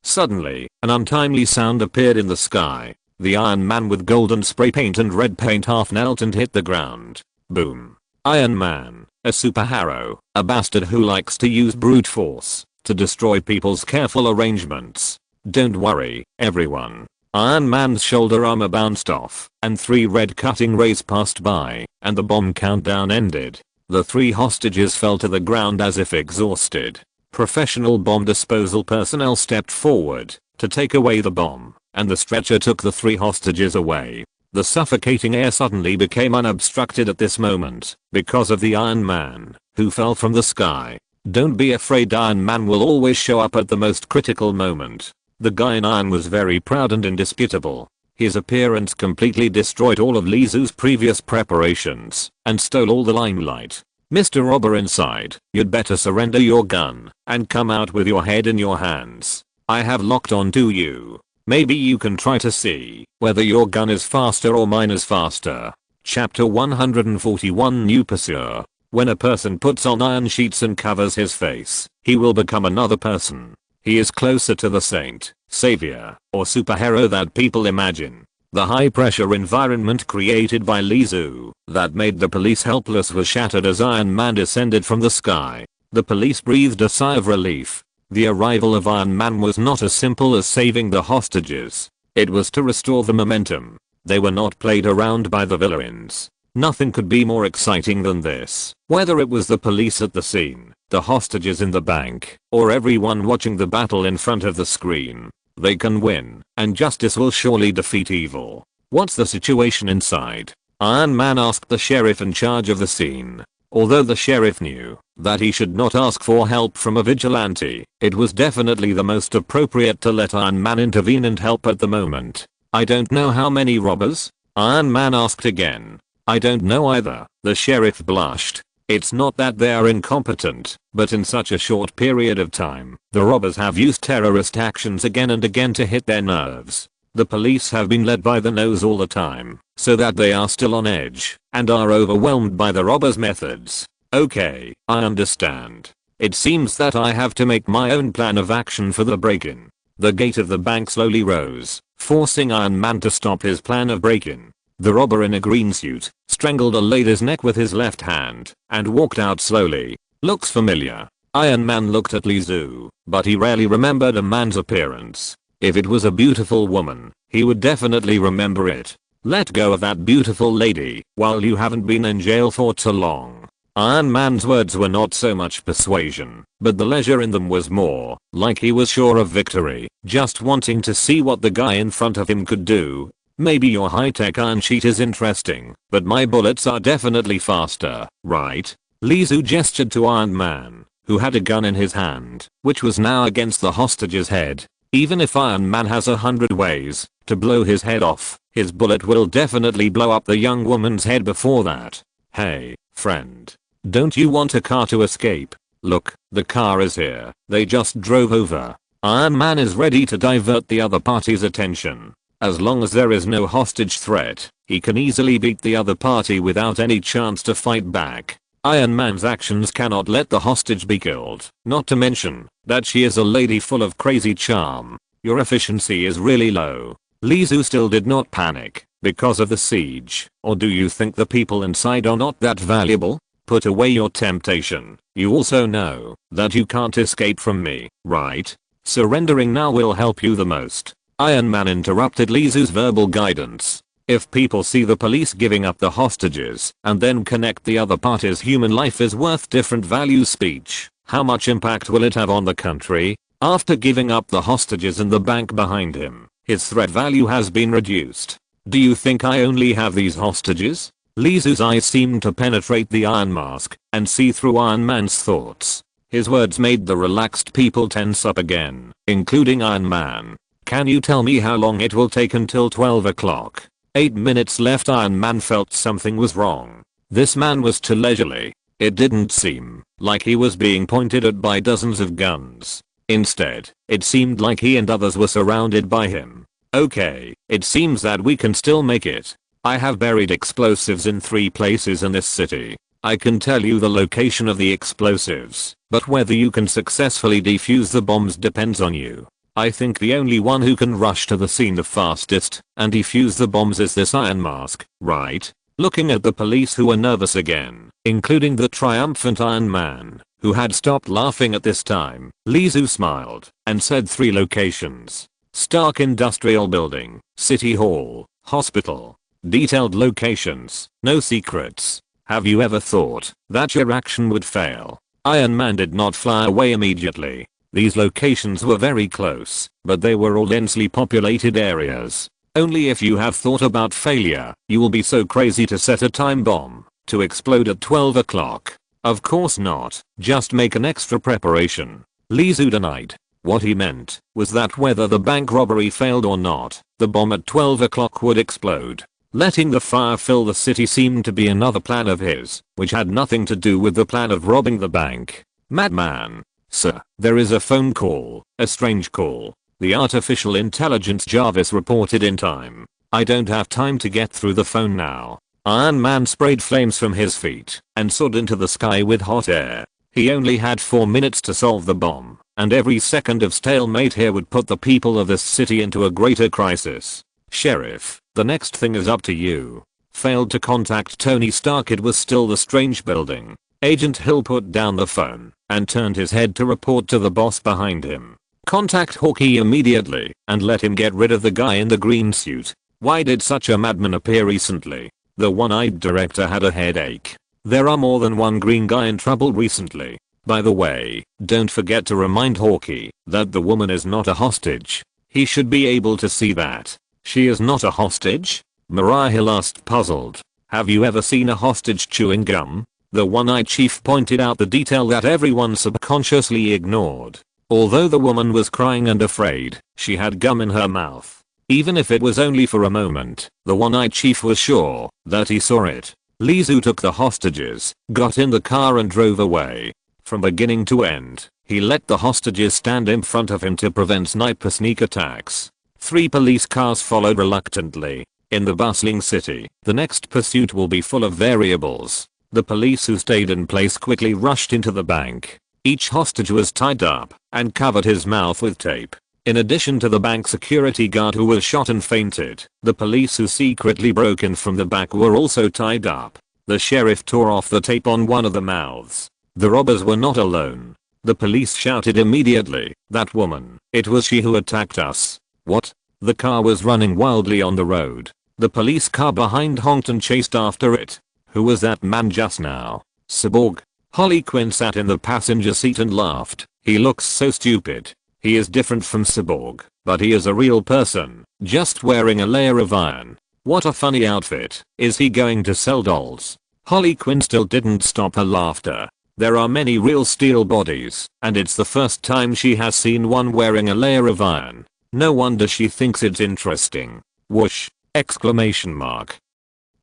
S1: Suddenly, an untimely sound appeared in the sky. The Iron Man with golden spray paint and red paint half knelt and hit the ground. Boom. Iron Man, a superhero, a bastard who likes to use brute force to destroy people's careful arrangements. Don't worry, everyone. Iron Man's shoulder armor bounced off, and 3 red cutting rays passed by, and the bomb countdown ended. The 3 hostages fell to the ground as if exhausted. Professional bomb disposal personnel stepped forward to take away the bomb, and the stretcher took the 3 hostages away. The suffocating air suddenly became unobstructed at this moment because of the Iron Man, who fell from the sky. Don't be afraid, Iron Man will always show up at the most critical moment. The guy in iron was very proud and indisputable. His appearance completely destroyed all of Lizu's previous preparations and stole all the limelight. Mr. Robber inside, you'd better surrender your gun and come out with your head in your hands. I have locked on to you. Maybe you can try to see whether your gun is faster or mine is faster. Chapter 141 New Pursuer. When a person puts on iron sheets and covers his face, he will become another person. He is closer to the saint, savior, or superhero that people imagine. The high-pressure environment created by Lizu that made the police helpless was shattered as Iron Man descended from the sky. The police breathed a sigh of relief. The arrival of Iron Man was not as simple as saving the hostages. It was to restore the momentum. They were not played around by the villains. Nothing could be more exciting than this. Whether it was the police at the scene, the hostages in the bank, or everyone watching the battle in front of the screen, they can win, and justice will surely defeat evil. What's the situation inside? Iron Man asked the sheriff in charge of the scene. Although the sheriff knew that he should not ask for help from a vigilante, it was definitely the most appropriate to let Iron Man intervene and help at the moment. I don't know how many robbers? Iron Man asked again. I don't know either. The sheriff blushed. It's not that they are incompetent, but in such a short period of time, the robbers have used terrorist actions again and again to hit their nerves. The police have been led by the nose all the time, so that they are still on edge, and are overwhelmed by the robbers' methods. Okay, I understand. It seems that I have to make my own plan of action for the break-in. The gate of the bank slowly rose, forcing Iron Man to stop his plan of break-in. The robber in a green suit strangled a lady's neck with his left hand and walked out slowly. Looks familiar. Iron Man looked at Lizu, but he rarely remembered a man's appearance. If it was a beautiful woman, he would definitely remember it. Let go of that beautiful lady while you haven't been in jail for too long. Iron Man's words were not so much persuasion, but the leisure in them was more like he was sure of victory, just wanting to see what the guy in front of him could do. Maybe your high-tech iron sheet is interesting, but my bullets are definitely faster, right? Lizu gestured to Iron Man, who had a gun in his hand, which was now against the hostage's head. Even if Iron Man has 100 ways to blow his head off, his bullet will definitely blow up the young woman's head before that. Hey, friend. Don't you want a car to escape? Look, the car is here. They just drove over. Iron Man is ready to divert the other party's attention. As long as there is no hostage threat, he can easily beat the other party without any chance to fight back. Iron Man's actions cannot let the hostage be killed, not to mention that she is a lady full of crazy charm. Your efficiency is really low. Lizu still did not panic because of the siege, or do you think the people inside are not that valuable? Put away your temptation. You also know that you can't escape from me, right? Surrendering now will help you the most. Iron Man interrupted Lizu's verbal guidance. If people see the police giving up the hostages and then connect the other party's human life is worth different value speech, how much impact will it have on the country? After giving up the hostages and the bank behind him, his threat value has been reduced. Do you think I only have these hostages? Lizu's eyes seemed to penetrate the iron mask and see through Iron Man's thoughts. His words made the relaxed people tense up again, including Iron Man. Can you tell me how long it will take until 12 o'clock? 8 minutes left. Iron Man felt something was wrong. This man was too leisurely. It didn't seem like he was being pointed at by dozens of guns. Instead, it seemed like he and others were surrounded by him. Okay, it seems that we can still make it. I have buried explosives in 3 places in this city. I can tell you the location of the explosives, but whether you can successfully defuse the bombs depends on you. I think the only one who can rush to the scene the fastest and defuse the bombs is this Iron Mask, right? Looking at the police who were nervous again, including the triumphant Iron Man, who had stopped laughing at this time, Lizu smiled and said 3 locations. Stark Industrial Building, City Hall, Hospital. Detailed locations, no secrets. Have you ever thought that your action would fail? Iron Man did not fly away immediately. These locations were very close, but they were all densely populated areas. Only if you have thought about failure, you will be so crazy to set a time bomb to explode at 12 o'clock. Of course not, just make an extra preparation. Lizu denied. What he meant was that whether the bank robbery failed or not, the bomb at 12 o'clock would explode. Letting the fire fill the city seemed to be another plan of his, which had nothing to do with the plan of robbing the bank. Madman. Sir, there is a phone call, a strange call. The artificial intelligence Jarvis reported in time. I don't have time to get through the phone now. Iron Man sprayed flames from his feet and soared into the sky with hot air. He only had 4 minutes to solve the bomb, and every second of stalemate here would put the people of this city into a greater crisis. Sheriff, the next thing is up to you. Failed to contact Tony Stark. It was still the strange building. Agent Hill put down the phone and turned his head to report to the boss behind him. Contact Hawkeye immediately and let him get rid of the guy in the green suit. Why did such a madman appear recently? The one-eyed director had a headache. There are more than one green guy in trouble recently. By the way, don't forget to remind Hawkeye that the woman is not a hostage. He should be able to see that. She is not a hostage? Mariah Hill asked, puzzled. Have you ever seen a hostage chewing gum? The one-eyed chief pointed out the detail that everyone subconsciously ignored. Although the woman was crying and afraid, she had gum in her mouth. Even if it was only for a moment, the one-eyed chief was sure that he saw it. Lee Zhu took the hostages, got in the car and drove away. From beginning to end, he let the hostages stand in front of him to prevent sniper sneak attacks. 3 police cars followed reluctantly. In the bustling city, the next pursuit will be full of variables. The police who stayed in place quickly rushed into the bank. Each hostage was tied up and covered his mouth with tape. In addition to the bank security guard who was shot and fainted, the police who secretly broke in from the back were also tied up. The sheriff tore off the tape on one of the mouths. The robbers were not alone. The police shouted immediately, "That woman, it was she who attacked us." What? The car was running wildly on the road. The police car behind honked and chased after it. Who was that man just now? Cyborg? Harley Quinn sat in the passenger seat and laughed. He looks so stupid. He is different from Cyborg, but he is a real person, just wearing a layer of iron. What a funny outfit. Is he going to sell dolls? Harley Quinn still didn't stop her laughter. There are many real steel bodies, and it's the first time she has seen one wearing a layer of iron. No wonder she thinks it's interesting. Whoosh! Exclamation mark.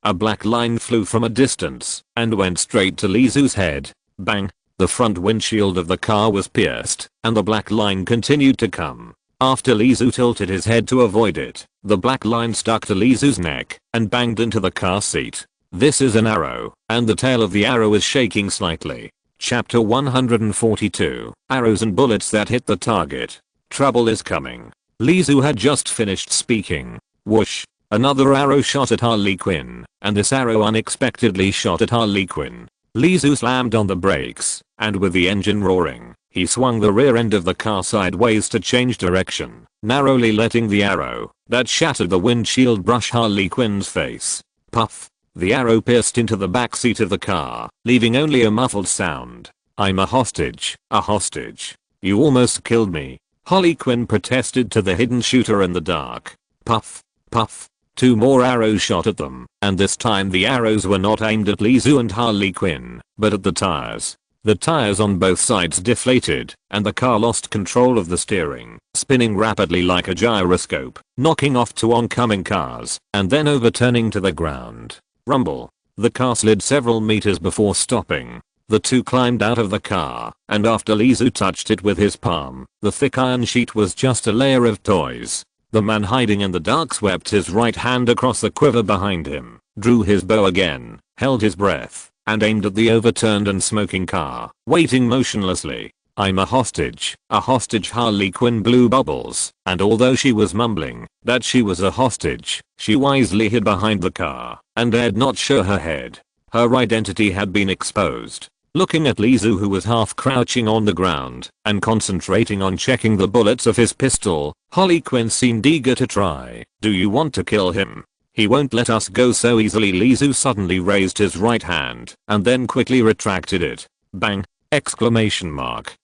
S1: A black line flew from a distance and went straight to Lee Zhu's head. Bang! The front windshield of the car was pierced, and the black line continued to come. After Lee Zhu tilted his head to avoid it, the black line stuck to Lee Zhu's neck and banged into the car seat. This is an arrow, and the tail of the arrow is shaking slightly. Chapter 142. Arrows and bullets that hit the target. Trouble is coming. Lee Zhu had just finished speaking. Whoosh! Another arrow shot at Harley Quinn, and this arrow unexpectedly shot at Harley Quinn. Lee Zhu slammed on the brakes, and with the engine roaring, he swung the rear end of the car sideways to change direction, narrowly letting the arrow that shattered the windshield brush Harley Quinn's face. Puff! The arrow pierced into the back seat of the car, leaving only a muffled sound. "I'm a hostage, a hostage. You almost killed me," Harley Quinn protested to the hidden shooter in the dark. Puff! Puff! 2 more arrows shot at them, and this time the arrows were not aimed at Lee Zhu and Harley Quinn, but at the tires. The tires on both sides deflated, and the car lost control of the steering, spinning rapidly like a gyroscope, knocking off 2 oncoming cars, and then overturning to the ground. Rumble. The car slid several meters before stopping. The 2 climbed out of the car, and after Lee Zhu touched it with his palm, the thick iron sheet was just a layer of toys. The man hiding in the dark swept his right hand across the quiver behind him, drew his bow again, held his breath, and aimed at the overturned and smoking car, waiting motionlessly. "I'm a hostage, a hostage." Harley Quinn blew bubbles, and although she was mumbling that she was a hostage, she wisely hid behind the car and dared not show her head. Her identity had been exposed. Looking at Lee Zhu, who was half crouching on the ground and concentrating on checking the bullets of his pistol, Harley Quinn seemed eager to try. "Do you want to kill him? He won't let us go so easily." Lee Zhu suddenly raised his right hand and then quickly retracted it. Bang! Exclamation mark.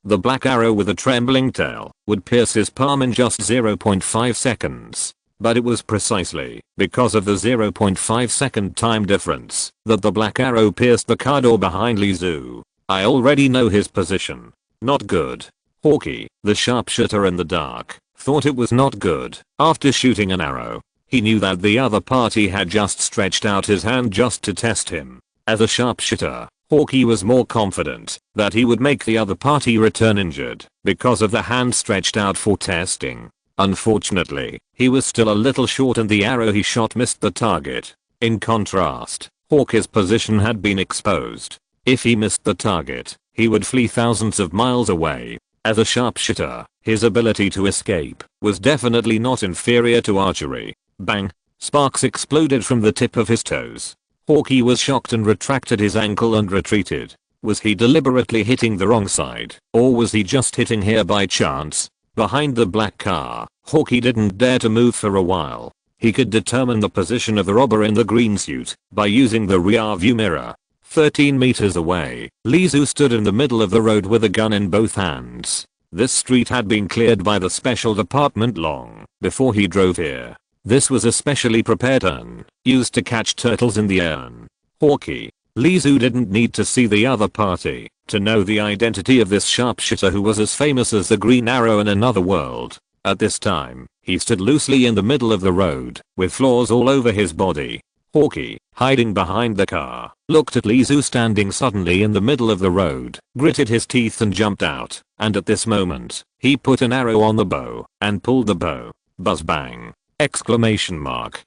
S1: The black arrow with a trembling tail would pierce his palm in just 0.5 seconds. But it was precisely because of the 0.5 second time difference that the black arrow pierced the car door behind Lee Zhu. I already know his position. Not good. Hawkeye, the sharpshooter in the dark, thought it was not good. After shooting an arrow, he knew that the other party had just stretched out his hand just to test him. As a sharpshooter, Hawkeye was more confident that he would make the other party return injured because of the hand stretched out for testing. Unfortunately, he was still a little short and the arrow he shot missed the target. In contrast, Hawkeye's position had been exposed. If he missed the target, he would flee thousands of miles away. As a sharpshooter, his ability to escape was definitely not inferior to archery. Bang! Sparks exploded from the tip of his toes. Hawkeye was shocked and retracted his ankle and retreated. Was he deliberately hitting the wrong side, or was he just hitting here by chance? Behind the black car, Hawkeye didn't dare to move for a while. He could determine the position of the robber in the green suit by using the rear view mirror. 13 meters away, Lee Zhu stood in the middle of the road with a gun in both hands. This street had been cleared by the special department long before he drove here. This was a specially prepared urn, used to catch turtles in the urn. Hawkeye. Lee Zhu didn't need to see the other party to know the identity of this sharpshooter who was as famous as the Green Arrow in another world. At this time, he stood loosely in the middle of the road, with flaws all over his body. Hawkeye, hiding behind the car, looked at Lee Su standing suddenly in the middle of the road, gritted his teeth and jumped out, and at this moment, he put an arrow on the bow and pulled the bow. Buzz bang! Exclamation mark.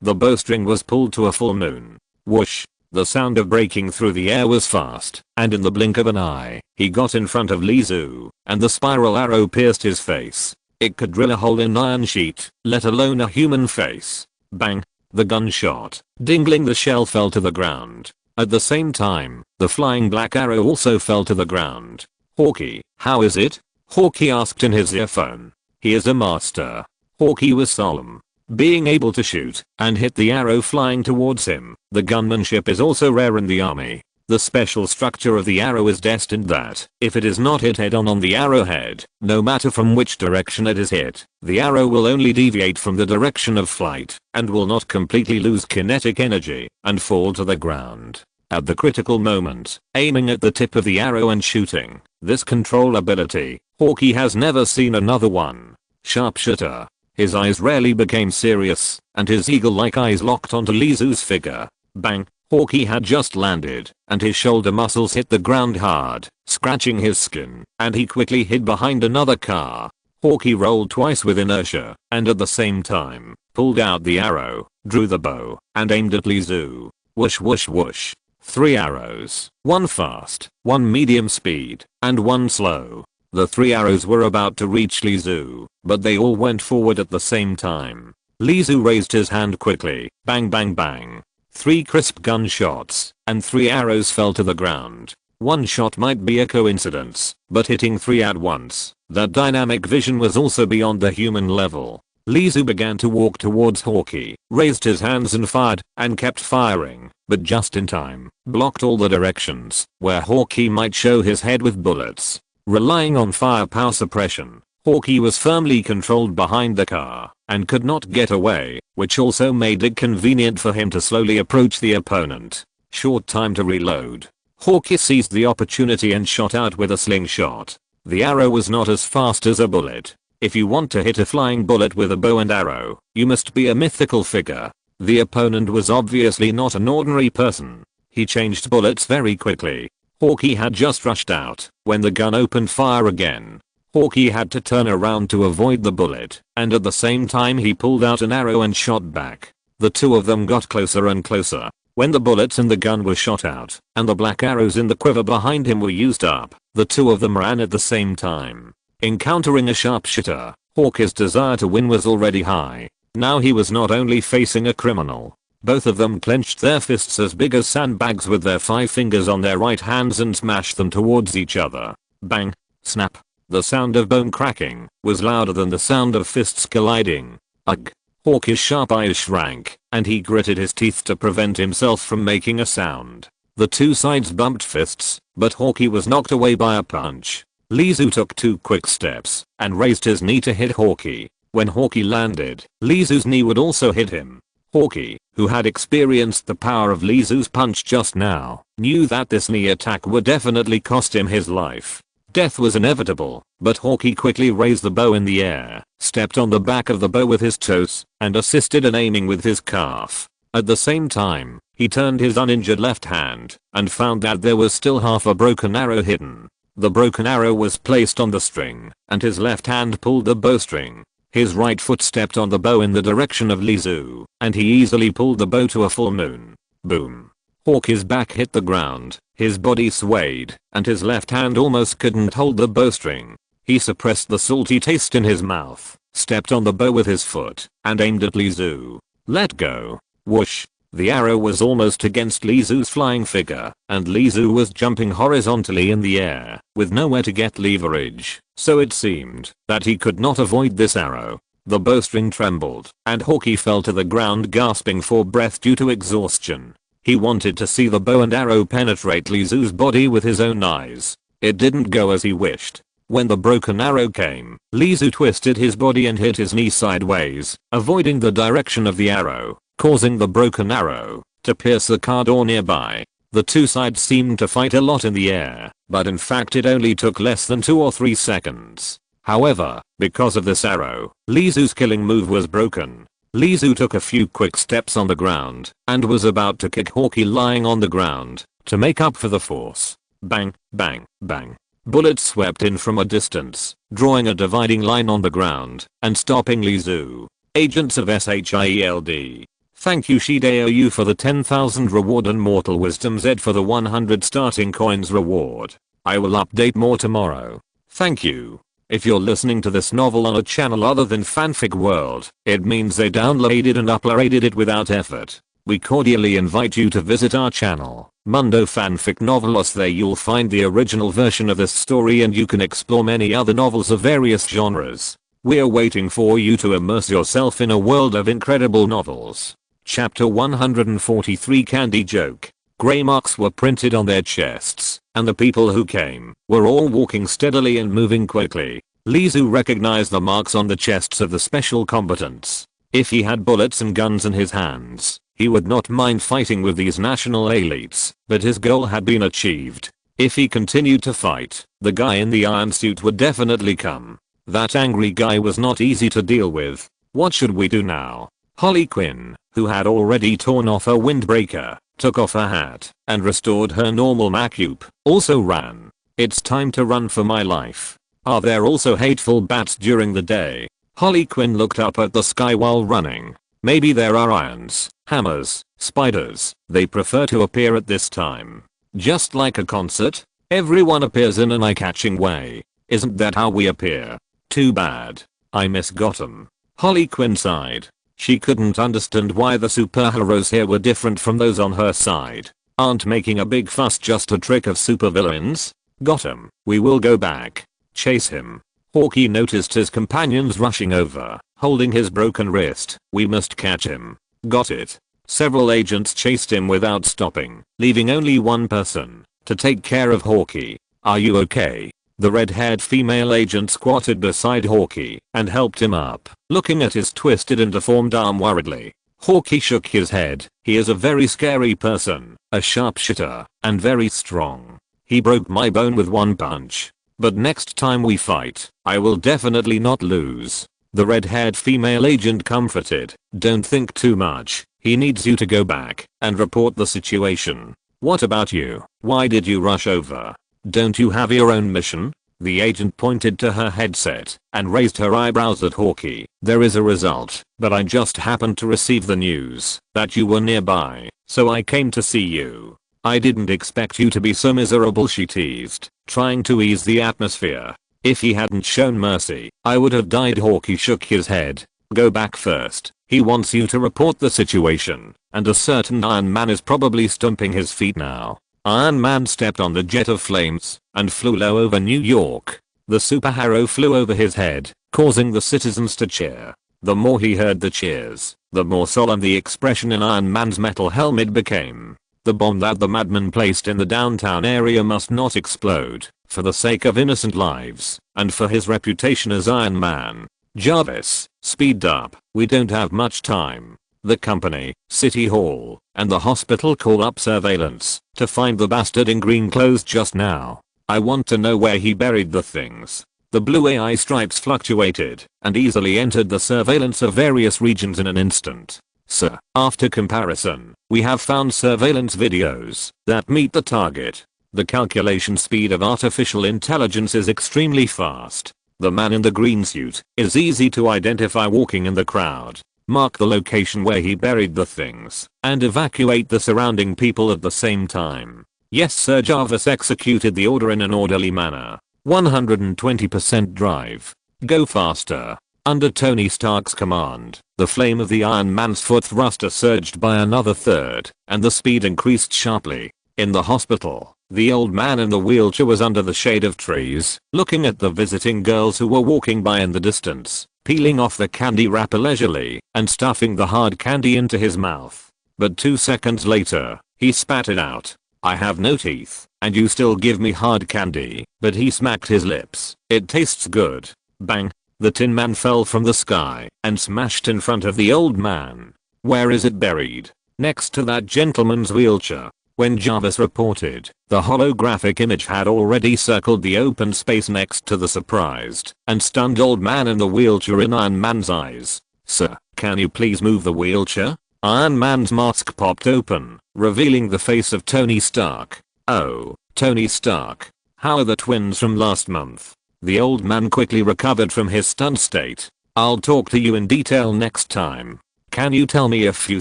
S1: The bowstring was pulled to a full moon. Whoosh! The sound of breaking through the air was fast, and in the blink of an eye, he got in front of Lee Su, and the spiral arrow pierced his face. It could drill a hole in an iron sheet, let alone a human face. Bang! The gun shot. Dingling, the shell fell to the ground. At the same time, the flying black arrow also fell to the ground. Hawkeye, how is it? Hawkeye asked in his earphone. He is a master. Hawkeye was solemn. Being able to shoot and hit the arrow flying towards him. The gunmanship is also rare in the army. The special structure of the arrow is destined that, if it is not hit head on the arrowhead, no matter from which direction it is hit, the arrow will only deviate from the direction of flight, and will not completely lose kinetic energy, and fall to the ground. At the critical moment, aiming at the tip of the arrow and shooting, this control ability, Hawkeye has never seen another one. Sharpshooter. His eyes rarely became serious, and his eagle-like eyes locked onto Lee Su's figure. Bang! Hawkeye had just landed, and his shoulder muscles hit the ground hard, scratching his skin, and he quickly hid behind another car. Hawkeye rolled twice with inertia, and at the same time, pulled out the arrow, drew the bow, and aimed at Lee Su. Whoosh whoosh whoosh. 3 arrows, one fast, one medium speed, and one slow. The 3 arrows were about to reach Lee Su, but they all went forward at the same time. Lee Su raised his hand quickly, bang bang bang. 3 crisp gunshots, and 3 arrows fell to the ground. One shot might be a coincidence, but hitting 3 at once, that dynamic vision was also beyond the human level. Lee Su began to walk towards Hawkeye, raised his hands and fired, and kept firing, but just in time, blocked all the directions where Hawkeye might show his head with bullets. Relying on firepower suppression, Hawkeye was firmly controlled behind the car, and could not get away, which also made it convenient for him to slowly approach the opponent. Short time to reload. Hawkeye seized the opportunity and shot out with a slingshot. The arrow was not as fast as a bullet. If you want to hit a flying bullet with a bow and arrow, you must be a mythical figure. The opponent was obviously not an ordinary person. He changed bullets very quickly. Hawkeye had just rushed out when the gun opened fire again. Hawkeye had to turn around to avoid the bullet, and at the same time he pulled out an arrow and shot back. The two of them got closer and closer. When the bullets in the gun were shot out, and the black arrows in the quiver behind him were used up, the two of them ran at the same time. Encountering a sharpshooter, Hawkeye's desire to win was already high. Now he was not only facing a criminal. Both of them clenched their fists as big as sandbags with their 5 fingers on their right hands and smashed them towards each other. Bang! Snap! The sound of bone cracking was louder than the sound of fists colliding. Ugh! Hawkeye's sharp eyes shrank, and he gritted his teeth to prevent himself from making a sound. The two sides bumped fists, but Hawkeye was knocked away by a punch. Lee Su took 2 quick steps and raised his knee to hit Hawkeye. When Hawkeye landed, Lee Su's knee would also hit him. Hawkeye, who had experienced the power of Lee Su's punch just now, knew that this knee attack would definitely cost him his life. Death was inevitable, but Hawkeye quickly raised the bow in the air, stepped on the back of the bow with his toes, and assisted in aiming with his calf. At the same time, he turned his uninjured left hand, and found that there was still half a broken arrow hidden. The broken arrow was placed on the string, and his left hand pulled the bowstring. His right foot stepped on the bow in the direction of Lee Su, and he easily pulled the bow to a full moon. Boom. Hawkeye's back hit the ground, his body swayed, and his left hand almost couldn't hold the bowstring. He suppressed the salty taste in his mouth, stepped on the bow with his foot, and aimed at Lee Su. Let go. Whoosh. The arrow was almost against Lee Su's flying figure, and Lee Su was jumping horizontally in the air, with nowhere to get leverage, so it seemed that he could not avoid this arrow. The bowstring trembled, and Hawkeye fell to the ground gasping for breath due to exhaustion. He wanted to see the bow and arrow penetrate Lee Su's body with his own eyes. It didn't go as he wished. When the broken arrow came, Lee Su twisted his body and hit his knee sideways, avoiding the direction of the arrow, causing the broken arrow to pierce the car door nearby. The two sides seemed to fight a lot in the air, but in fact it only took less than 2 or 3 seconds. However, because of this arrow, Lee Su's killing move was broken. Lizu took a few quick steps on the ground and was about to kick Hawkeye lying on the ground to make up for the force. Bang, bang, bang. Bullets swept in from a distance, drawing a dividing line on the ground and stopping Lizu. Agents of SHIELD. Thank you Shideo for the 10,000 reward and Mortal Wisdom Z for the 100 starting coins reward. I will update more tomorrow. Thank you. If you're listening to this novel on a channel other than Fanfic World, it means they downloaded and uploaded it without effort. We cordially invite you to visit our channel, Mundo Fanfic Novelos. There you'll find the original version of this story and you can explore many other novels of various genres. We're waiting for you to immerse yourself in a world of incredible novels. Chapter 143 Candy Joke. Grey marks were printed on their chests, and the people who came were all walking steadily and moving quickly. Lizu recognized the marks on the chests of the special combatants. If he had bullets and guns in his hands, he would not mind fighting with these national elites, but his goal had been achieved. If he continued to fight, the guy in the iron suit would definitely come. That angry guy was not easy to deal with. What should we do now? Harley Quinn, who had already torn off her windbreaker, took off her hat and restored her normal makeup, also ran. It's time to run for my life. Are there also hateful bats during the day? Harley Quinn looked up at the sky while running. Maybe there are irons, hammers, spiders. They prefer to appear at this time. Just like a concert, everyone appears in an eye-catching way. Isn't that how we appear? Too bad. I miss Gotham. Harley Quinn sighed. She couldn't understand why the superheroes here were different from those on her side. Aren't making a big fuss just a trick of supervillains? Gotham, we will go back. Chase him. Hawkeye noticed his companions rushing over, holding his broken wrist. We must catch him. Got it. Several agents chased him without stopping, leaving only one person to take care of Hawkeye. Are you okay? The red-haired female agent squatted beside Hawkeye and helped him up, looking at his twisted and deformed arm worriedly. Hawkeye shook his head. He is a very scary person, a sharpshooter, and very strong. He broke my bone with one punch. But next time we fight, I will definitely not lose. The red-haired female agent comforted. Don't think too much. He needs you to go back and report the situation. What about you? Why did you rush over? Don't you have your own mission? The agent pointed to her headset and raised her eyebrows at Hawkeye. There is a result, but I just happened to receive the news that you were nearby, so I came to see you. I didn't expect you to be so miserable, she teased, trying to ease the atmosphere. If he hadn't shown mercy, I would have died. Hawkeye shook his head. Go back first. He wants you to report the situation, and a certain Iron Man is probably stomping his feet now. Iron Man stepped on the jet of flames and flew low over New York. The superhero flew over his head, causing the citizens to cheer. The more he heard the cheers, the more solemn the expression in Iron Man's metal helmet became. The bomb that the madman placed in the downtown area must not explode, for the sake of innocent lives, and for his reputation as Iron Man. Jarvis, speed up, we don't have much time. The company, City Hall, and the hospital call up surveillance to find the bastard in green clothes just now. I want to know where he buried the things. The blue AI stripes fluctuated and easily entered the surveillance of various regions in an instant. Sir, after comparison, we have found surveillance videos that meet the target. The calculation speed of artificial intelligence is extremely fast. The man in the green suit is easy to identify walking in the crowd. Mark the location where he buried the things and evacuate the surrounding people at the same time. Yes sir. Jarvis executed the order in an orderly manner. 120% drive. Go faster. Under Tony Stark's command, the flame of the Iron Man's foot thruster surged by another third, and the speed increased sharply. In the hospital, the old man in the wheelchair was under the shade of trees, looking at the visiting girls who were walking by in the distance, peeling off the candy wrapper leisurely and stuffing the hard candy into his mouth. But 2 seconds later, he spat it out. I have no teeth, and you still give me hard candy. But he smacked his lips. It tastes good. Bang. The Tin Man fell from the sky and smashed in front of the old man. Where is it buried? Next to that gentleman's wheelchair. When Jarvis reported, the holographic image had already circled the open space next to the surprised and stunned old man in the wheelchair in Iron Man's eyes. Sir, can you please move the wheelchair? Iron Man's mask popped open, revealing the face of Tony Stark. Oh, Tony Stark. How are the twins from last month? The old man quickly recovered from his stunned state. I'll talk to you in detail next time. Can you tell me a few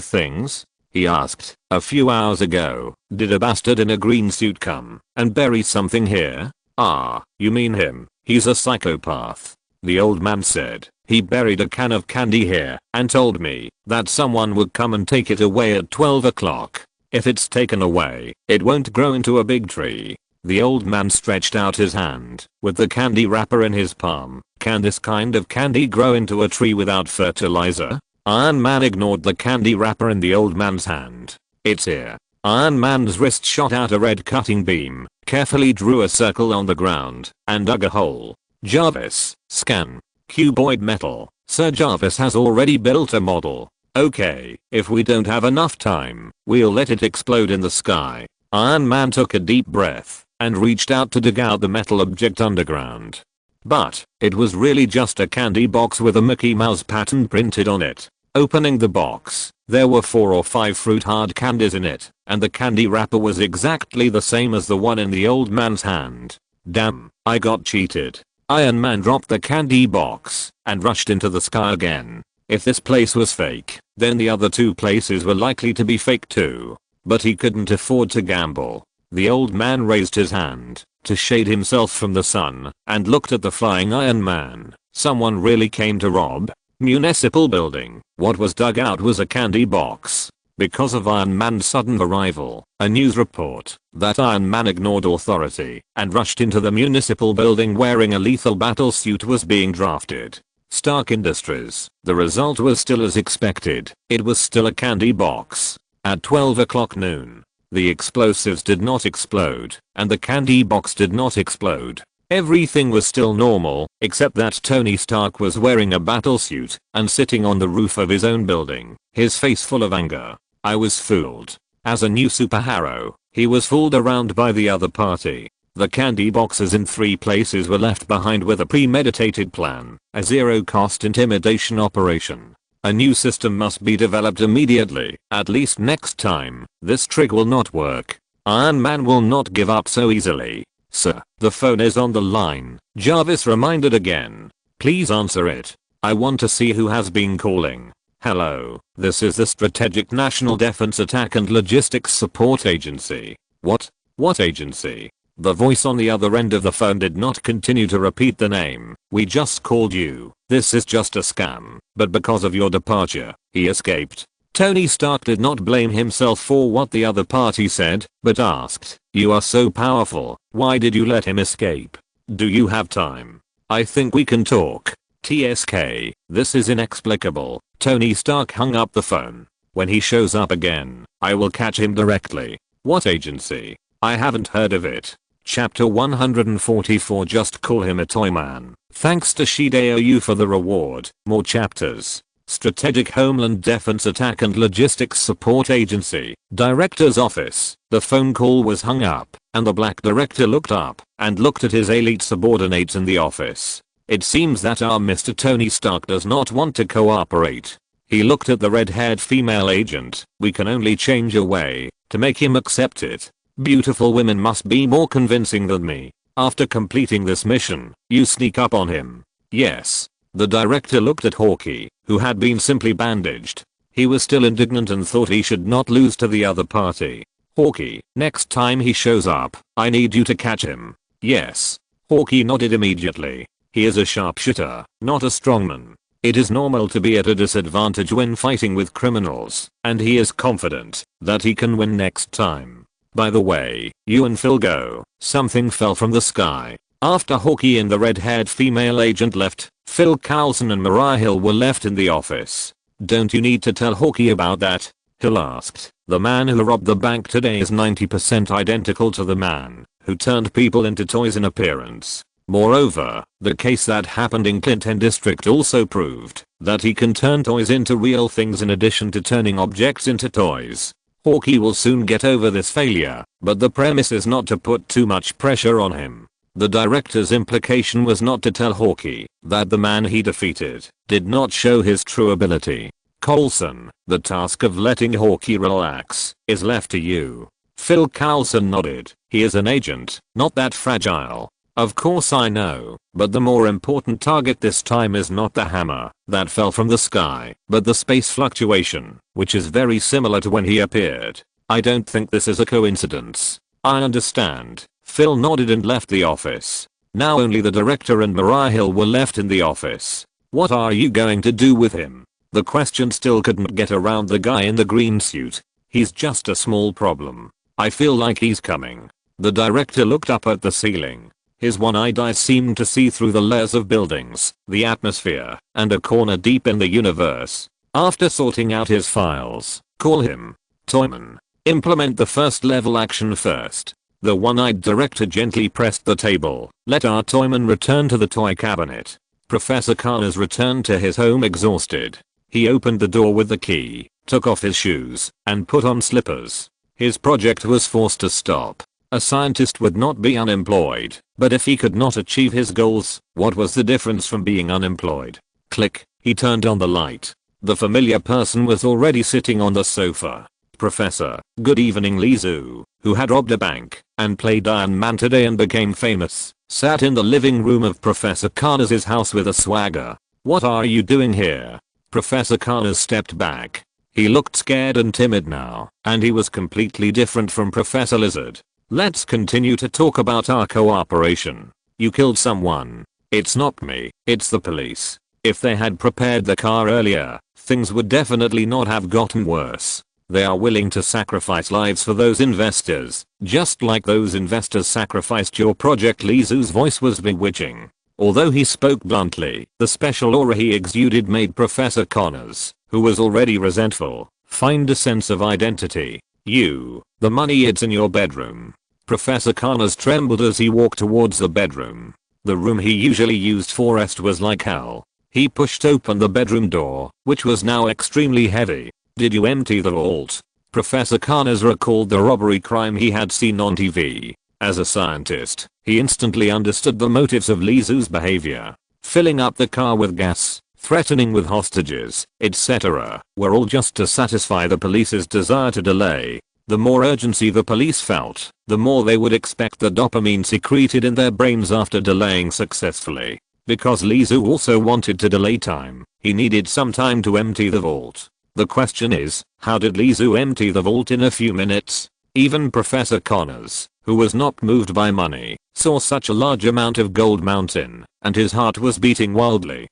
S1: things? He asked. A few hours ago, did a bastard in a green suit come and bury something here? Ah, you mean him. He's a psychopath. The old man said. He buried a can of candy here and told me that someone would come and take it away at 12 o'clock. If it's taken away, it won't grow into a big tree. The old man stretched out his hand with the candy wrapper in his palm. Can this kind of candy grow into a tree without fertilizer? Iron Man ignored the candy wrapper in the old man's hand. It's here. Iron Man's wrist shot out a red cutting beam, carefully drew a circle on the ground, and dug a hole. Jarvis, scan. Cuboid metal. Sir Jarvis has already built a model. Okay, if we don't have enough time, we'll let it explode in the sky. Iron Man took a deep breath and reached out to dig out the metal object underground. But it was really just a candy box with a Mickey Mouse pattern printed on it. Opening the box, there were 4 or 5 fruit hard candies in it, and the candy wrapper was exactly the same as the one in the old man's hand. Damn, I got cheated. Iron Man dropped the candy box and rushed into the sky again. If this place was fake, then the other 2 places were likely to be fake too. But he couldn't afford to gamble. The old man raised his hand to shade himself from the sun and looked at the flying Iron Man. Someone really came to rob. Municipal building. What was dug out was a candy box. Because of Iron Man's sudden arrival, a news report that Iron Man ignored authority and rushed into the municipal building wearing a lethal battle suit was being drafted. Stark Industries. The result was still as expected. It was still a candy box. At 12 o'clock noon, the explosives did not explode, and the candy box did not explode. Everything was still normal, except that Tony Stark was wearing a battle suit and sitting on the roof of his own building, his face full of anger. I was fooled. As a new superhero, he was fooled around by the other party. The candy boxes in 3 places were left behind with a premeditated plan, a zero-cost intimidation operation. A new system must be developed immediately, at least next time. This trick will not work. Iron Man will not give up so easily. Sir, the phone is on the line. Jarvis reminded again. Please answer it. I want to see who has been calling. Hello, this is the Strategic National Defense Attack and Logistics Support Agency. What? What agency? The voice on the other end of the phone did not continue to repeat the name. We just called you. This is just a scam. But because of your departure, he escaped. Tony Stark did not blame himself for what the other party said, but asked, you are so powerful, why did you let him escape? Do you have time? I think we can talk. TSK, this is inexplicable. Tony Stark hung up the phone. When he shows up again, I will catch him directly. What agency? I haven't heard of it. Chapter 144. Just call him a toy man. Thanks to Shideo for the reward. More chapters. Strategic Homeland Defense Attack and Logistics Support Agency. Director's office. The phone call was hung up, and the black director looked up and looked at his elite subordinates in the office. It seems that our Mr. Tony Stark does not want to cooperate. He looked at the red-haired female agent. We can only change a way to make him accept it. Beautiful women must be more convincing than me. After completing this mission, you sneak up on him. Yes. The director looked at Hawkeye, who had been simply bandaged. He was still indignant and thought he should not lose to the other party. Hawkeye, next time he shows up, I need you to catch him. Yes. Hawkeye nodded immediately. He is a sharpshooter, not a strongman. It is normal to be at a disadvantage when fighting with criminals, and he is confident that he can win next time. By the way, you and Phil go. Something fell from the sky. After Hawkeye and the red-haired female agent left, Phil Coulson and Mariah Hill were left in the office. Don't you need to tell Hawkeye about that? Hill asked. The man who robbed the bank today is 90% identical to the man who turned people into toys in appearance. Moreover, the case that happened in Clinton District also proved that he can turn toys into real things in addition to turning objects into toys. Hawkeye will soon get over this failure, but the premise is not to put too much pressure on him. The director's implication was not to tell Hawkeye that the man he defeated did not show his true ability. Coulson, the task of letting Hawkeye relax is left to you. Phil Coulson nodded. He is an agent, not that fragile. Of course I know, but the more important target this time is not the hammer that fell from the sky, but the space fluctuation, which is very similar to when he appeared. I don't think this is a coincidence. I understand. Phil nodded and left the office. Now only the director and Mariah Hill were left in the office. What are you going to do with him? The question still couldn't get around the guy in the green suit. He's just a small problem. I feel like he's coming. The director looked up at the ceiling. His one-eyed eyes seemed to see through the layers of buildings, the atmosphere, and a corner deep in the universe. After sorting out his files, call him. Toyman. Implement the first level action first. The one-eyed director gently pressed the table. Let our Toyman return to the toy cabinet. Professor Connors returned to his home exhausted. He opened the door with the key, took off his shoes, and put on slippers. His project was forced to stop. A scientist would not be unemployed, but if he could not achieve his goals, what was the difference from being unemployed? Click, he turned on the light. The familiar person was already sitting on the sofa. Professor, good evening. Lizu, who had robbed a bank and played Iron Man today and became famous, sat in the living room of Professor Connors' house with a swagger. What are you doing here? Professor Connors stepped back. He looked scared and timid now, and he was completely different from Professor Lizard. Let's continue to talk about our cooperation. You killed someone. It's not me, it's the police. If they had prepared the car earlier, things would definitely not have gotten worse. They are willing to sacrifice lives for those investors, just like those investors sacrificed your project. Lizu's voice was bewitching. Although he spoke bluntly, the special aura he exuded made Professor Connors, who was already resentful, find a sense of identity. You, the money, it's in your bedroom. Professor Connors trembled as he walked towards the bedroom. The room he usually used for rest was like hell. He pushed open the bedroom door, which was now extremely heavy. Did you empty the vault? Professor Connors recalled the robbery crime he had seen on TV. As a scientist, he instantly understood the motives of Lizu's behavior. Filling up the car with gas, threatening with hostages, etc., were all just to satisfy the police's desire to delay. The more urgency the police felt, the more they would expect the dopamine secreted in their brains after delaying successfully. Because Lizu also wanted to delay time, he needed some time to empty the vault. The question is, how did Lizu empty the vault in a few minutes? Even Professor Connors, who was not moved by money, saw such a large amount of gold mountain, and his heart was beating wildly.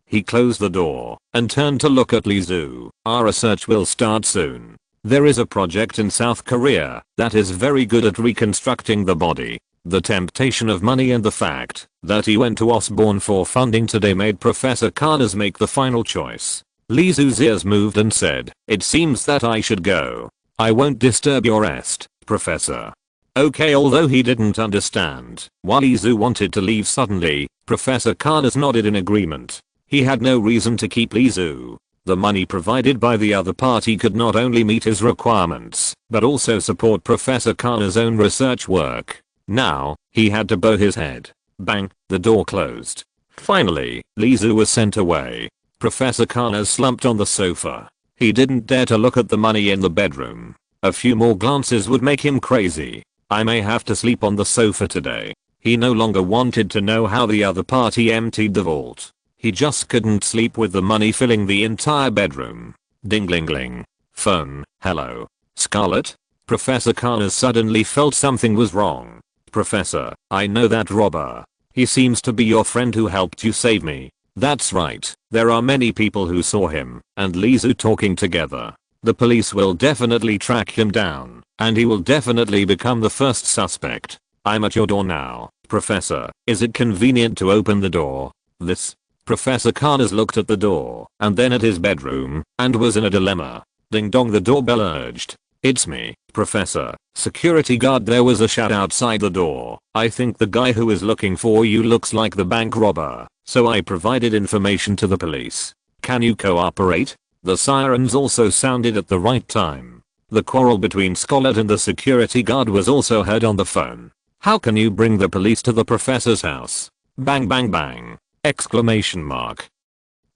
S1: He closed the door and turned to look at Lizu. Our research will start soon. There is a project in South Korea that is very good at reconstructing the body. The temptation of money and the fact that he went to Osborne for funding today made Professor Connors make the final choice. Lizu's ears moved and said, "It seems that I should go. I won't disturb your rest, Professor." Okay. Although he didn't understand why Lizu wanted to leave suddenly, Professor Connors nodded in agreement. He had no reason to keep Lizu. The money provided by the other party could not only meet his requirements, but also support Professor Connors' own research work. Now, he had to bow his head. Bang, the door closed. Finally, Lizu was sent away. Professor Connors slumped on the sofa. He didn't dare to look at the money in the bedroom. A few more glances would make him crazy. I may have to sleep on the sofa today. He no longer wanted to know how the other party emptied the vault. He just couldn't sleep with the money filling the entire bedroom. Ding-ling-ling. Phone. Hello. Scarlet? Professor Connors suddenly felt something was wrong. Professor, I know that robber. He seems to be your friend who helped you save me. That's right. There are many people who saw him and Lizu talking together. The police will definitely track him down, and he will definitely become the first suspect. I'm at your door now. Professor, is it convenient to open the door? Professor Connors looked at the door, and then at his bedroom, and was in a dilemma. Ding dong, the doorbell urged. It's me, Professor. Security guard. There was a shout outside the door. I think the guy who is looking for you looks like the bank robber, so I provided information to the police. Can you cooperate? The sirens also sounded at the right time. The quarrel between Scarlet and the security guard was also heard on the phone. How can you bring the police to the professor's house? Bang bang bang! Exclamation mark.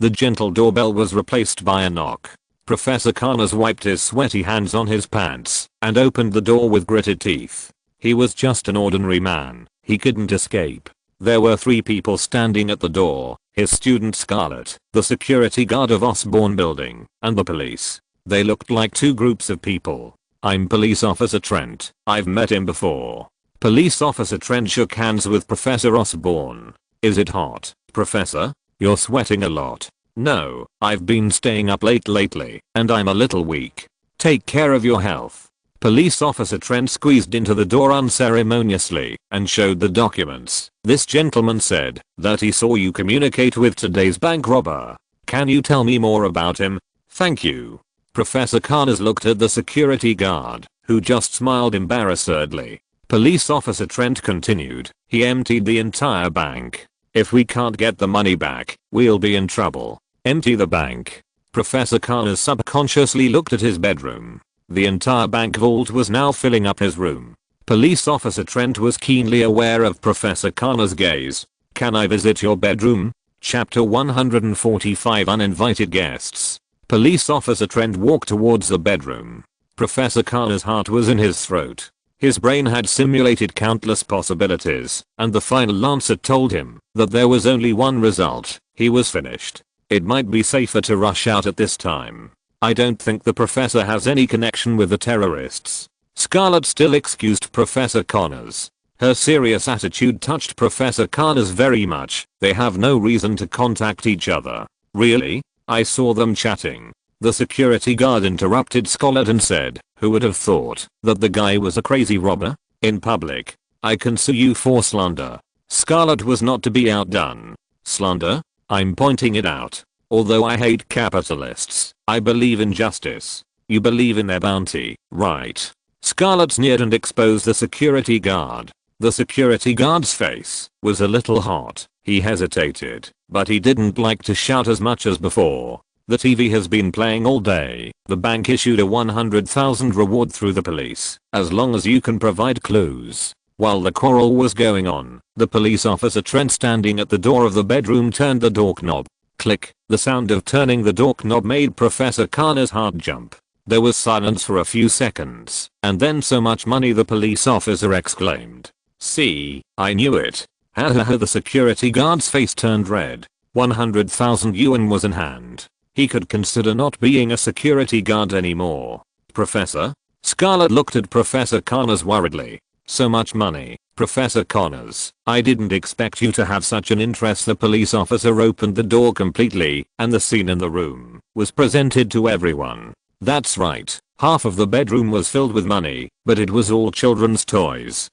S1: The gentle doorbell was replaced by a knock. Professor Connors wiped his sweaty hands on his pants and opened the door with gritted teeth. He was just an ordinary man. He couldn't escape. There were 3 people standing at the door, his student Scarlet, the security guard of Osborne Building, and the police. They looked like 2 groups of people. "I'm Police Officer Trent. I've met him before." Police Officer Trent shook hands with Professor Osborne. "Is it hot, Professor? You're sweating a lot." "No, I've been staying up late lately, and I'm a little weak. Take care of your health." Police Officer Trent squeezed into the door unceremoniously and showed the documents. "This gentleman said that he saw you communicate with today's bank robber. Can you tell me more about him? Thank you." Professor Connors looked at the security guard, who just smiled embarrassedly. Police Officer Trent continued, "He emptied the entire bank. If we can't get the money back, we'll be in trouble." "Empty the bank?" Professor Connors subconsciously looked at his bedroom. The entire bank vault was now filling up his room. Police Officer Trent was keenly aware of Professor Connors' gaze. "Can I visit your bedroom?" Chapter 145 Uninvited Guests. Police Officer Trent walked towards the bedroom. Professor Connors' heart was in his throat. His brain had simulated countless possibilities, and the final answer told him that there was only one result. He was finished. It might be safer to rush out at this time. "I don't think the professor has any connection with the terrorists." Scarlet still excused Professor Connors. Her serious attitude touched Professor Connors very much. "They have no reason to contact each other." "Really? I saw them chatting." The security guard interrupted Scarlet and said, "Who would have thought that the guy was a crazy robber? In public. I can sue you for slander." Scarlet was not to be outdone. "Slander? I'm pointing it out. Although I hate capitalists, I believe in justice. You believe in their bounty, right?" Scarlet sneered and exposed the security guard. The security guard's face was a little hot. He hesitated, but he didn't like to shout as much as before. "The TV has been playing all day. The bank issued a 100,000 reward through the police, as long as you can provide clues." While the quarrel was going on, the police officer Trent standing at the door of the bedroom turned the door knob. Click. The sound of turning the door knob made Professor Connors' heart jump. There was silence for a few seconds, and then "So much money," the police officer exclaimed. "See, I knew it." Ha ha ha, the security guard's face turned red. 100,000 yuan was in hand. He could consider not being a security guard anymore. "Professor?" Scarlet looked at Professor Connors worriedly. "So much money, Professor Connors. I didn't expect you to have such an interest." The police officer opened the door completely, and the scene in the room was presented to everyone. That's right. Half of the bedroom was filled with money, but it was all children's toys.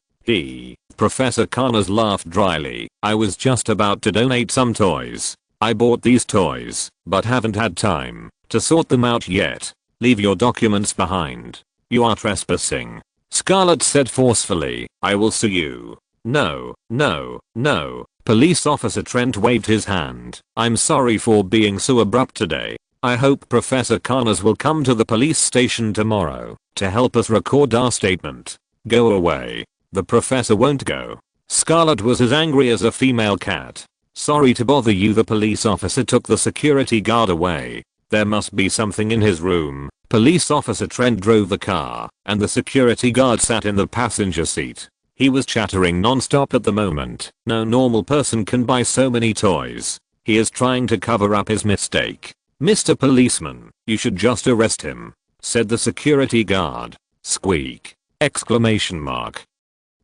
S1: Professor Connors laughed dryly. "I was just about to donate some toys. I bought these toys, but haven't had time to sort them out yet. Leave your documents behind. You are trespassing." Scarlet said forcefully, "I will sue you." "No, no, no." Police Officer Trent waved his hand. "I'm sorry for being so abrupt today. I hope Professor Connors will come to the police station tomorrow to help us record our statement." "Go away." "The professor won't go." Scarlet was as angry as a female cat. "Sorry to bother you." The police officer took the security guard away. There must be something in his room. Police Officer Trent drove the car, and the security guard sat in the passenger seat. He was chattering non-stop at the moment. "No normal person can buy so many toys. He is trying to cover up his mistake." "Mr. Policeman, you should just arrest him," said the security guard. Squeak! Exclamation mark.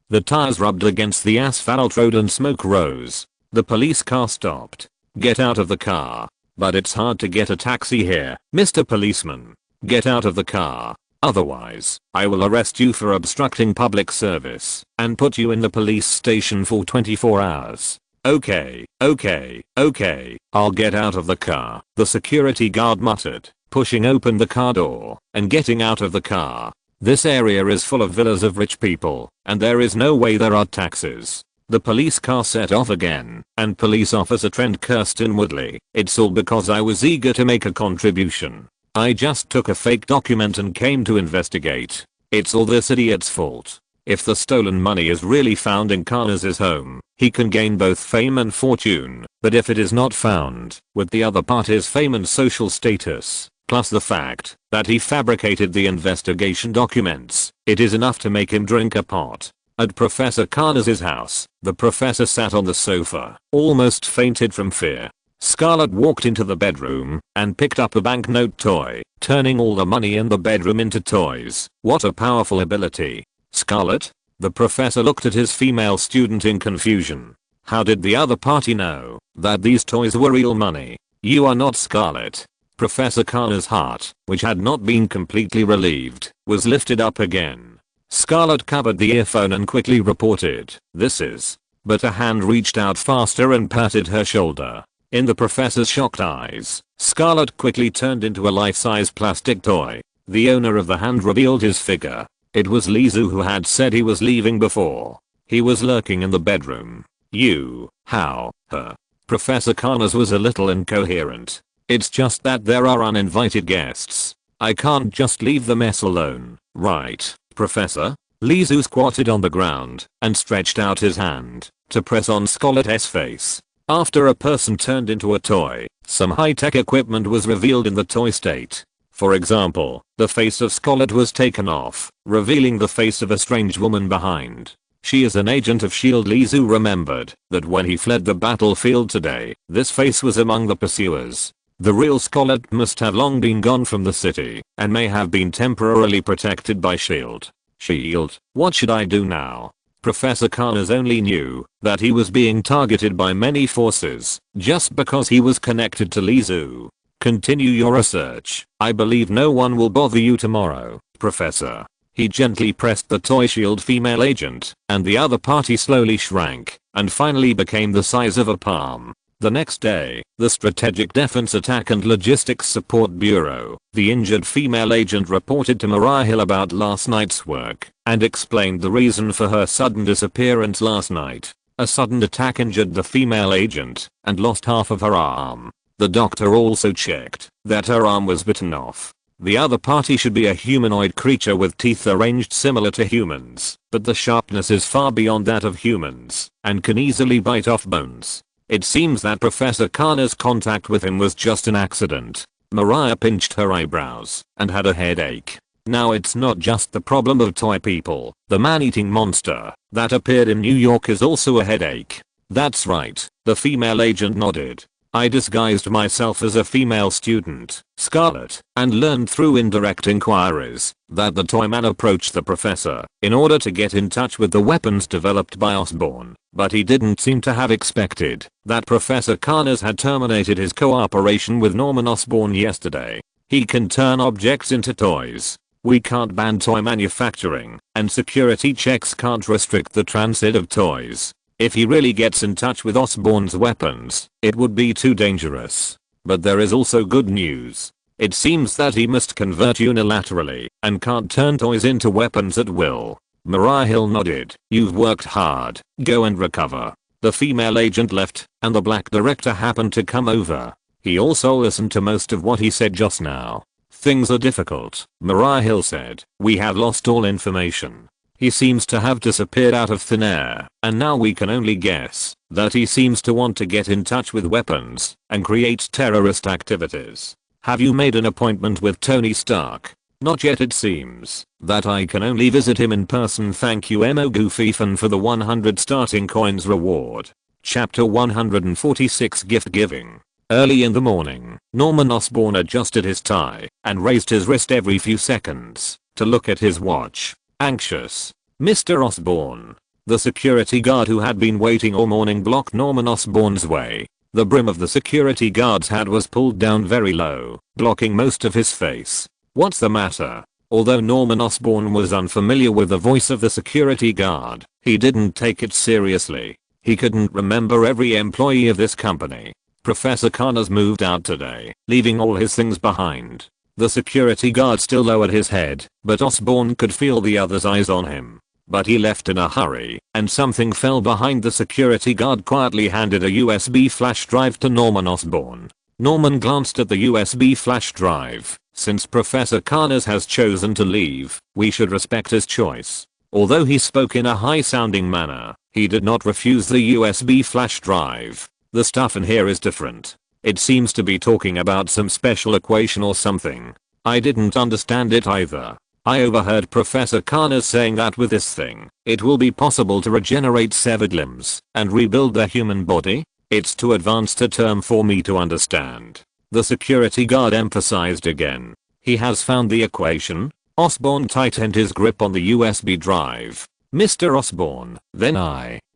S1: The tires rubbed against the asphalt road and smoke rose. The police car stopped. "Get out of the car." "But it's hard to get a taxi here, Mr. Policeman." "Get out of the car. Otherwise, I will arrest you for obstructing public service and put you in the police station for 24 hours. Okay, okay, okay, I'll get out of the car," the security guard muttered, pushing open the car door and getting out of the car. "This area is full of villas of rich people, and there is no way there are taxis." The police car set off again, and Police Officer Trent cursed inwardly. "It's all because I was eager to make a contribution. I just took a fake document and came to investigate. It's all this idiot's fault. If the stolen money is really found in Connors' home, he can gain both fame and fortune, but if it is not found, with the other party's fame and social status, plus the fact that he fabricated the investigation documents, it is enough to make him drink a pot. At Professor Connors' house, the professor sat on the sofa, almost fainted from fear. Scarlet walked into the bedroom and picked up a banknote toy, turning all the money in the bedroom into toys. What a powerful ability. Scarlet? The professor looked at his female student in confusion. How did the other party know that these toys were real money? You are not Scarlet. Professor Connors' heart, which had not been completely relieved, was lifted up again. Scarlet covered the earphone and quickly reported, "This is." But a hand reached out faster and patted her shoulder. In the professor's shocked eyes, Scarlet quickly turned into a life-size plastic toy. The owner of the hand revealed his figure. It was Lizu, who had said he was leaving before. He was lurking in the bedroom. How, her? Professor Connors was a little incoherent. It's just that there are uninvited guests. I can't just leave the mess alone, right, Professor? Lizu squatted on the ground and stretched out his hand to press on Scarlet's face. After a person turned into a toy, some high-tech equipment was revealed in the toy state. For example, the face of Scarlet was taken off, revealing the face of a strange woman behind. She is an agent of S.H.I.E.L.D. Lizu remembered that when he fled the battlefield today, this face was among the pursuers. The real Scarlet must have long been gone from the city and may have been temporarily protected by S.H.I.E.L.D. S.H.I.E.L.D. What should I do now? Professor Connors only knew that he was being targeted by many forces just because he was connected to Lizu. Continue your research. I believe no one will bother you tomorrow, Professor. He gently pressed the toy S.H.I.E.L.D. female agent, and the other party slowly shrank and finally became the size of a palm. The next day, the Strategic Defense Attack and Logistics Support Bureau, the injured female agent reported to Mariah Hill about last night's work and explained the reason for her sudden disappearance last night. A sudden attack injured the female agent and lost half of her arm. The doctor also checked that her arm was bitten off. The other party should be a humanoid creature with teeth arranged similar to humans, but the sharpness is far beyond that of humans and can easily bite off bones. It seems that Professor Connors' contact with him was just an accident. Mariah pinched her eyebrows and had a headache. Now it's not just the problem of toy people. The man-eating monster that appeared in New York is also a headache. That's right, the female agent nodded. I disguised myself as a female student, Scarlet, and learned through indirect inquiries that the toy man approached the professor in order to get in touch with the weapons developed by Osborn, but he didn't seem to have expected that Professor Connors had terminated his cooperation with Norman Osborn yesterday. He can turn objects into toys. We can't ban toy manufacturing, and security checks can't restrict the transit of toys. If he really gets in touch with Osborn's weapons, it would be too dangerous. But there is also good news. It seems that he must convert unilaterally and can't turn toys into weapons at will. Mariah Hill nodded. You've worked hard. Go and recover. The female agent left, and the black director happened to come over. He also listened to most of what he said just now. Things are difficult, Mariah Hill said. We have lost all information. He seems to have disappeared out of thin air, and now we can only guess that he seems to want to get in touch with weapons and create terrorist activities. Have you made an appointment with Tony Stark? Not yet. It seems that I can only visit him in person. Thank you Mo Goofyfan for the 100 starting coins reward. Chapter 146 Gift Giving. Early in the morning, Norman Osborn adjusted his tie and raised his wrist every few seconds to look at his watch. Anxious. Mr. Osborn. The security guard who had been waiting all morning blocked Norman Osborn's way. The brim of the security guard's hat was pulled down very low, blocking most of his face. What's the matter? Although Norman Osborn was unfamiliar with the voice of the security guard, he didn't take it seriously. He couldn't remember every employee of this company. Professor Connors moved out today, leaving all his things behind. The security guard still lowered his head, but Osborn could feel the other's eyes on him. But he left in a hurry, and something fell behind. The security guard quietly handed a USB flash drive to Norman Osborn. Norman glanced at the USB flash drive. Since Professor Connors has chosen to leave, we should respect his choice. Although he spoke in a high-sounding manner, he did not refuse the USB flash drive. The stuff in here is different. It seems to be talking about some special equation or something. I didn't understand it either. I overheard Professor Connors saying that with this thing, it will be possible to regenerate severed limbs and rebuild the human body. It's too advanced a term for me to understand. The security guard emphasized again. He has found the equation. Osborn tightened his grip on the USB drive. Mr. Osborn, then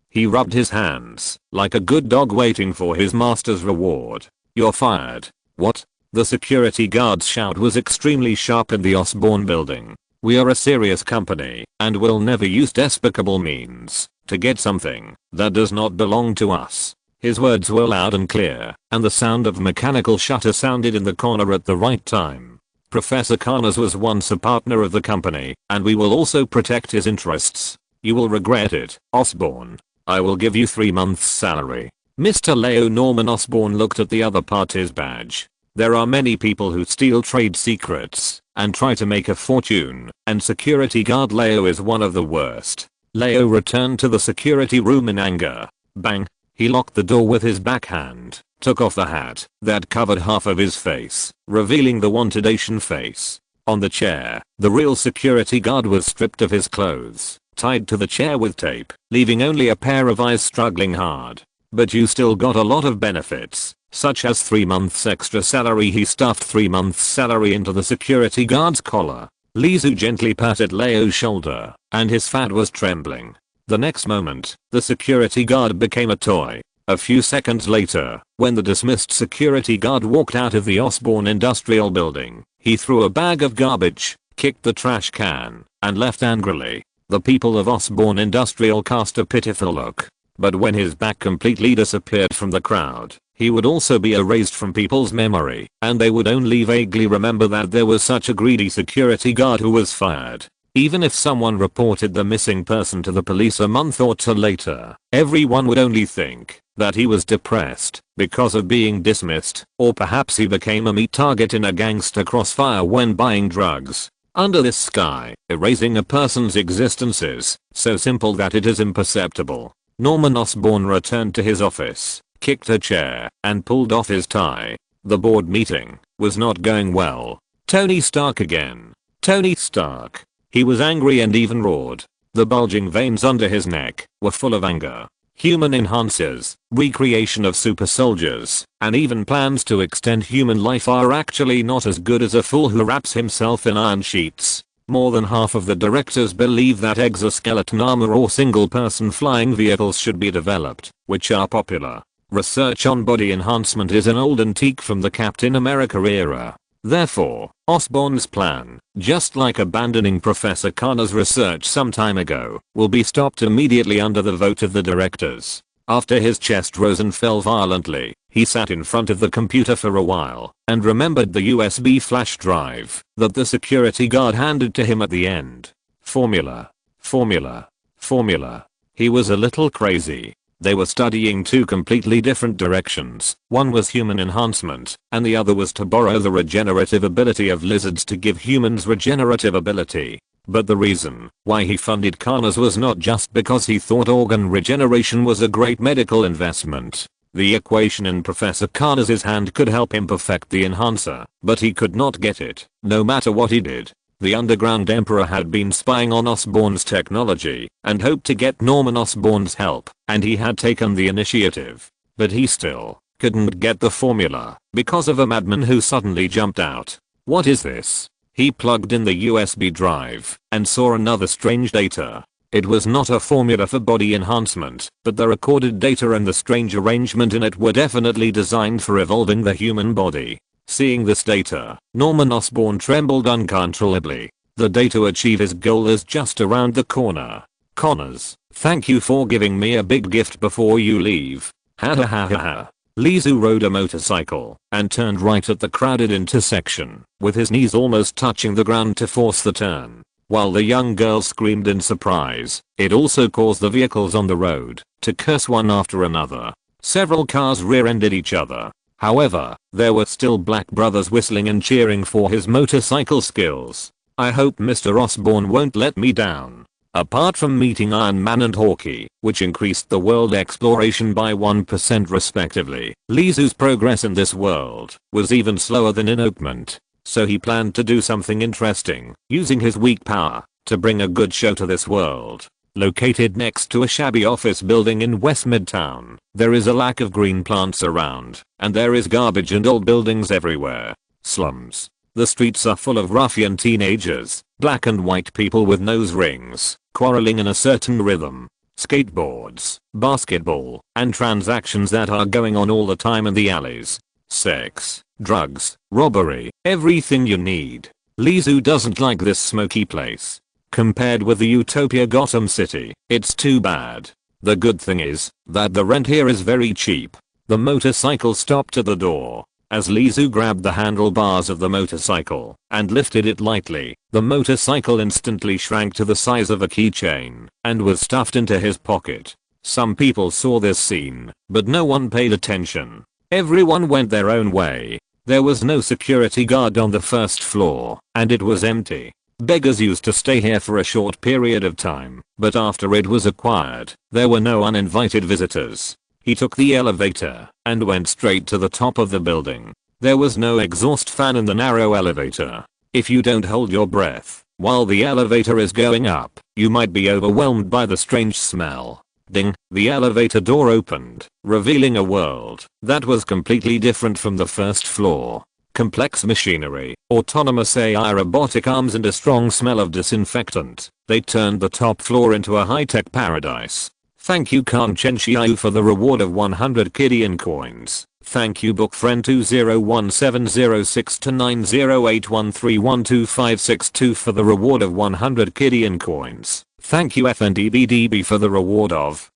S1: He rubbed his hands, like a good dog waiting for his master's reward. You're fired. What? The security guard's shout was extremely sharp in the Osborn building. We are a serious company, and will never use despicable means to get something that does not belong to us. His words were loud and clear, and the sound of mechanical shutter sounded in the corner at the right time. Professor Connors was once a partner of the company, and we will also protect his interests. You will regret it, Osborn. I will give you 3 months' salary. Mr. Leo Norman Osborn looked at the other party's badge. There are many people who steal trade secrets and try to make a fortune, and security guard Leo is one of the worst. Leo returned to the security room in anger. Bang! He locked the door with his backhand, took off the hat that covered half of his face, revealing the wanted Asian face. On the chair, the real security guard was stripped of his clothes, tied to the chair with tape, leaving only a pair of eyes struggling hard. But you still got a lot of benefits, such as 3 months extra salary. He stuffed 3 months salary into the security guard's collar. Lizu gently patted Leo's shoulder, and his fat was trembling. The next moment, the security guard became a toy. A few seconds later, when the dismissed security guard walked out of the Osborn Industrial Building, he threw a bag of garbage, kicked the trash can, and left angrily. The people of Osborn Industrial cast a pitiful look. But when his back completely disappeared from the crowd, he would also be erased from people's memory, and they would only vaguely remember that there was such a greedy security guard who was fired. Even if someone reported the missing person to the police a month or two later, everyone would only think that he was depressed because of being dismissed, or perhaps he became a meat target in a gangster crossfire when buying drugs. Under this sky, erasing a person's existence is so simple that it is imperceptible. Norman Osborn returned to his office, kicked a chair, and pulled off his tie. The board meeting was not going well. Tony Stark again. Tony Stark. He was angry and even roared. The bulging veins under his neck were full of anger. Human enhancers, recreation of super soldiers, and even plans to extend human life are actually not as good as a fool who wraps himself in iron sheets. More than half of the directors believe that exoskeleton armor or single-person flying vehicles should be developed, which are popular. Research on body enhancement is an old antique from the Captain America era. Therefore, Osborn's plan, just like abandoning Professor Connor's research some time ago, will be stopped immediately under the vote of the directors. After his chest rose and fell violently, he sat in front of the computer for a while and remembered the USB flash drive that the security guard handed to him at the end. Formula. Formula. Formula. He was a little crazy. They were studying 2 completely different directions. One was human enhancement, and the other was to borrow the regenerative ability of lizards to give humans regenerative ability. But the reason why he funded Connors was not just because he thought organ regeneration was a great medical investment. The equation in Professor Connors' hand could help him perfect the enhancer, but he could not get it, no matter what he did. The Underground Emperor had been spying on Osborn's technology and hoped to get Norman Osborn's help, and he had taken the initiative. But he still couldn't get the formula because of a madman who suddenly jumped out. What is this? He plugged in the USB drive and saw another strange data. It was not a formula for body enhancement, but the recorded data and the strange arrangement in it were definitely designed for evolving the human body. Seeing this data, Norman Osborn trembled uncontrollably. The day to achieve his goal is just around the corner. Connors, thank you for giving me a big gift before you leave. Ha ha ha ha ha. Lizu rode a motorcycle and turned right at the crowded intersection, with his knees almost touching the ground to force the turn. While the young girl screamed in surprise, it also caused the vehicles on the road to curse one after another. Several cars rear-ended each other. However, there were still black brothers whistling and cheering for his motorcycle skills. I hope Mr. Osborn won't let me down. Apart from meeting Iron Man and Hawkeye, which increased the world exploration by 1% respectively, Lee Su's progress in this world was even slower than in Oakmont. So he planned to do something interesting, using his weak power, to bring a good show to this world. Located next to a shabby office building in West Midtown, there is a lack of green plants around, and there is garbage and old buildings everywhere. Slums. The streets are full of ruffian teenagers, black and white people with nose rings, quarreling in a certain rhythm. Skateboards, basketball, and transactions that are going on all the time in the alleys. Sex, drugs, robbery, everything you need. Lee Su doesn't like this smoky place. Compared with the Utopia Gotham City, it's too bad. The good thing is that the rent here is very cheap. The motorcycle stopped at the door. As Lee Su grabbed the handlebars of the motorcycle and lifted it lightly, the motorcycle instantly shrank to the size of a keychain and was stuffed into his pocket. Some people saw this scene, but no one paid attention. Everyone went their own way. There was no security guard on the first floor, and it was empty. Beggars used to stay here for a short period of time, but after it was acquired, there were no uninvited visitors. He took the elevator and went straight to the top of the building. There was no exhaust fan in the narrow elevator. If you don't hold your breath while the elevator is going up, you might be overwhelmed by the strange smell. Ding, the elevator door opened, revealing a world that was completely different from the first floor. Complex machinery, autonomous AI robotic arms and a strong smell of disinfectant. They turned the top floor into a high-tech paradise. Thank you Khan Chen-Xiao for the reward of 100 Kidian coins. Thank you book friend 20170629081312562 for the reward of 100 Kidian coins. Thank you FNDBDB for the reward of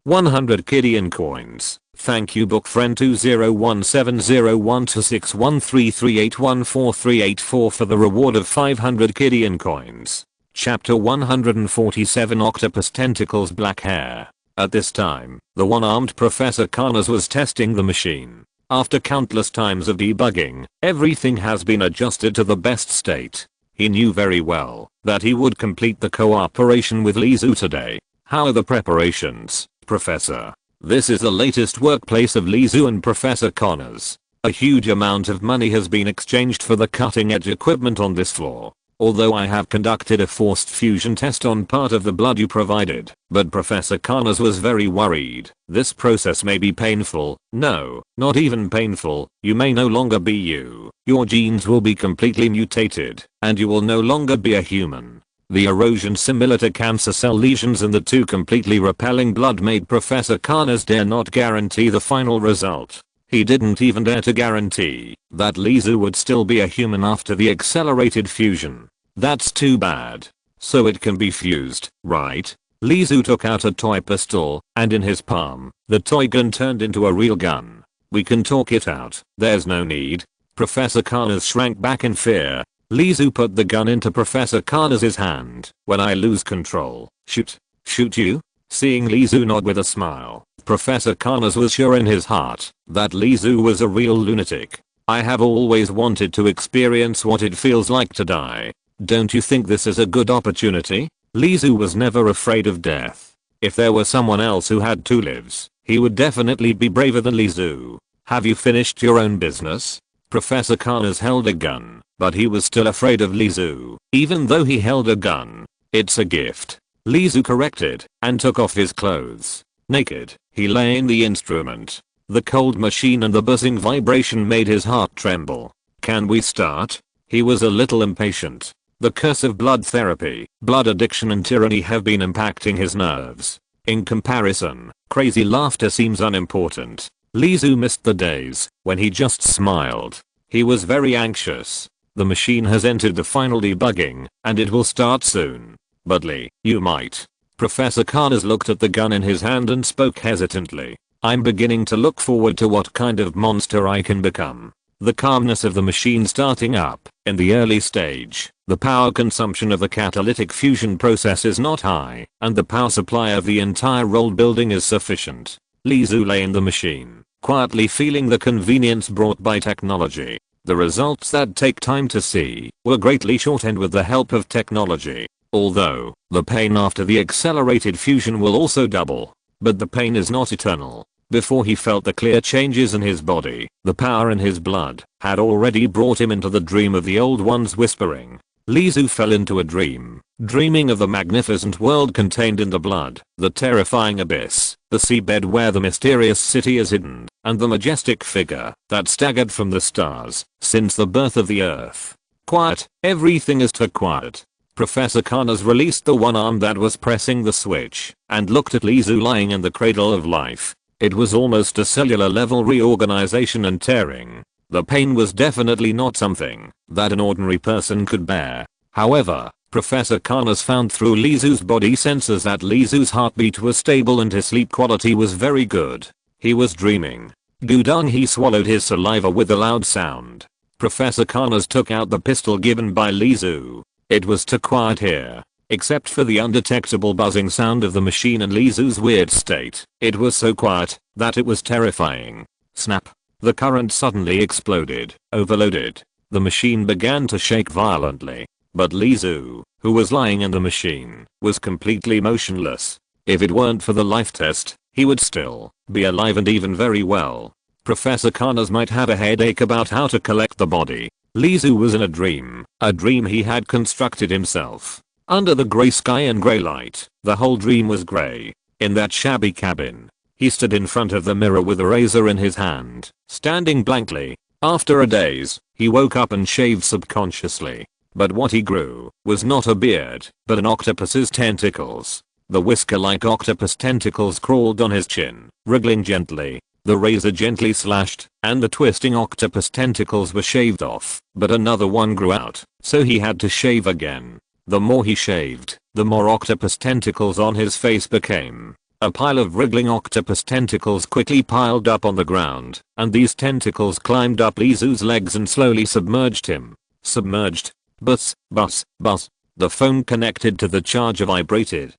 S1: 100 Kidian coins. Thank you book friend 20170126133814384 for the reward of 500 Kidian coins. Chapter 147 Octopus Tentacles Black Hair. At this time, the one-armed Professor Connors was testing the machine. After countless times of debugging, everything has been adjusted to the best state. He knew very well that he would complete the cooperation with Lee Su today. How are the preparations, Professor? This is the latest workplace of Lee Su and Professor Connors. A huge amount of money has been exchanged for the cutting-edge equipment on this floor. Although I have conducted a forced fusion test on part of the blood you provided, but Professor Connors was very worried. This process may be painful. No, not even painful. You may no longer be you. Your genes will be completely mutated, and you will no longer be a human. The erosion similar to cancer cell lesions in the two completely repelling blood made Professor Connors dare not guarantee the final result. He didn't even dare to guarantee that Lee Su would still be a human after the accelerated fusion. That's too bad. So it can be fused, right? Lee Su took out a toy pistol, and in his palm, the toy gun turned into a real gun. We can talk it out. There's no need. Professor Connors shrank back in fear. Lee Su put the gun into Professor Connors' hand. When I lose control, shoot. Shoot you? Seeing Lee Su nod with a smile, Professor Connors was sure in his heart that Lee Su was a real lunatic. I have always wanted to experience what it feels like to die. Don't you think this is a good opportunity? Lee Su was never afraid of death. If there were someone else who had two lives, he would definitely be braver than Lee Su. Have you finished your own business? Professor Connors held a gun, but he was still afraid of Lee Su, even though he held a gun. It's a gift. Lee Su corrected and took off his clothes. Naked, he lay in the instrument. The cold machine and the buzzing vibration made his heart tremble. Can we start? He was a little impatient. The curse of blood therapy, blood addiction and tyranny have been impacting his nerves. In comparison, crazy laughter seems unimportant. Lee Su missed the days when he just smiled. He was very anxious. The machine has entered the final debugging, and it will start soon. But Lee, you might. Professor Connors looked at the gun in his hand and spoke hesitantly. I'm beginning to look forward to what kind of monster I can become. The calmness of the machine starting up, in the early stage, the power consumption of the catalytic fusion process is not high, and the power supply of the entire old building is sufficient. Lee Su lay in the machine, quietly feeling the convenience brought by technology. The results that take time to see were greatly shortened with the help of technology. Although, the pain after the accelerated fusion will also double. But the pain is not eternal. Before he felt the clear changes in his body, the power in his blood had already brought him into the dream of the old ones whispering. Lizu fell into a dream, dreaming of the magnificent world contained in the blood, the terrifying abyss, the seabed where the mysterious city is hidden, and the majestic figure that staggered from the stars since the birth of the earth. Quiet, everything is too quiet. Professor Connors released the one arm that was pressing the switch and looked at Lizu lying in the cradle of life. It was almost a cellular level reorganization and tearing. The pain was definitely not something that an ordinary person could bear. However, Professor Connors found through Lizu's body sensors that Lizu's heartbeat was stable and his sleep quality was very good. He was dreaming. Gudang, he swallowed his saliva with a loud sound. Professor Connors took out the pistol given by Lizu. It was too quiet here. Except for the undetectable buzzing sound of the machine and Lizu's weird state. It was so quiet that it was terrifying. Snap. The current suddenly exploded, overloaded. The machine began to shake violently. But Lizu, who was lying in the machine, was completely motionless. If it weren't for the life test, he would still be alive and even very well. Professor Connors might have a headache about how to collect the body. Lizu was in a dream he had constructed himself. Under the grey sky and grey light, the whole dream was grey. In that shabby cabin, he stood in front of the mirror with a razor in his hand, standing blankly. After a daze, he woke up and shaved subconsciously. But what he grew was not a beard, but an octopus's tentacles. The whisker-like octopus tentacles crawled on his chin, wriggling gently. The razor gently slashed, and the twisting octopus tentacles were shaved off, but another one grew out, so he had to shave again. The more he shaved, the more octopus tentacles on his face became. A pile of wriggling octopus tentacles quickly piled up on the ground, and these tentacles climbed up Lizu's legs and slowly submerged him. Submerged. Buzz. The phone connected to the charger vibrated.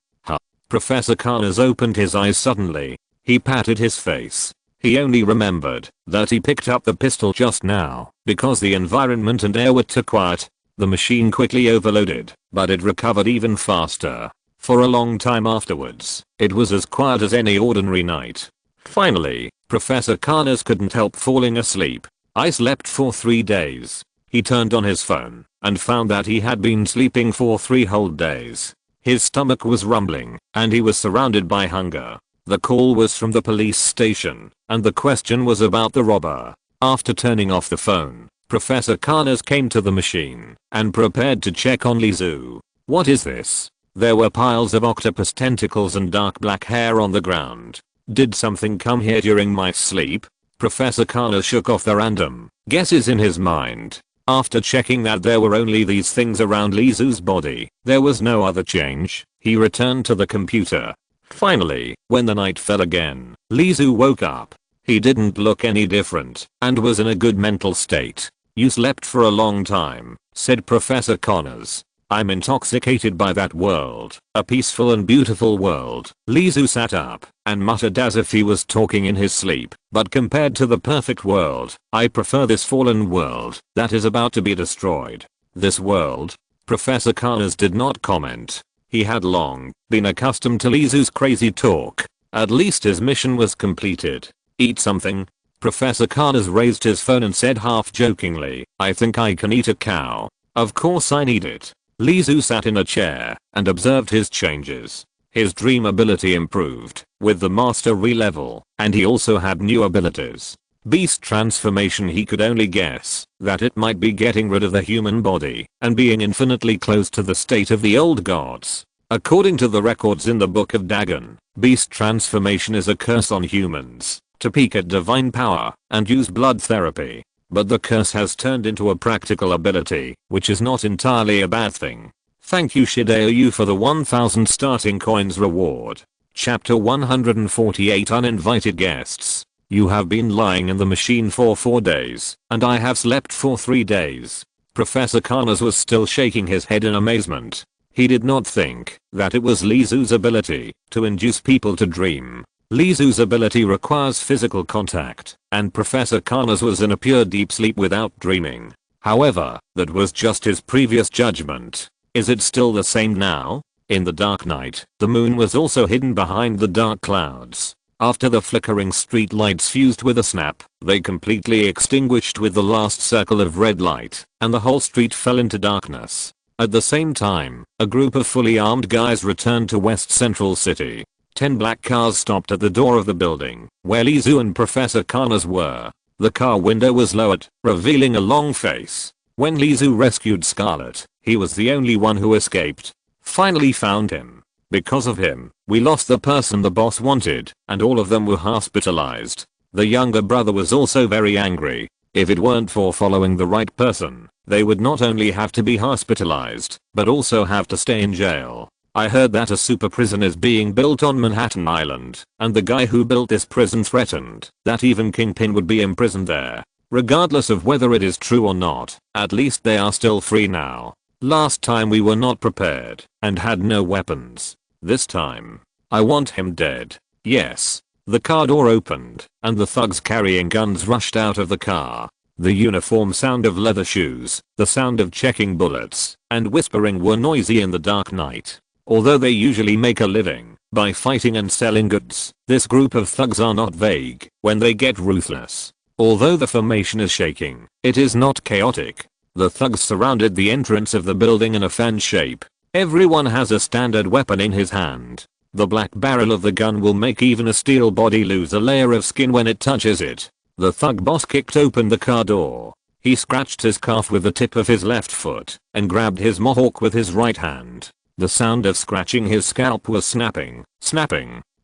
S1: Professor Connors opened his eyes suddenly. He patted his face. He only remembered that he picked up the pistol just now because the environment and air were too quiet. The machine quickly overloaded, but it recovered even faster. For a long time afterwards, it was as quiet as any ordinary night. Finally, Professor Connors couldn't help falling asleep. I slept for 3 days. He turned on his phone and found that he had been sleeping for 3 whole days. His stomach was rumbling and he was surrounded by hunger. The call was from the police station and the question was about the robber. After turning off the phone, Professor Connors came to the machine and prepared to check on Lizu. What is this? There were piles of octopus tentacles and dark black hair on the ground. Did something come here during my sleep? Professor Connors shook off the random guesses in his mind. After checking that there were only these things around Lizu's body, there was no other change, he returned to the computer. Finally, when the night fell again, Lizu woke up. He didn't look any different and was in a good mental state. You slept for a long time, said Professor Connors. I'm intoxicated by that world, a peaceful and beautiful world. Lizu sat up and muttered as if he was talking in his sleep, but compared to the perfect world, I prefer this fallen world that is about to be destroyed. This world? Professor Connors did not comment. He had long been accustomed to Lizu's crazy talk. At least his mission was completed. Eat something? Professor Connors raised his phone and said half jokingly, I think I can eat a cow. Of course I need it. Lizu sat in a chair and observed his changes. His dream ability improved with the mastery level, and he also had new abilities. Beast transformation, he could only guess that it might be getting rid of the human body and being infinitely close to the state of the old gods. According to the records in the Book of Dagon, beast transformation is a curse on humans to peak at divine power and use blood therapy. But the curse has turned into a practical ability, which is not entirely a bad thing. Thank you Shideo for the 1000 starting coins reward. Chapter 148 Uninvited Guests. You have been lying in the machine for 4 days, and I have slept for 3 days. Professor Connors was still shaking his head in amazement. He did not think that it was Lizu's ability to induce people to dream. Lizu's ability requires physical contact, and Professor Connors was in a pure deep sleep without dreaming. However, that was just his previous judgment. Is it still the same now? In the dark night, the moon was also hidden behind the dark clouds. After the flickering street lights fused with a snap, they completely extinguished with the last circle of red light, and the whole street fell into darkness. At the same time, a group of fully armed guys returned to West Central City. 10 black cars stopped at the door of the building, where Lizu and Professor Connors were. The car window was lowered, revealing a long face. When Lizu rescued Scarlet, he was the only one who escaped. Finally found him. Because of him, we lost the person the boss wanted, and all of them were hospitalized. The younger brother was also very angry. If it weren't for following the right person, they would not only have to be hospitalized, but also have to stay in jail. I heard that a super prison is being built on Manhattan Island, and the guy who built this prison threatened that even Kingpin would be imprisoned there. Regardless of whether it is true or not, at least they are still free now. Last time we were not prepared, and had no weapons. This time, I want him dead. Yes. The car door opened, and the thugs carrying guns rushed out of the car. The uniform sound of leather shoes, the sound of checking bullets, and whispering were noisy in the dark night. Although they usually make a living by fighting and selling goods, this group of thugs are not vague when they get ruthless. Although the formation is shaking, it is not chaotic. The thugs surrounded the entrance of the building in a fan shape. Everyone has a standard weapon in his hand. The black barrel of the gun will make even a steel body lose a layer of skin when it touches it. The thug boss kicked open the car door. He scratched his calf with the tip of his left foot and grabbed his mohawk with his right hand. The sound of scratching his scalp was snapping.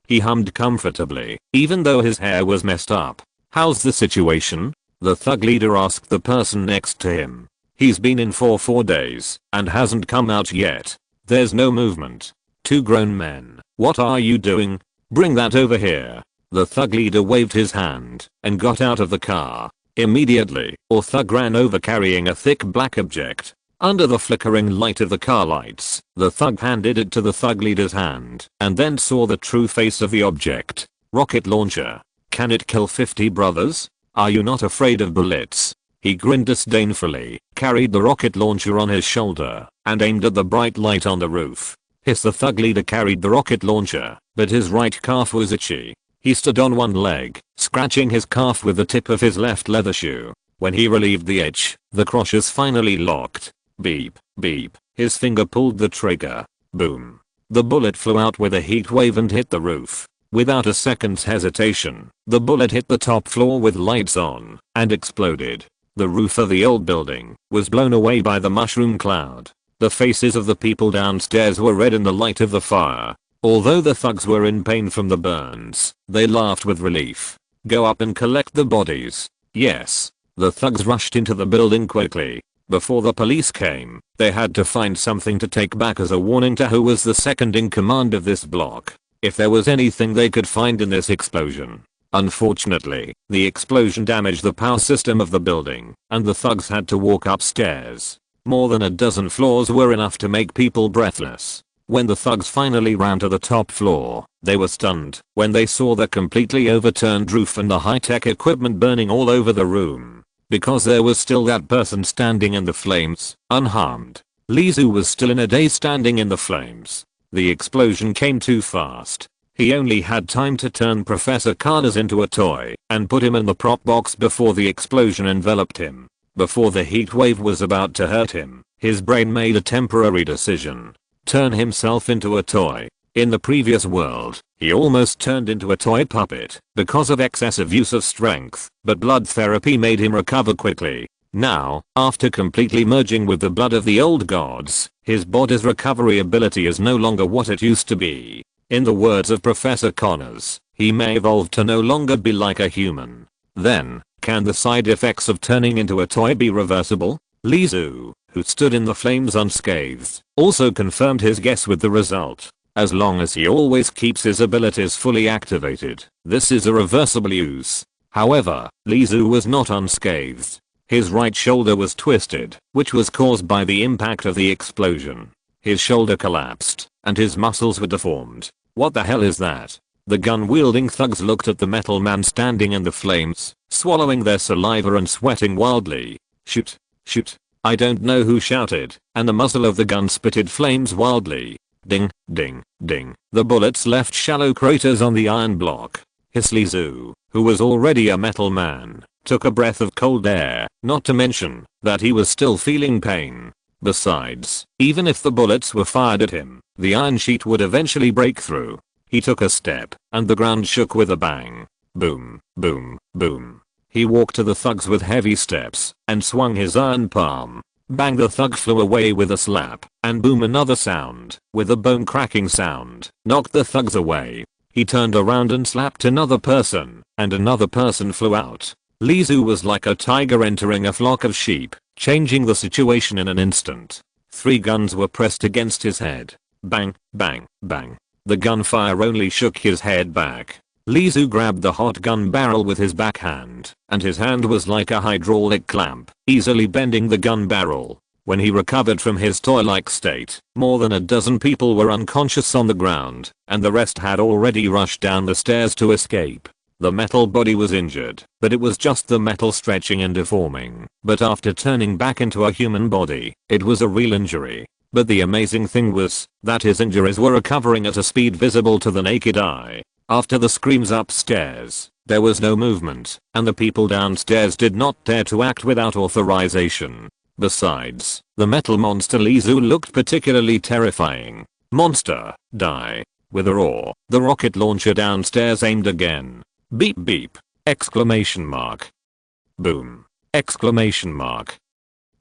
S1: He hummed comfortably, even though his hair was messed up. "How's the situation?" the thug leader asked the person next to him. "He's been in for 4 days and hasn't come out yet. There's no movement." Two grown men. "What are you doing? Bring that over here." The thug leader waved his hand and got out of the car. Immediately, a thug ran over carrying a thick black object. Under the flickering light of the car lights, the thug handed it to the thug leader's hand and then saw the true face of the object. Rocket launcher. "Can it kill 50 brothers? Are you not afraid of bullets?" He grinned disdainfully, carried the rocket launcher on his shoulder, and aimed at the bright light on the roof. The thug leader carried the rocket launcher, but his right calf was itchy. He stood on one leg, scratching his calf with the tip of his left leather shoe. When he relieved the itch, the crotches finally locked. Beep, beep. His finger pulled the trigger. Boom. The bullet flew out with a heat wave and hit the roof. Without a second's hesitation, the bullet hit the top floor with lights on and exploded. The roof of the old building was blown away by the mushroom cloud. The faces of the people downstairs were red in the light of the fire. Although the thugs were in pain from the burns, they laughed with relief. "Go up and collect the bodies." "Yes." The thugs rushed into the building quickly. Before the police came, they had to find something to take back as a warning to who was the second in command of this block. If there was anything they could find in this explosion. Unfortunately, the explosion damaged the power system of the building, and the thugs had to walk upstairs. More than a dozen floors were enough to make people breathless. When the thugs finally ran to the top floor, they were stunned when they saw the completely overturned roof and the high-tech equipment burning all over the room. Because there was still that person standing in the flames, unharmed. Lizu was still in a daze standing in the flames. The explosion came too fast. He only had time to turn Professor Connors into a toy and put him in the prop box before the explosion enveloped him. Before the heat wave was about to hurt him, his brain made a temporary decision. Turn himself into a toy. In the previous world, he almost turned into a toy puppet because of excessive use of strength, but blood therapy made him recover quickly. Now, after completely merging with the blood of the old gods, his body's recovery ability is no longer what it used to be. In the words of Professor Connors, he may evolve to no longer be like a human. Then, can the side effects of turning into a toy be reversible? Lizu, who stood in the flames unscathed, also confirmed his guess with the result. As long as he always keeps his abilities fully activated, this is a reversible use. However, Lizu was not unscathed. His right shoulder was twisted, which was caused by the impact of the explosion. His shoulder collapsed, and his muscles were deformed. What the hell is that? The gun-wielding thugs looked at the metal man standing in the flames, swallowing their saliva and sweating wildly. "Shoot. Shoot." I don't know who shouted, and the muzzle of the gun spitted flames wildly. Ding, ding, ding. The bullets left shallow craters on the iron block. Hiss Lizu, who was already a metal man, took a breath of cold air, not to mention that he was still feeling pain. Besides, even if the bullets were fired at him, the iron sheet would eventually break through. He took a step, and the ground shook with a bang. Boom, boom, boom. He walked to the thugs with heavy steps, and swung his iron palm. Bang, the thug flew away with a slap, and boom, another sound, with a bone cracking sound, knocked the thugs away. He turned around and slapped another person, and another person flew out. Lizu was like a tiger entering a flock of sheep, changing the situation in an instant. 3 guns were pressed against his head. Bang, bang, bang. The gunfire only shook his head back. Lizu grabbed the hot gun barrel with his backhand, and his hand was like a hydraulic clamp, easily bending the gun barrel. When he recovered from his toy-like state, more than a dozen people were unconscious on the ground, and the rest had already rushed down the stairs to escape. The metal body was injured, but it was just the metal stretching and deforming. But after turning back into a human body, it was a real injury. But the amazing thing was that his injuries were recovering at a speed visible to the naked eye. After the screams upstairs, there was no movement, and the people downstairs did not dare to act without authorization. Besides, the metal monster Lizu looked particularly terrifying. Monster, die. With a roar, the rocket launcher downstairs aimed again. Beep beep! Exclamation mark. Boom! Exclamation mark.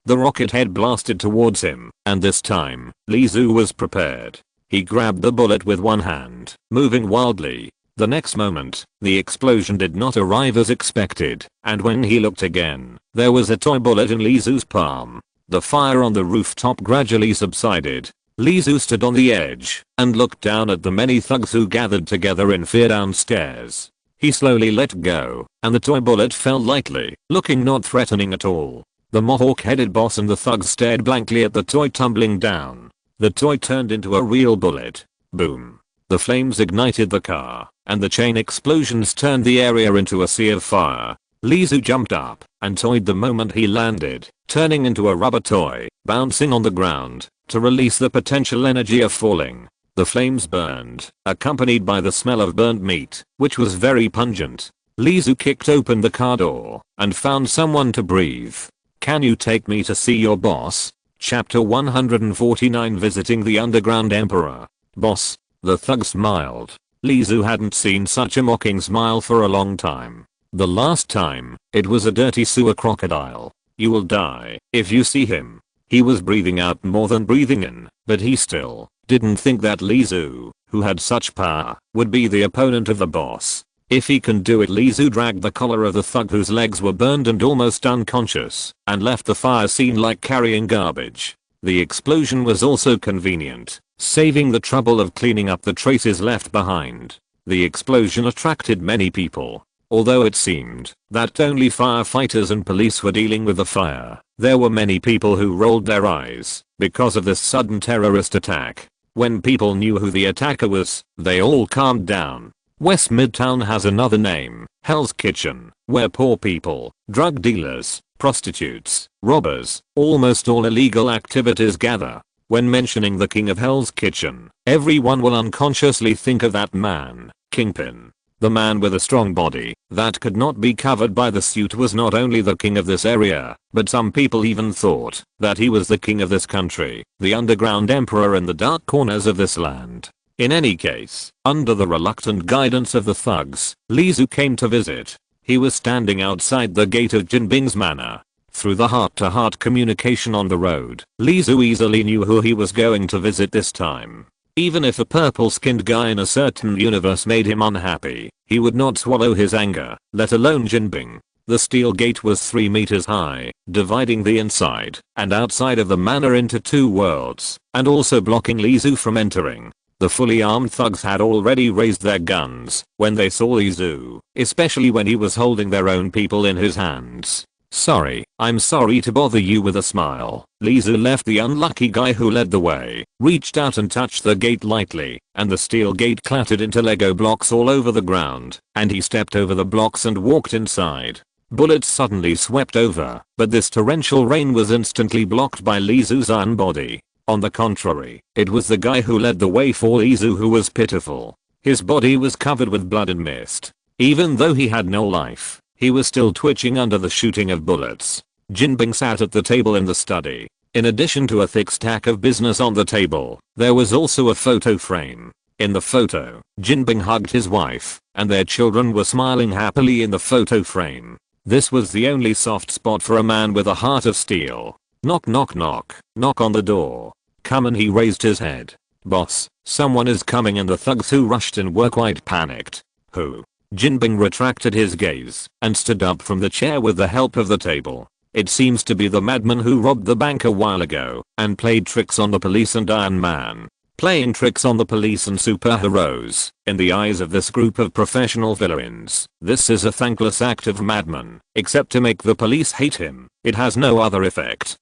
S1: The rocket head blasted towards him, and this time, Lizu was prepared. He grabbed the bullet with one hand, moving wildly. The next moment, the explosion did not arrive as expected, and when he looked again, there was a toy bullet in Lizu's palm. The fire on the rooftop gradually subsided. Lizu stood on the edge and looked down at the many thugs who gathered together in fear downstairs. He slowly let go, and the toy bullet fell lightly, looking not threatening at all. The mohawk-headed boss and the thugs stared blankly at the toy tumbling down. The toy turned into a real bullet. Boom. The flames ignited the car, and the chain explosions turned the area into a sea of fire. Lizu jumped up and toyed the moment he landed, turning into a rubber toy, bouncing on the ground, to release the potential energy of falling. The flames burned, accompanied by the smell of burnt meat, which was very pungent. Lizu kicked open the car door and found someone to breathe. Can you take me to see your boss? Chapter 149, Visiting the Underground Emperor. Boss. The thug smiled. Lizu hadn't seen such a mocking smile for a long time. The last time, it was a dirty sewer crocodile. You will die if you see him. He was breathing out more than breathing in, but he still didn't think that Lizu, who had such power, would be the opponent of the boss. If he can do it, Lizu dragged the collar of the thug whose legs were burned and almost unconscious, and left the fire scene like carrying garbage. The explosion was also convenient, saving the trouble of cleaning up the traces left behind. The explosion attracted many people. Although it seemed that only firefighters and police were dealing with the fire, there were many people who rolled their eyes because of this sudden terrorist attack. When people knew who the attacker was, they all calmed down. West Midtown has another name, Hell's Kitchen, where poor people, drug dealers, prostitutes, robbers, almost all illegal activities gather. When mentioning the king of Hell's Kitchen, everyone will unconsciously think of that man, Kingpin. The man with a strong body that could not be covered by the suit was not only the king of this area, but some people even thought that he was the king of this country, the underground emperor in the dark corners of this land. In any case, under the reluctant guidance of the thugs, Lizu came to visit. He was standing outside the gate of Jinbing's manor. Through the heart-to-heart communication on the road, Lizu easily knew who he was going to visit this time. Even if a purple-skinned guy in a certain universe made him unhappy, he would not swallow his anger, let alone Jinbing. The steel gate was 3 meters high, dividing the inside and outside of the manor into 2 worlds, and also blocking Lizu from entering. The fully armed thugs had already raised their guns when they saw Lizu, especially when he was holding their own people in his hands. Sorry, I'm sorry to bother you with a smile. Lizu left the unlucky guy who led the way, reached out and touched the gate lightly, and the steel gate clattered into Lego blocks all over the ground, and he stepped over the blocks and walked inside. Bullets suddenly swept over, but this torrential rain was instantly blocked by Lee Su's iron body. On the contrary, it was the guy who led the way for Lee Su who was pitiful. His body was covered with blood and mist. Even though he had no life, he was still twitching under the shooting of bullets. Jinbing sat at the table in the study. In addition to a thick stack of business on the table, there was also a photo frame. In the photo, Jinbing hugged his wife, and their children were smiling happily in the photo frame. This was the only soft spot for a man with a heart of steel. Knock knock knock, knock on the door. Come in, he raised his head. Boss, someone is coming, and the thugs who rushed in were quite panicked. Who? Jinbing retracted his gaze and stood up from the chair with the help of the table. It seems to be the madman who robbed the bank a while ago and played tricks on the police and Iron Man. Playing tricks on the police and superheroes, in the eyes of this group of professional villains, this is a thankless act of madman, except to make the police hate him. It has no other effect.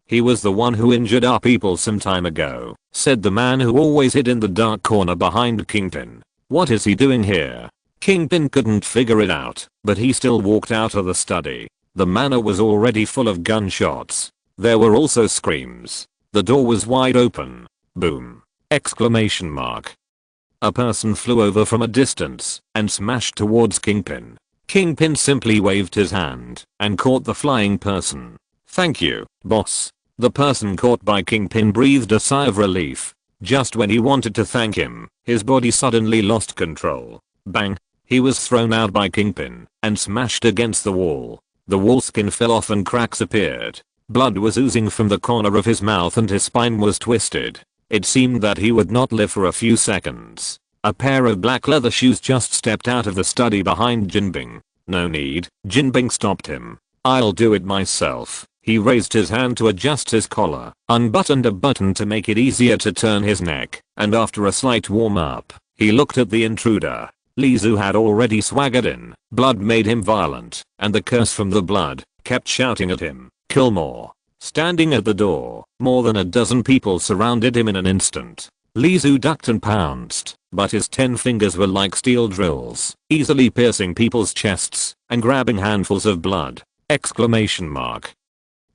S1: He was the one who injured our people some time ago, said the man who always hid in the dark corner behind Kingpin. What is he doing here? Kingpin couldn't figure it out, but he still walked out of the study. The manor was already full of gunshots. There were also screams. The door was wide open. Boom! Exclamation mark. A person flew over from a distance and smashed towards Kingpin. Kingpin simply waved his hand and caught the flying person. Thank you, boss. The person caught by Kingpin breathed a sigh of relief. Just when he wanted to thank him, his body suddenly lost control. Bang! He was thrown out by Kingpin and smashed against the wall. The wall skin fell off and cracks appeared. Blood was oozing from the corner of his mouth and his spine was twisted. It seemed that he would not live for a few seconds. A pair of black leather shoes just stepped out of the study behind Jinbing. No need, Jinbing stopped him. I'll do it myself. He raised his hand to adjust his collar, unbuttoned a button to make it easier to turn his neck, and after a slight warm-up, he looked at the intruder. Lee Su had already swaggered in. Blood made him violent, and the curse from the blood kept shouting at him, "Kill more." Standing at the door, more than a dozen people surrounded him in an instant. Lee Su ducked and pounced, but his 10 fingers were like steel drills, easily piercing people's chests and grabbing handfuls of blood. Exclamation mark.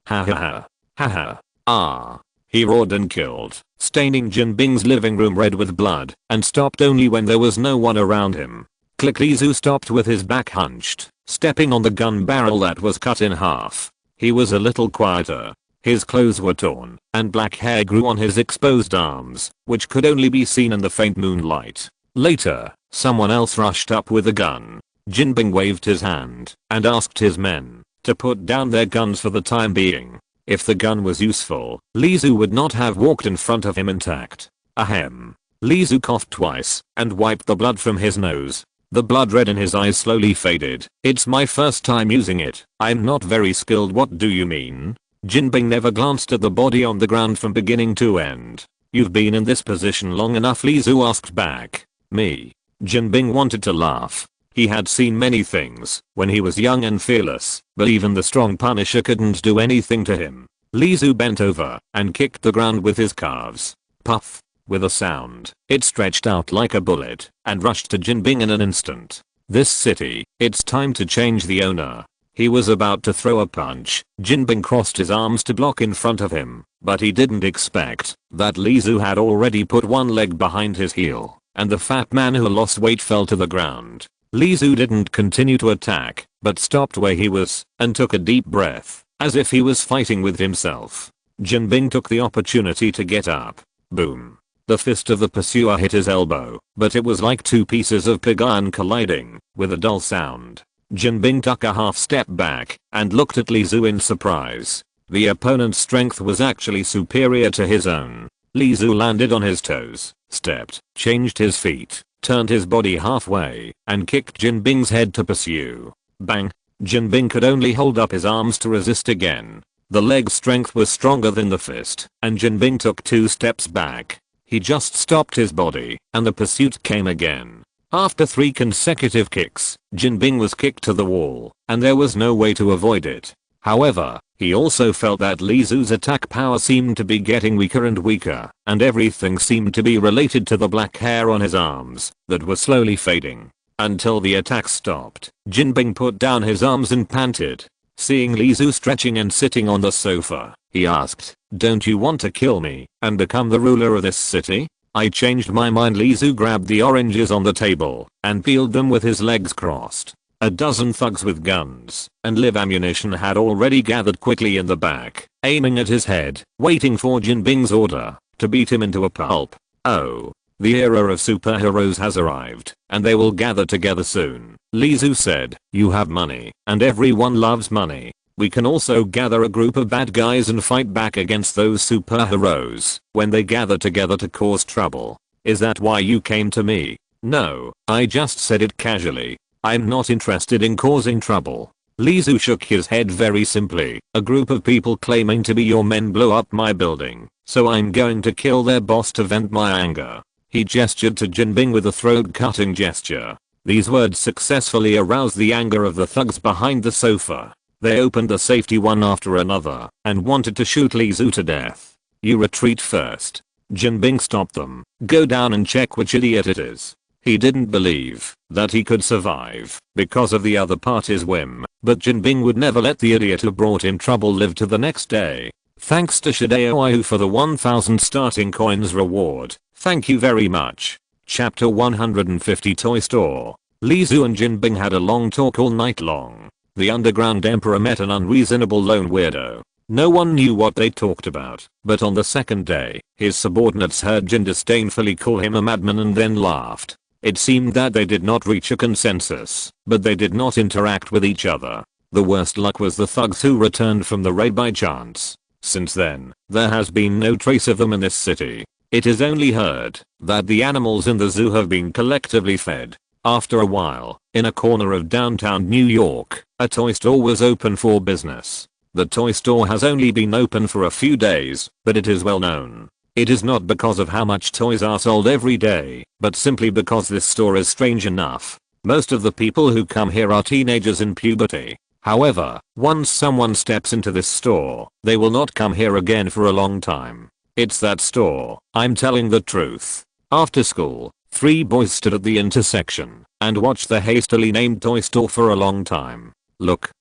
S1: Ha ha ha. Ha ha. Ah. He roared and killed, staining Jinbing's living room red with blood, and stopped only when there was no one around him. Click. Lee Su stopped with his back hunched, stepping on the gun barrel that was cut in half. He was a little quieter. His clothes were torn, and black hair grew on his exposed arms, which could only be seen in the faint moonlight. Later, someone else rushed up with a gun. Jinbing waved his hand and asked his men to put down their guns for the time being. If the gun was useful, Lee Su would not have walked in front of him intact. Ahem. Lee Su coughed twice and wiped the blood from his nose. The blood red in his eyes slowly faded. It's my first time using it. I'm not very skilled. What do you mean? Jinbing never glanced at the body on the ground from beginning to end. You've been in this position long enough, Lee Su asked back. Me. Jinbing wanted to laugh. He had seen many things when he was young and fearless, but even the strong Punisher couldn't do anything to him. Lee Su bent over and kicked the ground with his calves. Puff. With a sound, it stretched out like a bullet and rushed to Jinbing in an instant. This city, it's time to change the owner. He was about to throw a punch. Jinbing crossed his arms to block in front of him, but he didn't expect that Lee Su had already put one leg behind his heel, and the fat man who lost weight fell to the ground. Lee Su didn't continue to attack, but stopped where he was and took a deep breath, as if he was fighting with himself. Jinbing took the opportunity to get up. Boom. The fist of the pursuer hit his elbow, but it was like two pieces of pig iron colliding, with a dull sound. Jinbing took a half step back and looked at Lee Su in surprise. The opponent's strength was actually superior to his own. Lee Su landed on his toes, stepped, changed his feet, turned his body halfway, and kicked Jinbing's head to pursue. Bang! Jinbing could only hold up his arms to resist again. The leg's strength was stronger than the fist, and Jinbing took 2 steps back. He just stopped his body, and the pursuit came again. After 3 consecutive kicks, Jinbing was kicked to the wall, and there was no way to avoid it. However, he also felt that Lee Su's attack power seemed to be getting weaker and weaker, and everything seemed to be related to the black hair on his arms that was slowly fading. until the attack stopped. Jinbing put down his arms and panted. Seeing Lizu stretching and sitting on the sofa, he asked, "Don't you want to kill me and become the ruler of this city?" "I changed my mind." Lizu grabbed the oranges on the table and peeled them with his legs crossed. A dozen thugs with guns and live ammunition had already gathered quickly in the back, aiming at his head, waiting for Jinbing's order to beat him into a pulp. "Oh. The era of superheroes has arrived, and they will gather together soon," Lizu said. "You have money, and everyone loves money. We can also gather a group of bad guys and fight back against those superheroes when they gather together to cause trouble. Is that why you came to me?" "No, I just said it casually. I'm not interested in causing trouble." Lizu shook his head very simply. "A group of people claiming to be your men blew up my building, so I'm going to kill their boss to vent my anger." He gestured to Jinbing with a throat-cutting gesture. These words successfully aroused the anger of the thugs behind the sofa. They opened the safety one after another and wanted to shoot Lizu to death. "You retreat first." Jinbing stopped them. "Go down and check which idiot it is." He didn't believe that he could survive because of the other party's whim, but Jinbing would never let the idiot who brought him trouble live to the next day. "Thanks to Shideo Ayu for the 1000 starting coins reward. Thank you very much." Chapter 150 Toy Store. Lizu and Jinbing had a long talk all night long. The underground emperor met an unreasonable lone weirdo. No one knew what they talked about, but on the second day, his subordinates heard Jin disdainfully call him a madman and then laughed. It seemed that they did not reach a consensus, but they did not interact with each other. The worst luck was the thugs who returned from the raid by chance. Since then, there has been no trace of them in this city. It is only heard that the animals in the zoo have been collectively fed. After a while, in a corner of downtown New York, a toy store was open for business. The toy store has only been open for a few days, but it is well known. It is not because of how much toys are sold every day, but simply because this store is strange enough. Most of the people who come here are teenagers in puberty. However, once someone steps into this store, they will not come here again for a long time. It's that store. I'm telling the truth. After school, 3 boys stood at the intersection and watched the hastily named toy store for a long time. Look.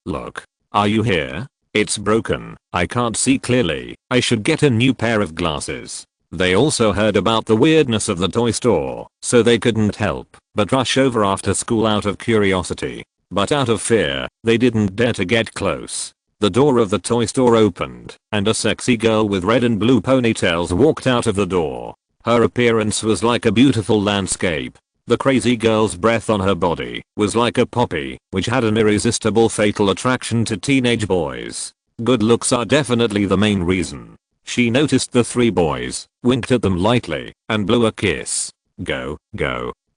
S1: Are you here? It's broken. I can't see clearly. I should get a new pair of glasses. They also heard about the weirdness of the toy store, so they couldn't help but rush over after school out of curiosity. But out of fear, they didn't dare to get close. The door of the toy store opened, and a sexy girl with red and blue ponytails walked out of the door. Her appearance was like a beautiful landscape. The crazy girl's breath on her body was like a poppy, which had an irresistible fatal attraction to teenage boys. Good looks are definitely the main reason. She noticed the 3 boys, winked at them lightly, and blew a kiss. Go.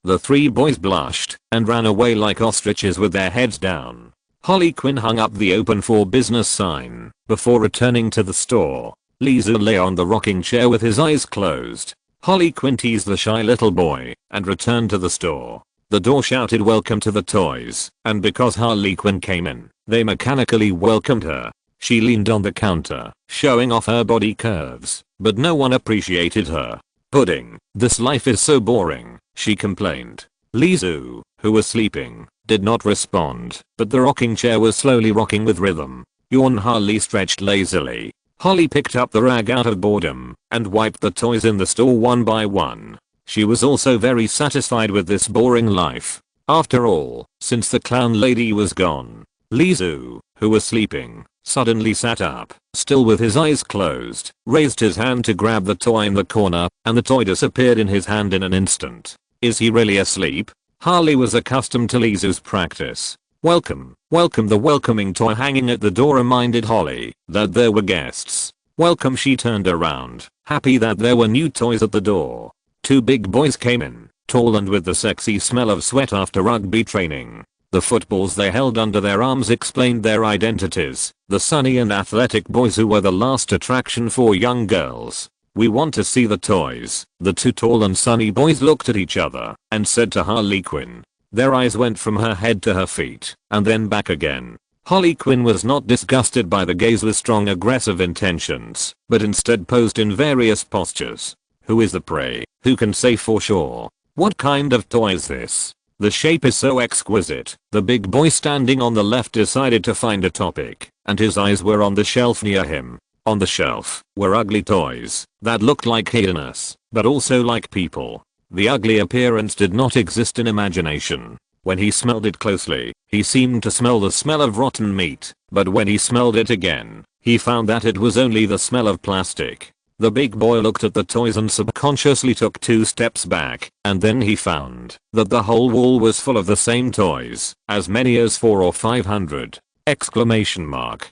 S1: The 3 boys blushed and ran away like ostriches with their heads down. Harley Quinn hung up the open for business sign before returning to the store. Lizu lay on the rocking chair with his eyes closed. Harley Quinn teased the shy little boy and returned to the store. The door shouted welcome to the toys, and because Harley Quinn came in, they mechanically welcomed her. She leaned on the counter, showing off her body curves, but no one appreciated her. "Pudding, this life is so boring," she complained. Lizu, who was sleeping, did not respond, but the rocking chair was slowly rocking with rhythm. Yawn. Harley stretched lazily. Harley picked up the rag out of boredom and wiped the toys in the store one by one. She was also very satisfied with this boring life. After all, since the clown lady was gone. Lizu, who was sleeping, suddenly sat up, still with his eyes closed, raised his hand to grab the toy in the corner, and the toy disappeared in his hand in an instant. Is he really asleep? Harley was accustomed to Lizu's practice. Welcome. The welcoming toy hanging at the door reminded Holly that there were guests. Welcome. She turned around, happy that there were new toys at the door. 2 big boys came in, tall and with the sexy smell of sweat after rugby training. The footballs they held under their arms explained their identities, the sunny and athletic boys who were the last attraction for young girls. We want to see the toys. The 2 tall and sunny boys looked at each other and said to Harley Quinn. Their eyes went from her head to her feet, and then back again. Harley Quinn was not disgusted by the gaze with strong aggressive intentions, but instead posed in various postures. Who is the prey? Who can say for sure? What kind of toy is this? The shape is so exquisite. The big boy standing on the left decided to find a topic, and his eyes were on the shelf near him. On the shelf were ugly toys that looked like hideous, but also like people. The ugly appearance did not exist in imagination. When he smelled it closely, he seemed to smell the smell of rotten meat, but when he smelled it again, he found that it was only the smell of plastic. The big boy looked at the toys and subconsciously took 2 steps back, and then he found that the whole wall was full of the same toys, as many as 400 or 500! Exclamation mark.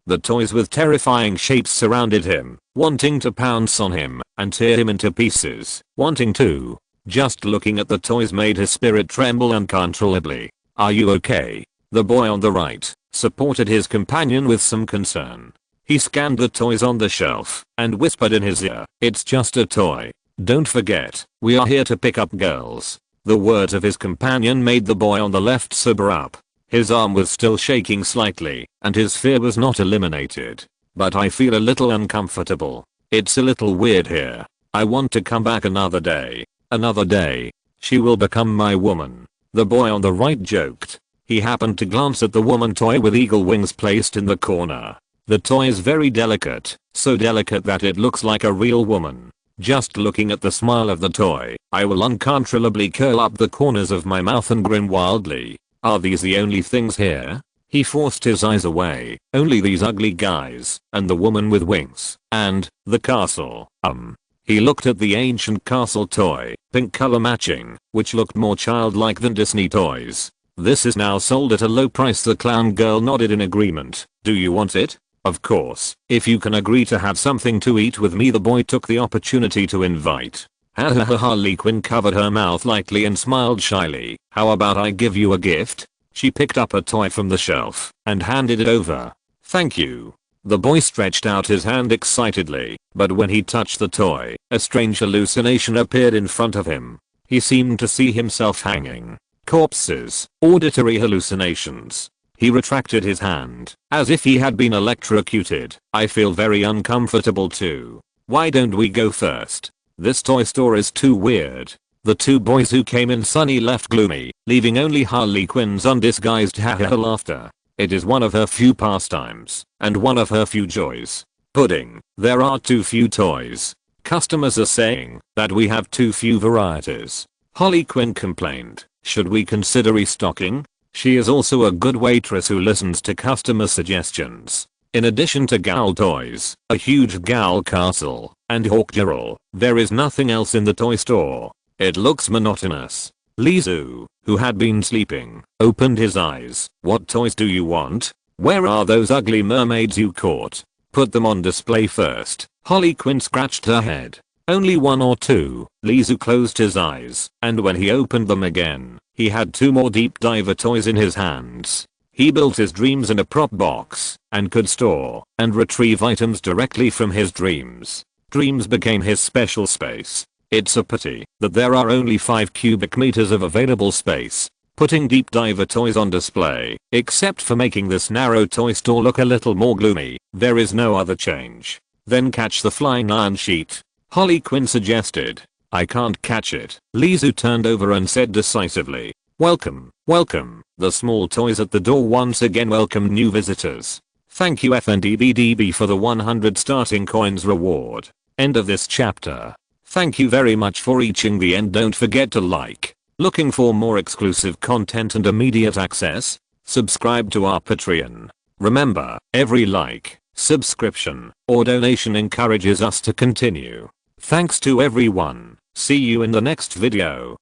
S1: The toys with terrifying shapes surrounded him, wanting to pounce on him and tear him into pieces, wanting to. Just looking at the toys made his spirit tremble uncontrollably. "Are you okay?" The boy on the right supported his companion with some concern. He scanned the toys on the shelf and whispered in his ear, "It's just a toy. Don't forget, we are here to pick up girls." The words of his companion made the boy on the left sober up. His arm was still shaking slightly, and his fear was not eliminated. "But I feel a little uncomfortable. It's a little weird here. I want to come back another day. Another day. She will become my woman," the boy on the right joked. He happened to glance at the woman toy with eagle wings placed in the corner. The toy is very delicate, so delicate that it looks like a real woman. Just looking at the smile of the toy, I will uncontrollably curl up the corners of my mouth and grin wildly. Are these the only things here? He forced his eyes away. Only these ugly guys, and the woman with wings, and the castle. He looked at the ancient castle toy, pink color matching, which looked more childlike than Disney toys. "This is now sold at a low price." The clown girl nodded in agreement. "Do you want it?" "Of course, if you can agree to have something to eat with me." The boy took the opportunity to invite. Harley Quinn covered her mouth lightly and smiled shyly. "How about I give you a gift?" She picked up a toy from the shelf and handed it over. "Thank you." The boy stretched out his hand excitedly, but when he touched the toy, a strange hallucination appeared in front of him. He seemed to see himself hanging. Corpses, auditory hallucinations. He retracted his hand, as if he had been electrocuted. "I feel very uncomfortable too. Why don't we go first? This toy store is too weird." The 2 boys who came in sunny left gloomy, leaving only Harley Quinn's undisguised laughter. It is one of her few pastimes, and one of her few joys. "Pudding, there are too few toys. Customers are saying that we have too few varieties." Harley Quinn complained. "Should we consider restocking?" She is also a good waitress who listens to customer suggestions. In addition to gal toys, a huge gal castle, and Hawk Girl, there is nothing else in the toy store. It looks monotonous. Lizu, who had been sleeping, opened his eyes. "What toys do you want? Where are those ugly mermaids you caught? Put them on display first." Harley Quinn scratched her head. "Only 1 or 2. Lizu closed his eyes, and when he opened them again, he had 2 more deep diver toys in his hands. He built his dreams in a prop box, and could store and retrieve items directly from his dreams. Dreams became his special space. It's a pity that there are only 5 cubic meters of available space, putting deep diver toys on display, except for making this narrow toy store look a little more gloomy. There is no other change." "Then catch the flying iron sheet," Harley Quinn suggested. "I can't catch it." Lizu turned over and said decisively. "Welcome, welcome." The small toys at the door once again welcomed new visitors. "Thank you FNDBDB for the 100 starting coins reward." End of this chapter. Thank you very much for reaching the end. Don't forget to like. Looking for more exclusive content and immediate access? Subscribe to our Patreon. Remember, every like, subscription, or donation encourages us to continue. Thanks to everyone. See you in the next video.